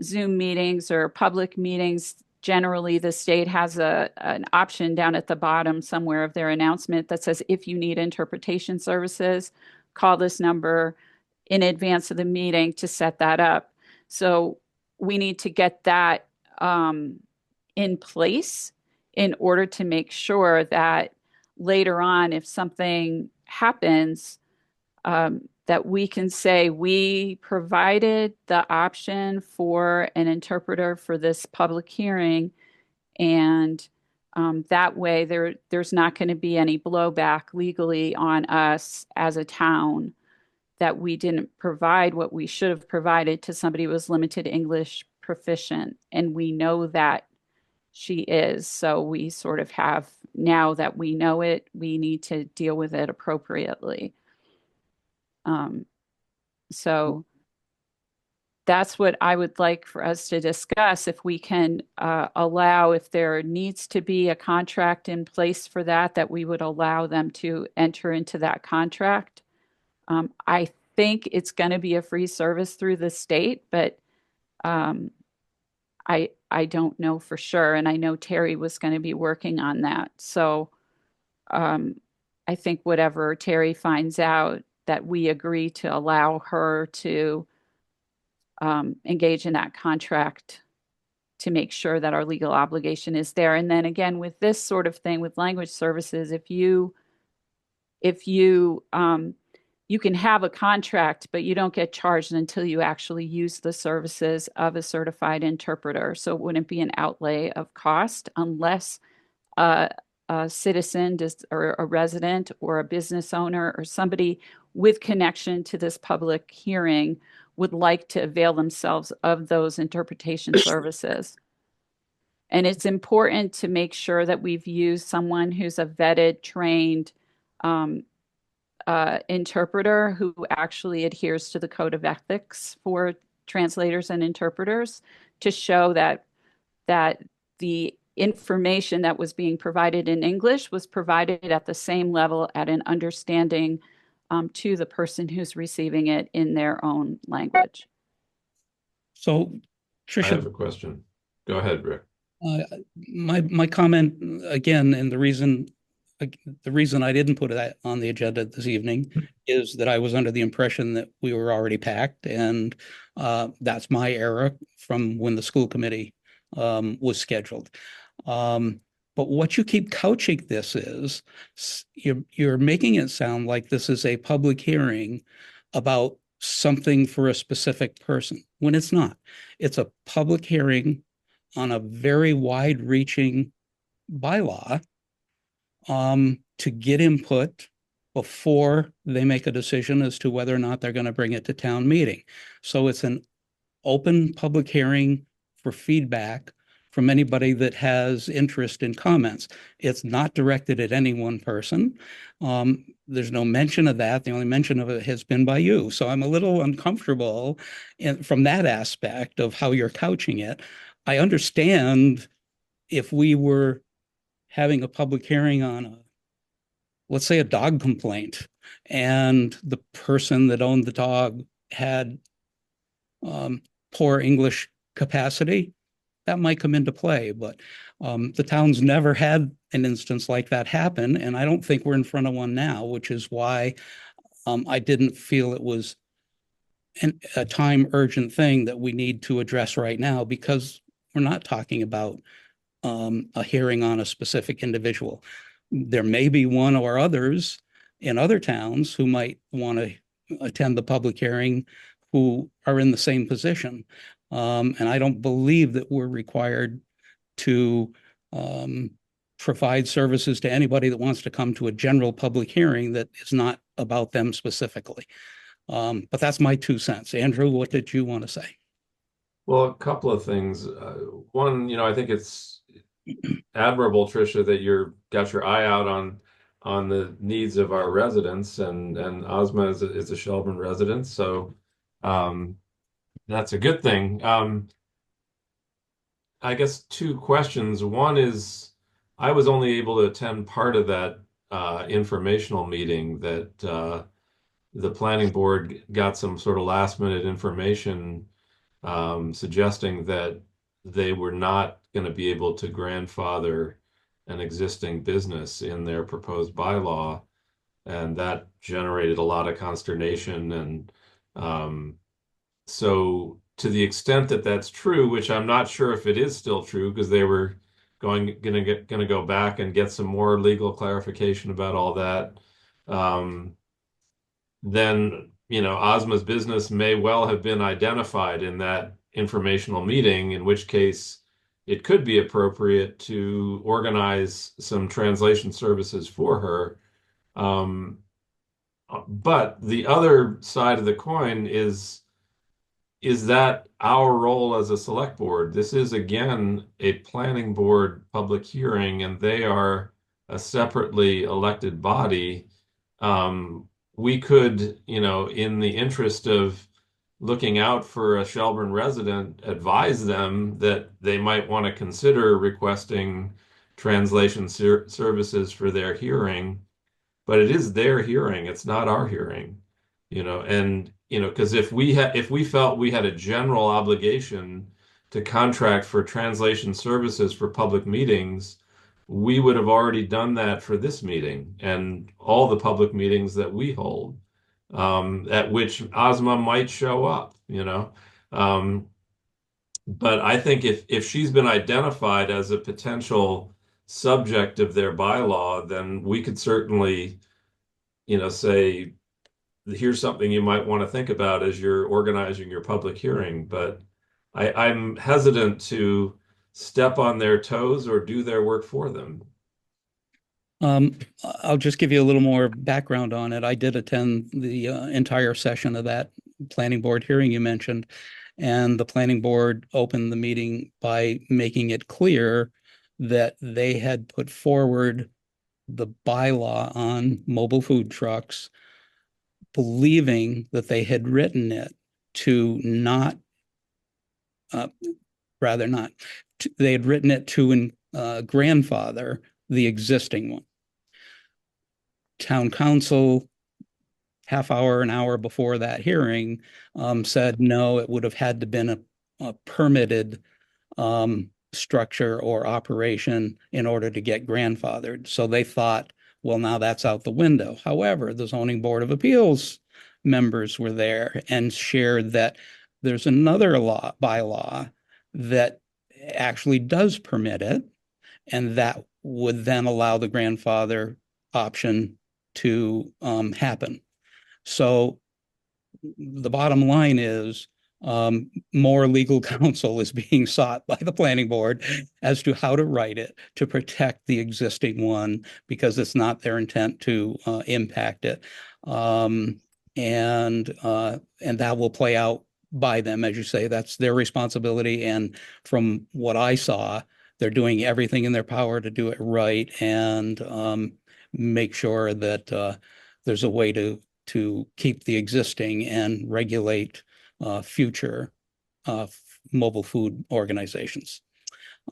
Zoom meetings or public meetings, generally the state has an option down at the bottom somewhere of their announcement that says, if you need interpretation services, call this number in advance of the meeting to set that up. So we need to get that in place in order to make sure that later on, if something happens, that we can say we provided the option for an interpreter for this public hearing, and that way there's not going to be any blowback legally on us as a town that we didn't provide what we should have provided to somebody who was limited English proficient. And we know that she is. So we sort of have, now that we know it, we need to deal with it appropriately. So that's what I would like for us to discuss. If we can allow, if there needs to be a contract in place for that, that we would allow them to enter into that contract. I think it's going to be a free service through the state, but I don't know for sure. And I know Terry was going to be working on that. So I think whatever Terry finds out, that we agree to allow her to engage in that contract to make sure that our legal obligation is there. And then again, with this sort of thing, with language services, if you can have a contract, but you don't get charged until you actually use the services of a certified interpreter. So it wouldn't be an outlay of cost unless a citizen or a resident or a business owner or somebody with connection to this public hearing would like to avail themselves of those interpretation services. And it's important to make sure that we've used someone who's a vetted, trained interpreter who actually adheres to the code of ethics for translators and interpreters, to show that the information that was being provided in English was provided at the same level at an understanding to the person who's receiving it in their own language. So, I have Tricia, a question. Go ahead, Rick. my comment again, and the reason I didn't put that on the agenda this evening is that I was under the impression that we were already packed, and that's my error from when the school committee was scheduled. But what you keep couching this is, you're making it sound like this is a public hearing about something for a specific person when it's not. It's a public hearing on a very wide-reaching bylaw to get input before they make a decision as to whether or not they're going to bring it to town meeting. So it's an open public hearing for feedback from anybody that has interest in comments. It's not directed at any one person. There's no mention of that. The only mention of it has been by you. So I'm a little uncomfortable from that aspect of how you're couching it. I understand if we were having a public hearing on let's say a dog complaint, and the person that owned the dog had poor English capacity, that might come into play. But the town's never had an instance like that happen, and I don't think we're in front of one now, which is why I didn't feel it was a time urgent thing that we need to address right now, because we're not talking about a hearing on a specific individual. There may be one or others in other towns who might want to attend the public hearing who are in the same position. And I don't believe that we're required to provide services to anybody that wants to come to a general public hearing that is not about them specifically. But that's my 2 cents. Andrew, what did you want to say? Well, a couple of things. One, I think it's admirable, Tricia, that you're got your eye out on the needs of our residents, and Ozma is a Shelburne resident, so that's a good thing. I guess 2 questions. One is, I was only able to attend part of that informational meeting that the planning board got some sort of last minute information suggesting that they were not going to be able to grandfather an existing business in their proposed bylaw. And that generated a lot of consternation. And so to the extent that that's true, which I'm not sure if it is still true, because they were going to go back and get some more legal clarification about all that, then Ozma's business may well have been identified in that informational meeting, in which case it could be appropriate to organize some translation services for her. But the other side of the coin is that our role as a select board? This is, again, a planning board public hearing, and they are a separately elected body. We could, in the interest of looking out for a Shelburne resident, advise them that they might want to consider requesting translation services for their hearing. But it is their hearing, it's not our hearing, and because if we felt we had a general obligation to contract for translation services for public meetings, we would have already done that for this meeting and all the public meetings that we hold, at which Ozma might show up, but I think if she's been identified as a potential subject of their bylaw, then we could certainly, say, here's something you might want to think about as you're organizing your public hearing. But I'm hesitant to step on their toes or do their work for them. I'll just give you a little more background on it. I did attend the entire session of that planning board hearing you mentioned, and the planning board opened the meeting by making it clear that they had put forward the bylaw on mobile food trucks, believing that they had written it to not, they had written it to grandfather the existing one. Town council, an hour before that hearing, said no, it would have had to been a permitted structure or operation in order to get grandfathered. So they thought, well, now that's out the window. However, the zoning board of appeals members were there and shared that there's another bylaw that actually does permit it, and that would then allow the grandfather option to happen. So the bottom line is more legal counsel is being sought by the planning board as to how to write it to protect the existing one, because it's not their intent to impact it. And that will play out by them, as you say. That's their responsibility. And from what I saw, they're doing everything in their power to do it right and make sure that there's a way to keep the existing and regulate future mobile food organizations.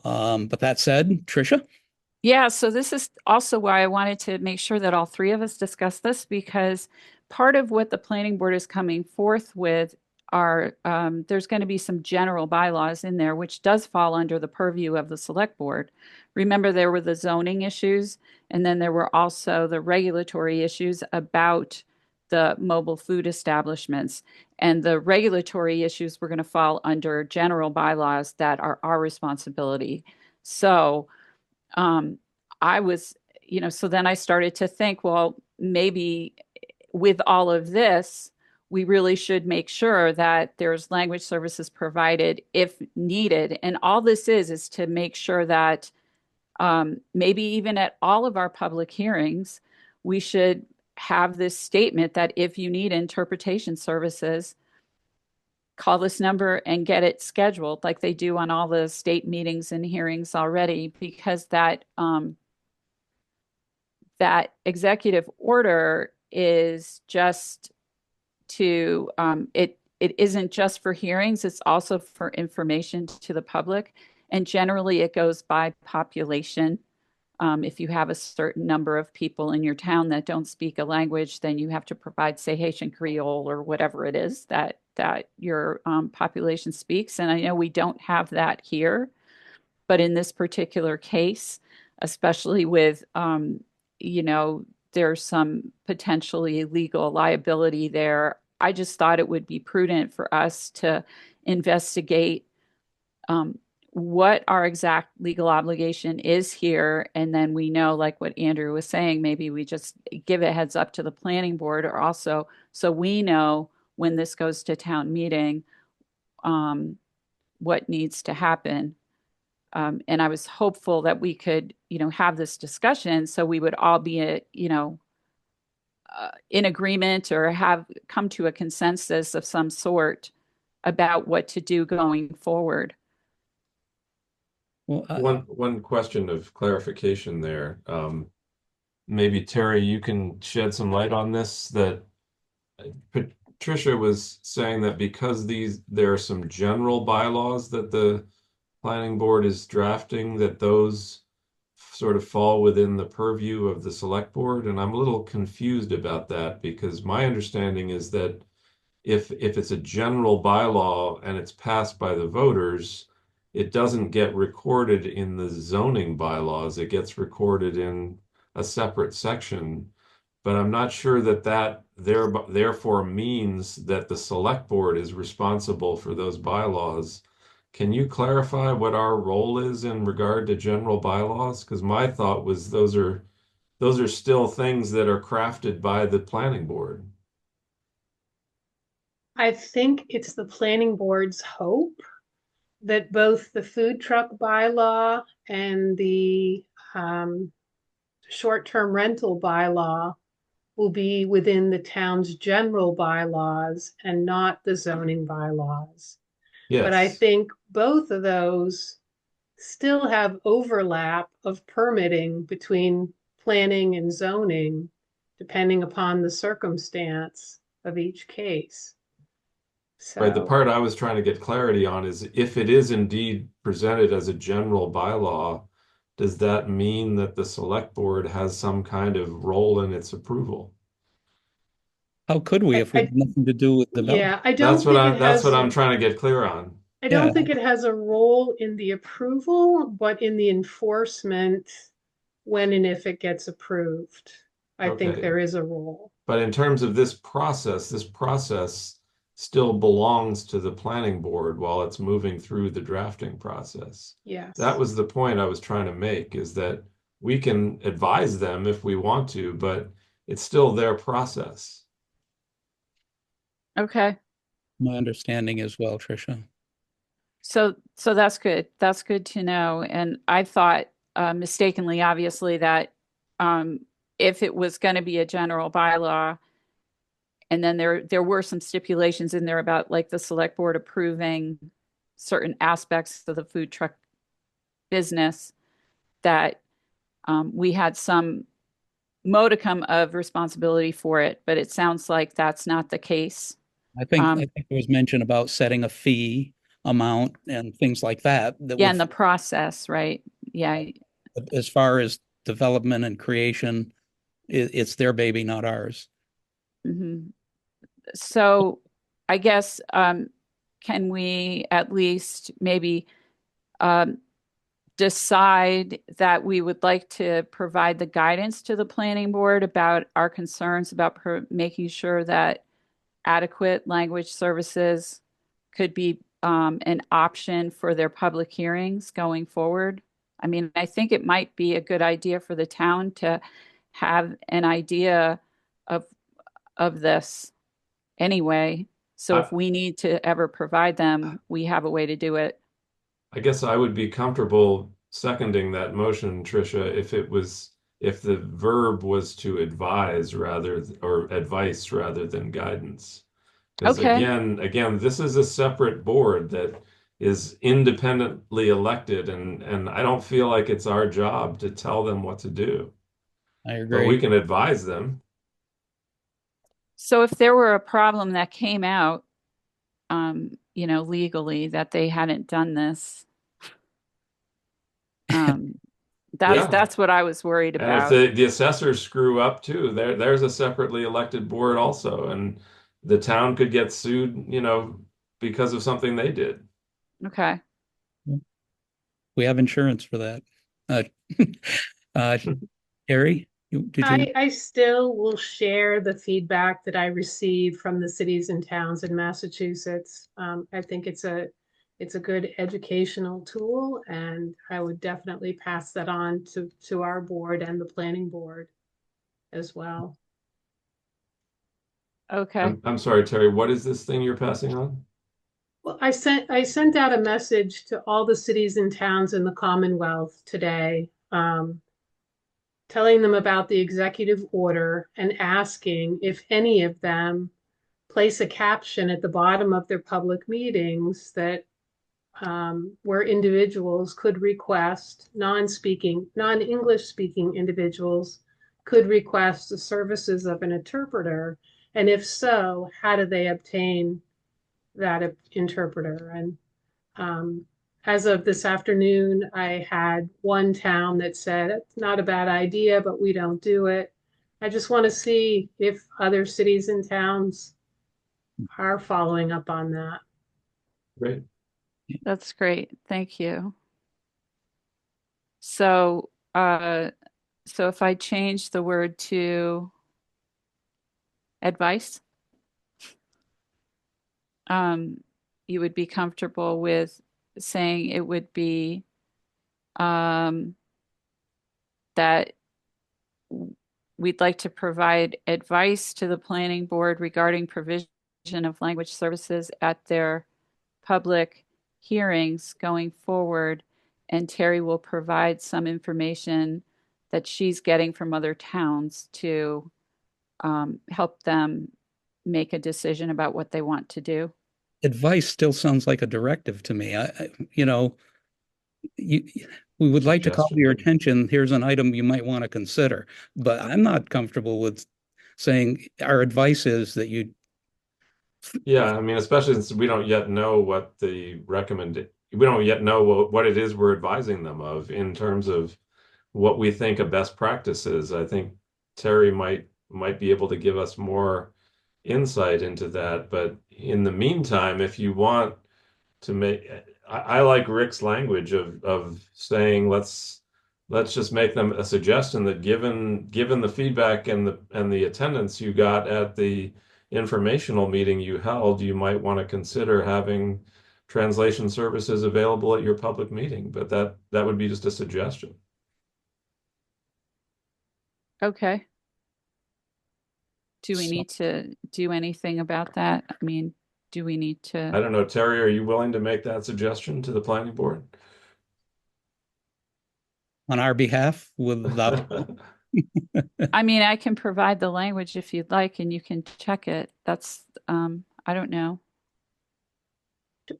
But that said, Tricia? Yeah, so this is also why I wanted to make sure that all three of us discuss this, because part of what the planning board is coming forth with are there's going to be some general bylaws in there, which does fall under the purview of the select board. Remember, there were the zoning issues, and then there were also the regulatory issues about the mobile food establishments. And the regulatory issues were going to fall under general bylaws that are our responsibility. So I was, so then I started to think, well, maybe with all of this, we really should make sure that there's language services provided if needed. And all this is to make sure that maybe even at all of our public hearings, we should have this statement that if you need interpretation services, call this number and get it scheduled like they do on all the state meetings and hearings already, because that executive order is just to it isn't just for hearings, it's also for information to the public, and generally it goes by population. If you have a certain number of people in your town that don't speak a language, then you have to provide, say, Haitian Creole or whatever it is that your population speaks. And I know we don't have that here, but in this particular case, especially with, there's some potentially legal liability there, I just thought it would be prudent for us to investigate what our exact legal obligation is here. And then we know, like what Andrew was saying, maybe we just give a heads up to the planning board, or also so we know when this goes to town meeting, what needs to happen. And I was hopeful that we could, have this discussion so we would all be, in agreement or have come to a consensus of some sort about what to do going forward. Well, One question of clarification there. Maybe Terry, you can shed some light on this. That Patricia was saying that because there are some general bylaws that the planning board is drafting, that those sort of fall within the purview of the select board. And I'm a little confused about that, because my understanding is that if it's a general bylaw and it's passed by the voters, it doesn't get recorded in the zoning bylaws. It gets recorded in a separate section. But I'm not sure that therefore means that the select board is responsible for those bylaws. Can you clarify what our role is in regard to general bylaws? Because my thought was those are still things that are crafted by the planning board. I think it's the planning board's hope that both the food truck bylaw and the short-term rental bylaw will be within the town's general bylaws and not the zoning bylaws. Yes. But I think both of those still have overlap of permitting between planning and zoning, depending upon the circumstance of each case. So, Right, the part I was trying to get clarity on is if it is indeed presented as a general bylaw, does that mean that the select board has some kind of role in its approval? how could we if we had nothing to do with development? yeah, I don't think it That's has. what I'm trying to get clear on. I don't Yeah. think it has a role in the approval, but in the enforcement when and if it gets approved. I think Okay. there is a role. But in terms of this process still belongs to the planning board while it's moving through the drafting process. Yes. That was the point I was trying to make, is that we can advise them if we want to, but it's still their process. Okay. My understanding as well, Tricia. So that's good. That's good to know. And I thought mistakenly, obviously, that if it was going to be a general bylaw, and then there were some stipulations in there about like the select board approving certain aspects of the food truck business, that we had some modicum of responsibility for it, but it sounds like that's not the case. I think there was mention about setting a fee amount and things like that Yeah, would, in the process, right? Yeah. as far as development and creation, it's their baby, not ours. Mhm. So I guess can we at least maybe um, decide that we would like to provide the guidance to the planning board about our concerns about making sure that adequate language services could be an option for their public hearings going forward? I mean, I think it might be a good idea for the town to have an idea of this anyway. So if I, we need to ever provide them, we have a way to do it. I guess I would be comfortable seconding that motion, Tricia, if the verb was to advise or advice rather than guidance. Because Okay. again, this is a separate board that is independently elected, and I don't feel like it's our job to tell them what to do. I But we agree. can advise them. So if there were a problem that came out, legally that they hadn't done this, um, Yeah. that's what I was worried And if about. the assessors screw up too, there's a separately elected board also, and the town could get sued, because of something they did. Okay. We have insurance for that. Uh, uh, Harry, did you? I still will share the feedback that I received from the cities and towns in Massachusetts. I think it's a good educational tool, and I would definitely pass that on to our board and the planning board as well. Okay. I'm sorry, Terry, what is this thing you're passing on? Well, I sent out a message to all the cities and towns in the Commonwealth today, telling them about the executive order and asking if any of them place a caption at the bottom of their public meetings that where individuals could request, non-English speaking individuals could request the services of an interpreter. And if so, how do they obtain that interpreter? And as of this afternoon, I had one town that said it's not a bad idea, but we don't do it. I just want to see if other cities and towns are following up on that. Great. That's great. Thank you. So, so if I change the word to advice, you would be comfortable with saying it would be um, that we'd like to provide advice to the planning board regarding provision of language services at their public hearings going forward, and Terry will provide some information that she's getting from other towns to help them make a decision about what they want to do. Advice still sounds like a directive to me. You, we would like to call to your Suggestion. attention, here's an item you might want to consider, but I'm not comfortable with saying our advice is that you. Yeah, I mean, especially since we don't yet know we don't yet know what it is we're advising them of in terms of what we think a best practice is. I think Terry might be able to give us more insight into that. But in the meantime, if you want to I like Rick's language of saying let's just make them a suggestion that given the feedback and the attendance you got at the informational meeting you held, you might want to consider having translation services available at your public meeting. But that would be just a suggestion. Okay. Do we So- need to do anything about that? I mean, do we need I to? don't know, Terry, are you willing to make that suggestion to the planning board? On our behalf, without, I mean, I can provide the language if you'd like, and you can check it. That's, I don't know.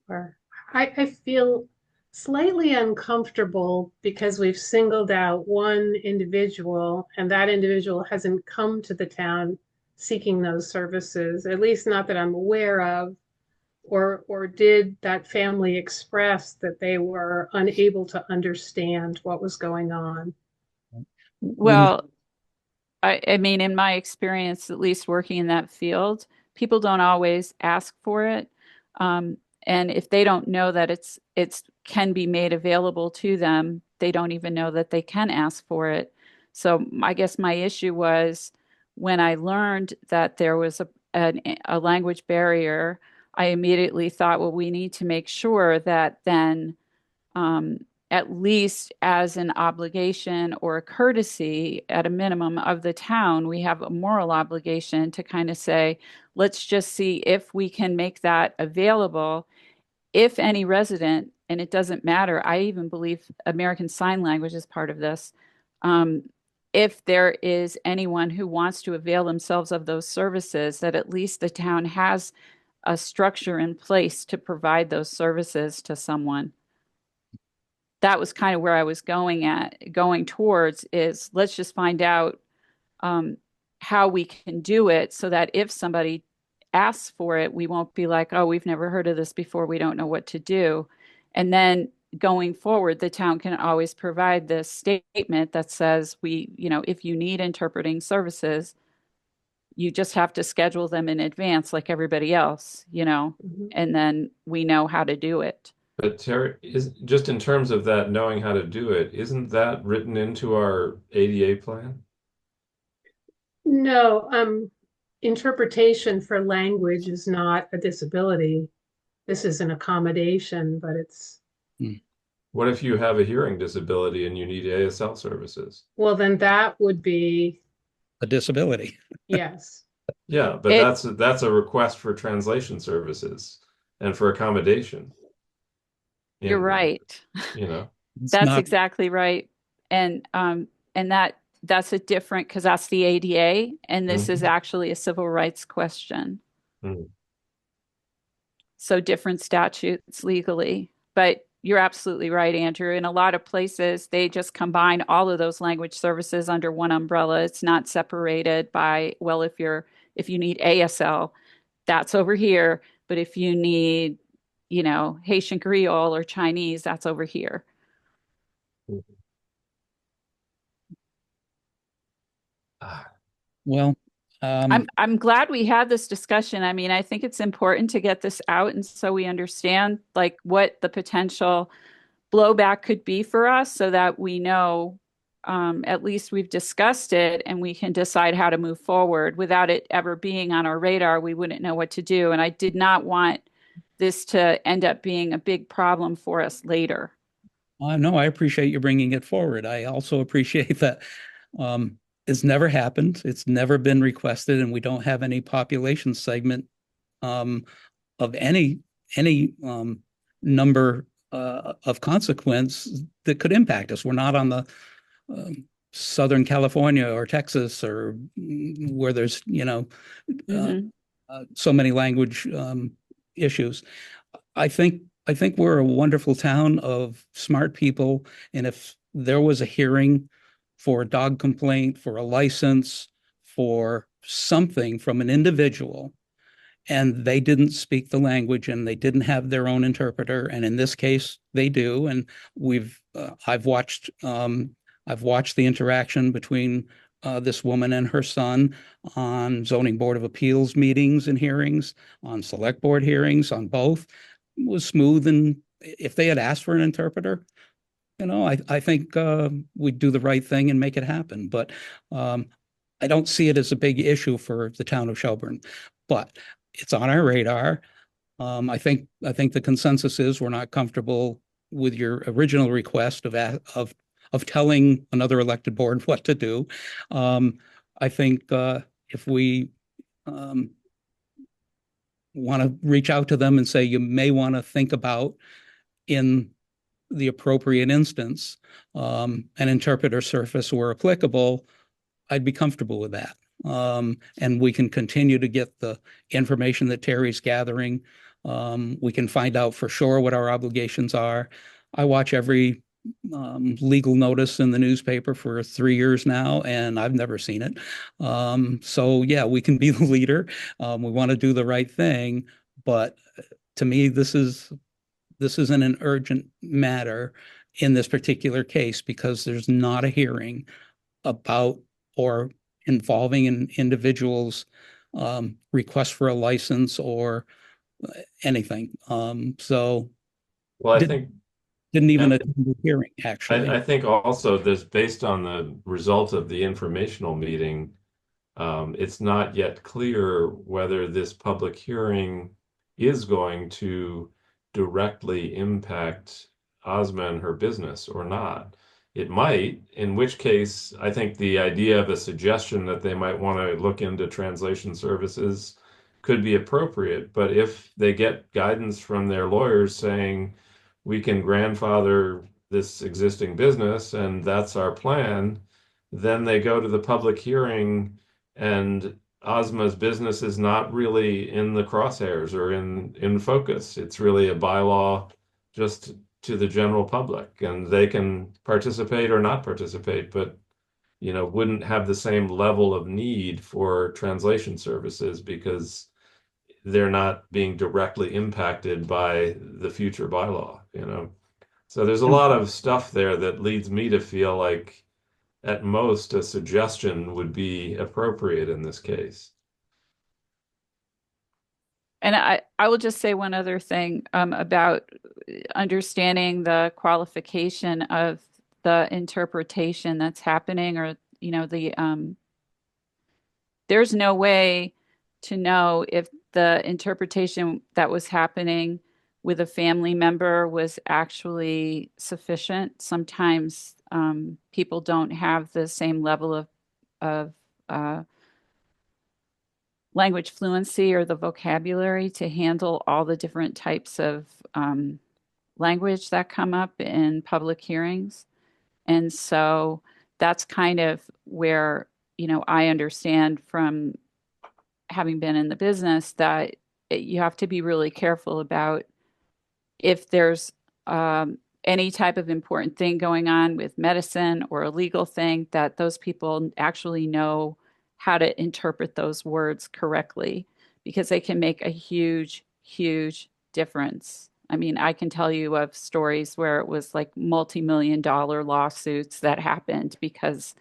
Sure. I feel slightly uncomfortable because we've singled out one individual and that individual hasn't come to the town seeking those services, at least not that I'm aware of. Or did that family express that they were unable to understand what was going on? we, Well, I mean, in my experience, at least working in that field, people don't always ask for it. Um, and if they don't know that it's can be made available to them, they don't even know that they can ask for it. So I guess my issue was when I learned that there was a language barrier, I immediately thought, well, we need to make sure that then um, at least as an obligation or a courtesy at a minimum of the town, we have a moral obligation to kind of say, let's just see if we can make that available. If any resident, and it doesn't matter, I even believe American Sign Language is part of this. Um, if there is anyone who wants to avail themselves of those services, that at least the town has a structure in place to provide those services to someone. That was kind of where I was going towards is let's just find out how we can do it so that if somebody asks for it, we won't be like, oh, we've never heard of this before. We don't know what to do. And then going forward, the town can always provide this statement that says if you need interpreting services, you just have to schedule them in advance like everybody else, Mhm. and then we know how to do it. But Terry, is just in terms of that knowing how to do it, isn't that written into our ADA plan? No, interpretation for language is not a disability. This is an accommodation, but it's, What if you have a hearing disability and you need ASL services? well, then that would be, a disability. yes. Yeah, but It- that's a request for translation services and for accommodation. You're And, right. you know, It's That's not, exactly right. And that's a different because that's the ADA, and this is Mhm. actually a civil rights question. Mhm. So different statutes legally. But you're absolutely right, Andrew. In a lot of places, they just combine all of those language services under one umbrella. It's not separated by, well, if you need ASL, that's over here. But if you need, Haitian Creole or Chinese, that's over here. Ah, well, I'm glad we had this discussion. I mean, I think it's important to get this out and so we understand like what the potential blowback could be for us so that we know at least we've discussed it and we can decide how to move forward. Without it ever being on our radar, we wouldn't know what to do. And I did not want this to end up being a big problem for us later. no, I appreciate you bringing it forward. I also appreciate that um, it's never happened. It's never been requested, and we don't have any population segment um, of any number of consequence that could impact us. We're not on the Southern California or Texas or where there's Mhm. so many language issues. I think we're a wonderful town of smart people, and if there was a hearing for a dog complaint, for a license, for something from an individual, and they didn't speak the language and they didn't have their own interpreter, and in this case they do, and I've watched the interaction between this woman and her son on zoning board of appeals meetings and hearings, on select board hearings, on both. It was smooth, and if they had asked for an interpreter, I think we'd do the right thing and make it happen. But I don't see it as a big issue for the town of Shelburne, but it's on our radar. I think the consensus is we're not comfortable with your original request of telling another elected board what to do. I think if we want to reach out to them and say, you may want to think about, in the appropriate instance, an interpreter service where applicable, I'd be comfortable with that. And we can continue to get the information that Terry's gathering. We can find out for sure what our obligations are. I watch every legal notice in the newspaper for 3 years now, and I've never seen it. So yeah, we can be the leader. We want to do the right thing, but to me, this isn't an urgent matter in this particular case because there's not a hearing about or involving an individual's request for a license or anything. So Well, I think didn't even yeah, attend the hearing, actually. I think also this based on the result of the informational meeting, it's not yet clear whether this public hearing is going to directly impact Ozma and her business or not. It might, in which case, I think the idea of a suggestion that they might want to look into translation services could be appropriate. But if they get guidance from their lawyers saying we can grandfather this existing business and that's our plan, then they go to the public hearing and Ozma's business is not really in the crosshairs or in focus. It's really a bylaw just to the general public, and they can participate or not participate, but wouldn't have the same level of need for translation services because they're not being directly impacted by the future bylaw. So there's a lot of stuff there that leads me to feel like at most a suggestion would be appropriate in this case. And I will just say one other thing about understanding the qualification of the interpretation that's happening, or there's no way to know if the interpretation that was happening with a family member was actually sufficient. Sometimes people don't have the same level of language fluency or the vocabulary to handle all the different types of language that come up in public hearings. And so that's kind of where, I understand from having been in the business that you have to be really careful about if there's any type of important thing going on with medicine or a legal thing, that those people actually know how to interpret those words correctly, because they can make a huge, huge difference. I mean, I can tell you of stories where it was like multi-million-dollar lawsuits that happened because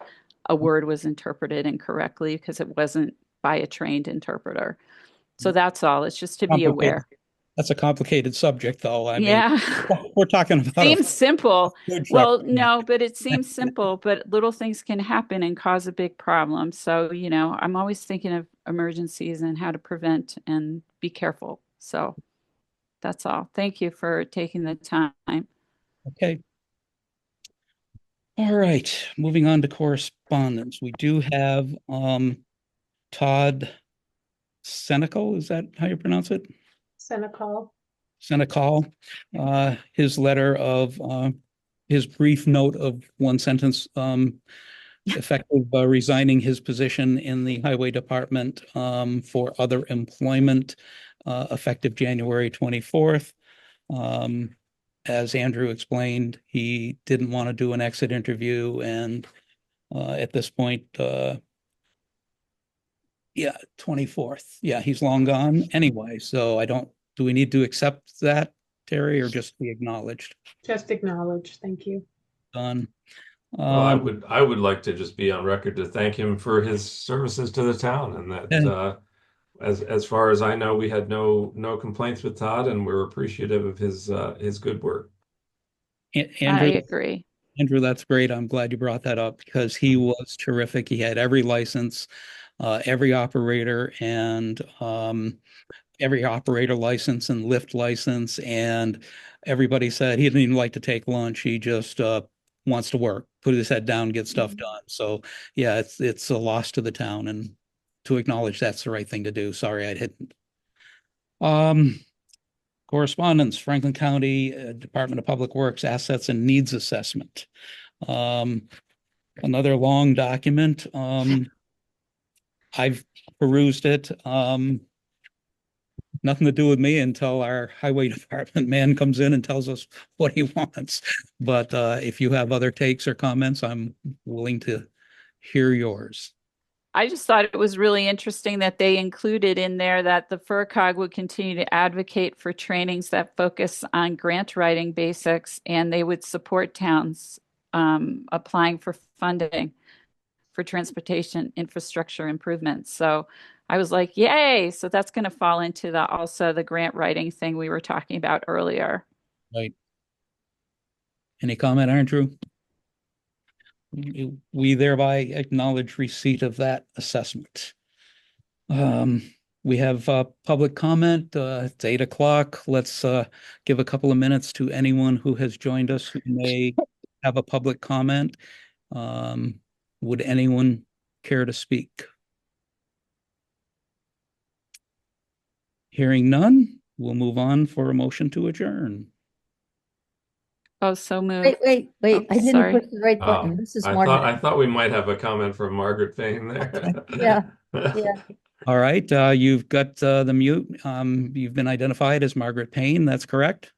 a word was interpreted incorrectly because it wasn't by a trained interpreter. So that's all. It's just to be aware. That's a complicated subject, though. I mean, Yeah. we're talking about Seems simple. food truck. Well, no, but it seems simple, but little things can happen and cause a big problem. So, I'm always thinking of emergencies and how to prevent and be careful. So that's all. Thank you for taking the time. Okay. All right, moving on to correspondence. We do have Todd Senecal, is that how you pronounce it? Senecal. Senecal, his letter of his brief note of one sentence, effective resigning his position in the highway department for other employment, effective January 24th. As Andrew explained, he didn't want to do an exit interview, and at this point, 24th. Yeah, he's long gone anyway. So do we need to accept that, Terry, or just be acknowledged? Just acknowledge. Thank you. Done. Well, I would like to just be on record to thank him for his services to the town, and that as far as I know, we had no complaints with Todd, and we're appreciative of his good work. Andrew, I agree. Andrew, that's great. I'm glad you brought that up because he was terrific. He had every license, every operator, and every operator license and lift license, and everybody said he didn't even like to take lunch. He just wants to work, put his head down, get stuff done. So yeah, it's a loss to the town, and to acknowledge that's the right thing to do. Sorry, I didn't. Correspondence, Franklin County Department of Public Works Assets and Needs Assessment. Another long document. I've perused it. Nothing to do with me until our highway department man comes in and tells us what he wants. But if you have other takes or comments, I'm willing to hear yours. I just thought it was really interesting that they included in there that the FERCog would continue to advocate for trainings that focus on grant writing basics, and they would support towns applying for funding for transportation infrastructure improvements. So I was like, yay. So that's going to fall into also the grant writing thing we were talking about earlier. Right. Any comment, Andrew? We thereby acknowledge receipt of that assessment. We have public comment. It's 8 o'clock. Let's give a couple of minutes to anyone who has joined us who may have a public comment. Would anyone care to speak? Hearing none, we'll move on for a motion to adjourn. Oh, so moved. Wait. Oh, I didn't sorry. push the right button. This is Margaret. I thought we might have a comment from Margaret Payne there. Yeah. All right, you've got the mute. You've been identified as Margaret Payne. That's correct.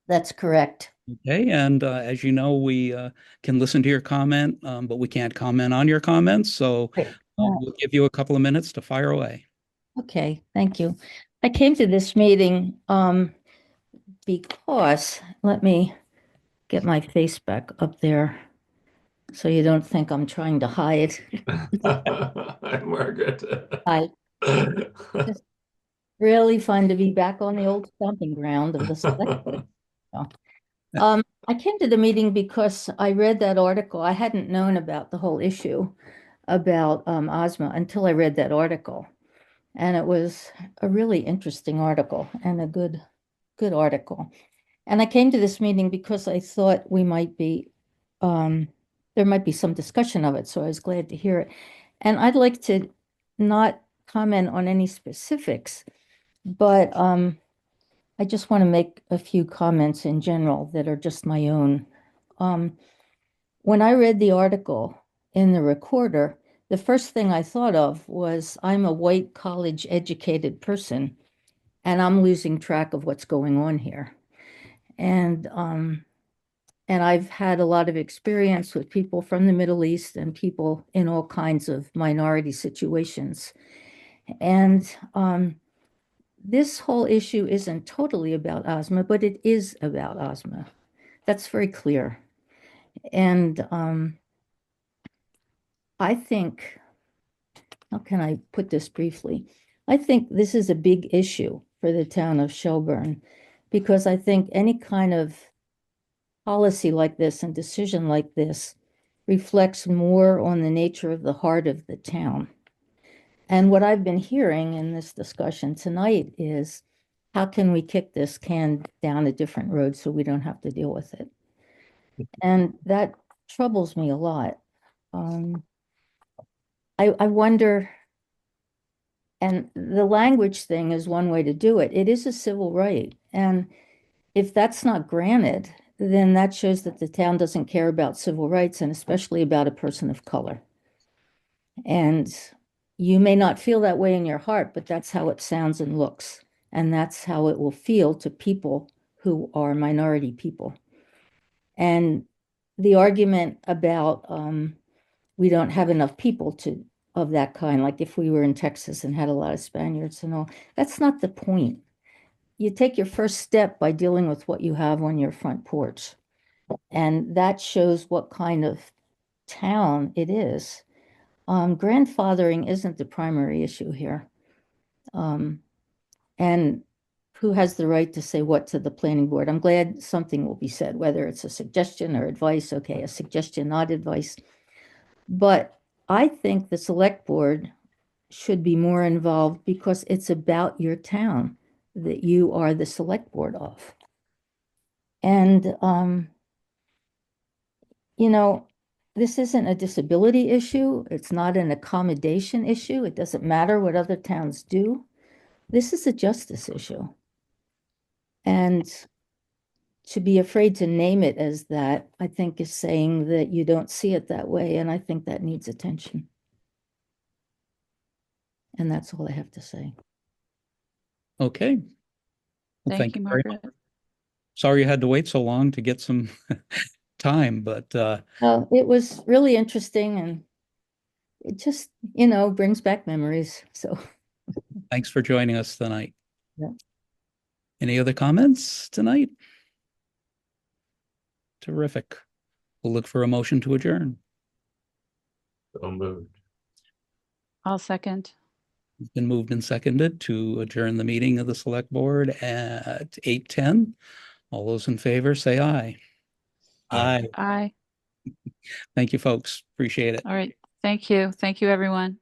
That's correct. Okay, and as you know, we can listen to your comment, but we can't comment on your comments. So Great. we'll give you a couple of minutes to fire away. Okay, thank you. I came to this meeting because, let me get my face back up there so you don't think I'm trying to hide. Hi, Margaret. Hi. It's really fun to be back on the old stomping ground of the Selectboard. I came to the meeting because I read that article. I hadn't known about the whole issue about asthma until I read that article. And it was a really interesting article and a good article. And I came to this meeting because I thought we might be, there might be some discussion of it. So I was glad to hear it. And I'd like to not comment on any specifics, but I just want to make a few comments in general that are just my own. When I read the article in the Recorder, the first thing I thought of was I'm a white college educated person and I'm losing track of what's going on here. And I've had a lot of experience with people from the Middle East and people in all kinds of minority situations. And this whole issue isn't totally about asthma, but it is about asthma. That's very clear. And I think, how can I put this briefly? I think this is a big issue for the town of Shelburne because I think any kind of policy like this and decision like this reflects more on the nature of the heart of the town. And what I've been hearing in this discussion tonight is how can we kick this can down a different road so we don't have to deal with it? And that troubles me a lot. I wonder, and the language thing is one way to do it. It is a civil right. And if that's not granted, then that shows that the town doesn't care about civil rights and especially about a person of color. And you may not feel that way in your heart, but that's how it sounds and looks. And that's how it will feel to people who are minority people. And the argument about we don't have enough people of that kind, like if we were in Texas and had a lot of Spaniards and all, that's not the point. You take your first step by dealing with what you have on your front porch. And that shows what kind of town it is. Grandfathering isn't the primary issue here. And who has the right to say what to the planning board? I'm glad something will be said, whether it's a suggestion or advice. Okay, a suggestion, not advice. But I think the select board should be more involved because it's about your town that you are the select board of. And, you know, this isn't a disability issue. It's not an accommodation issue. It doesn't matter what other towns do. This is a justice issue. And to be afraid to name it as that, I think is saying that you don't see it that way. And I think that needs attention. And that's all I have to say. Okay. Well, Thank you, very much. Margaret. Sorry you had to wait so long to get some time, but It was really interesting and it just, brings back memories. So, thanks for joining us tonight. Yeah. Any other comments tonight? Terrific. We'll look for a motion to adjourn. So moved. I'll second. It's been moved and seconded to adjourn the meeting of the Select Board at 8:10. All those in favor, say aye. Aye. Aye. Thank you, folks. Appreciate it. All right. Thank you. Thank you, everyone.